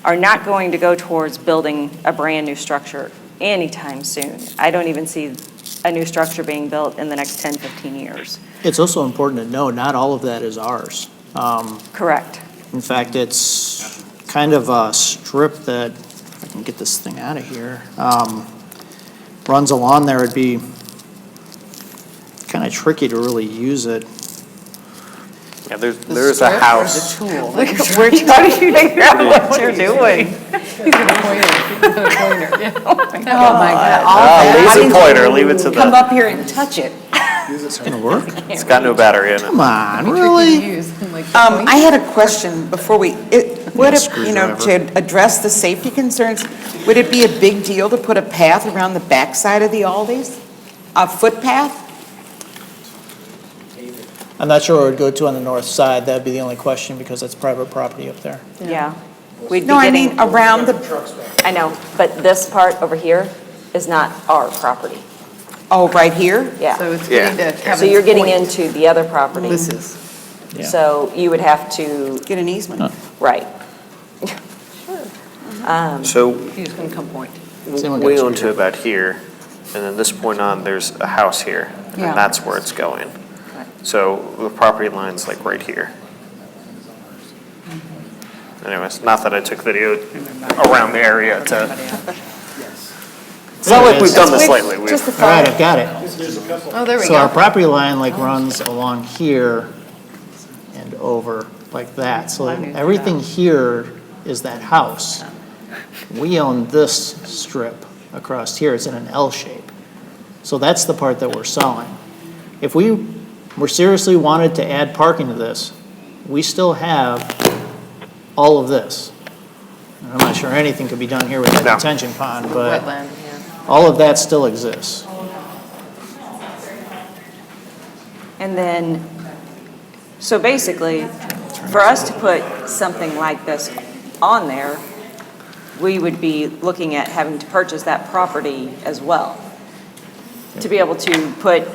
are not going to go towards building a brand new structure anytime soon. I don't even see a new structure being built in the next 10, 15 years. It's also important to know, not all of that is ours. Correct. In fact, it's kind of a strip that, if I can get this thing out of here, runs along there. It'd be kind of tricky to really use it. Yeah, there's a house. Tool. We're trying to figure out what you're doing. He's gonna point it. Oh my God. Lazy pointer, leave it to Come the, up here and touch it. It's gonna work? it's got no battery in it. Come on, really? I had a question before would it, Screwdriver. to address the safety concerns, would it be a big deal to put a path around the backside of the Aldi's? A footpath? I'm not sure where it would go to on the north side. That'd be the only question because that's private property up there. Yeah. We'd be No, I getting, mean around the, I know, but this part over here is not our property. oh, right here? Yeah. So it's Yeah. getting to Kevin's So you're getting point. into the other property. This is, Yeah. So you would have to, get an easement. right. So He's gonna come point. Someone got we a own to screwdriver. about here, and then this point on, there's a house here, Yeah. and that's where it's going. So the property line's like right here. Anyways, not that I took video around the area to, it's not like we've done this lately. Just the All right, thought. I've got it. Oh, there we So our go. property line like runs along here and over like that. So everything here is that house. We own this strip across here. It's in an L shape. So that's the part that we're selling. If we were seriously wanted to add parking to this, we still have all of this. And I'm not sure anything could be done here with that No. detention pond, but Wetland, yeah. all of that still exists. And then, so basically, for us to put something like this on there, we would be looking at having to purchase that property as well. To be able to put,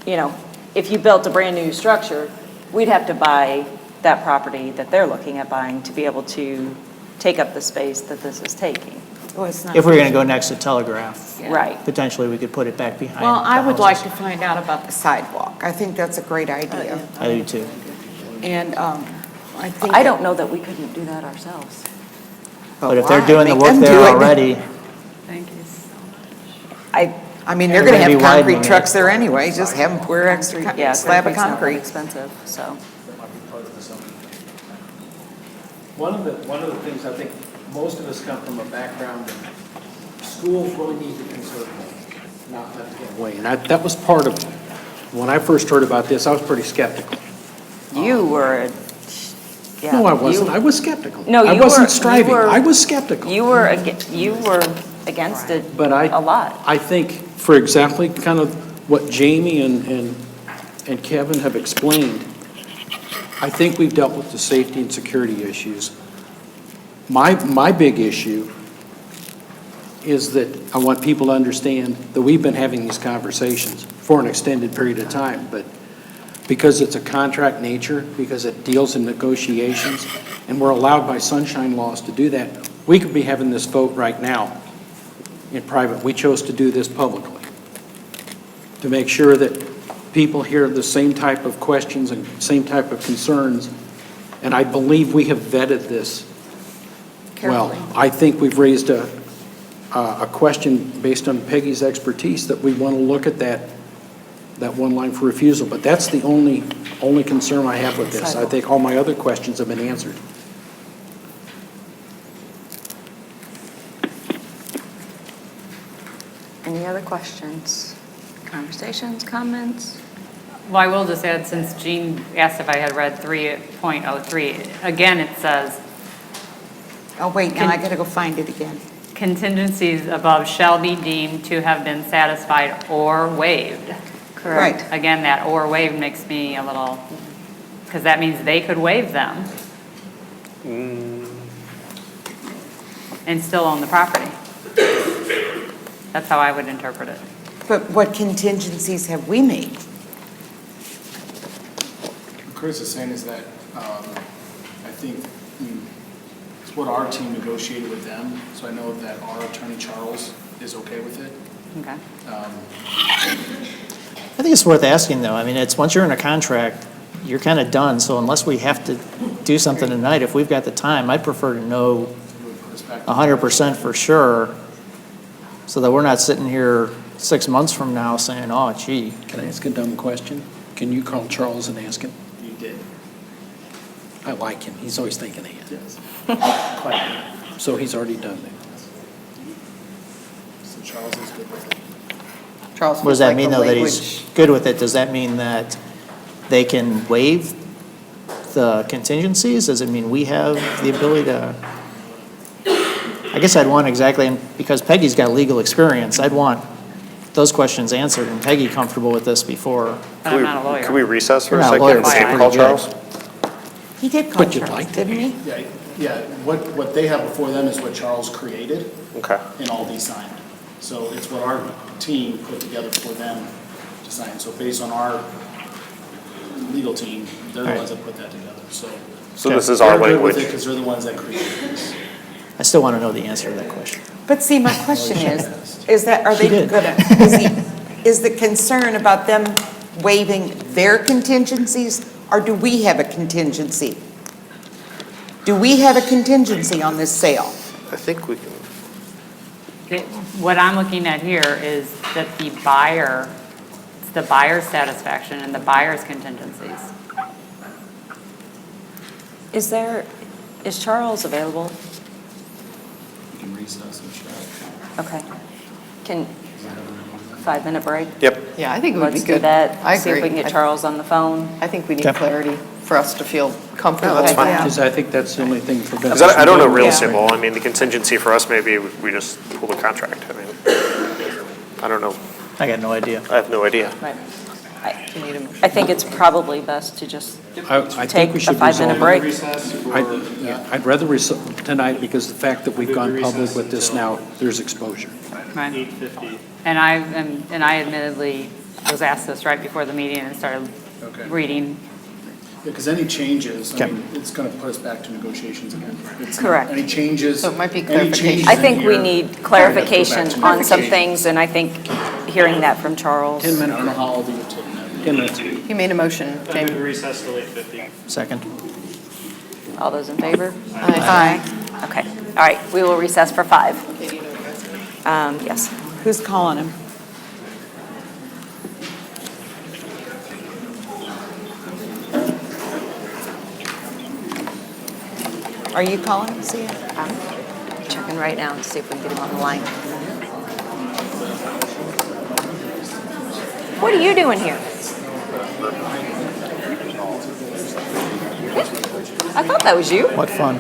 you know, if you built a brand-new structure, we'd have to buy that property that they're looking at buying to be able to take up the space that this is taking. Oh, it's not. If we're gonna go next to Telegraph, Right. potentially we could put it back behind Well, I the would like to houses. find out about the sidewalk. I think that's a great idea. I do too. And I think. I don't know that we couldn't do that ourselves. But if they're why? doing the Make work them there do it. already, Thank you so I mean, they're They're gonna gonna have be concrete widening trucks it. there anyway, just have them pour extra Yeah, slab of concrete's not that concrete. expensive, so. One of the things I think most of us come from a background in schools really need to conserve them, not let it get away. And that was part of, when I first heard about this, I was pretty skeptical. You were, yeah. No, I wasn't. you- I was skeptical. No, I you were- wasn't you striving. were- I was skeptical. You were against it But a lot. I think, for exactly kind of what Jamie and Kevin have explained, I think we've dealt with the safety and security issues. My big issue is that I want people to understand that we've been having these conversations for an extended period of time, but because it's a contract nature, because it deals in negotiations, and we're allowed by sunshine laws to do that, we could be having this vote right now in private. We chose to do this publicly to make sure that people hear the same type of questions and same type of concerns. And I believe we have vetted this well. Carefully. I think we've raised a question based on Peggy's expertise that we want to look at that one line for refusal. But that's the only concern I have with this. I think all my other questions have been answered. Any other questions, conversations, comments? Well, I will just add, since Jean asked if I had read 3.03, again, it says, Oh, wait, now I gotta go find it again. contingencies above shall be deemed to have been satisfied or waived. Right. Again, that or waived makes me a little, because that means they could waive them and still own the property. That's how I would interpret it. But what contingencies have we made? What Chris is saying is that, I think, it's what our team negotiated with them, so I know that our attorney, Charles, is okay with it. Okay. I think it's worth asking though. I mean, it's, once you're in a contract, you're kind of done. So unless we have to do something tonight, if we've got the time, I'd prefer to know 100% for sure, so that we're not sitting here 6 months from now saying, oh, gee. Can I ask a dumb question? Can you call Charles and ask him? You did. I like him. He's always thinking ahead. Yes. So he's already done that. So Charles is good with it. Charles What does feels that like mean the though, that language- he's good with it? Does that mean that they can waive the contingencies? Does it mean we have the ability to? I guess I'd want exactly, and because Peggy's got legal experience, I'd want those questions answered and Peggy comfortable with this before. But I'm not a lawyer. Can we recess for You're a not a second lawyer, and but see you're him call pretty good. Charles? He did call But you'd Charles, like to. didn't he? Yeah, what they have before them is what Charles created Okay. and all these signed. So it's what our team put together for them to sign. So based on our legal team, they're the Right. ones that put that together, so. So this is our They're good with it language. because they're the ones that created this. I still want to know the answer to that question. But see, my question is that, are She they did. gonna, is the concern about them waiving their contingencies, or do we have a contingency? Do we have a contingency on this sale? I think we can. What I'm looking at here is that the buyer's satisfaction and the buyer's contingencies. Is Charles available? We can recess and check. Okay. Can, 5-minute break? Yep. Yeah, I think it would be Let's do good. that. I See if we agree. can get Charles on the phone. I think we need Okay. clarity for us to feel comfortable. No, that's fine. Yeah. Because I think that's the only thing for business. Because I don't know real Yeah. estate law. I mean, the contingency for us, maybe we just pull the contract. I mean, I don't know. I got no idea. I have no idea. Right. I think it's probably best to just I take think we a should 5-minute resolve. break. I'd rather tonight, because the fact that we've gone public with this now, there's exposure. Right. 8:50. And I admittedly was asked this right before the meeting and started Okay. reading. Because any changes, I Okay. mean, it's going to put us back to negotiations again. It's- Correct. Any changes. So it might be any clarification. changes I think in we here, need we're gonna go back clarification to on some clarification. things, and I think hearing that from Charles. 10 I minute don't know break. how old you've taken that. 10 minutes. You made a motion, Jamie. Recess till 8:50. Second. All those in favor? Aye. Okay, all right, we will recess for 5. Yes. Who's calling him? Are you calling him, Sia? I'm checking right now to see if we can get him on the line. What are you doing here? I thought that was you. What fun.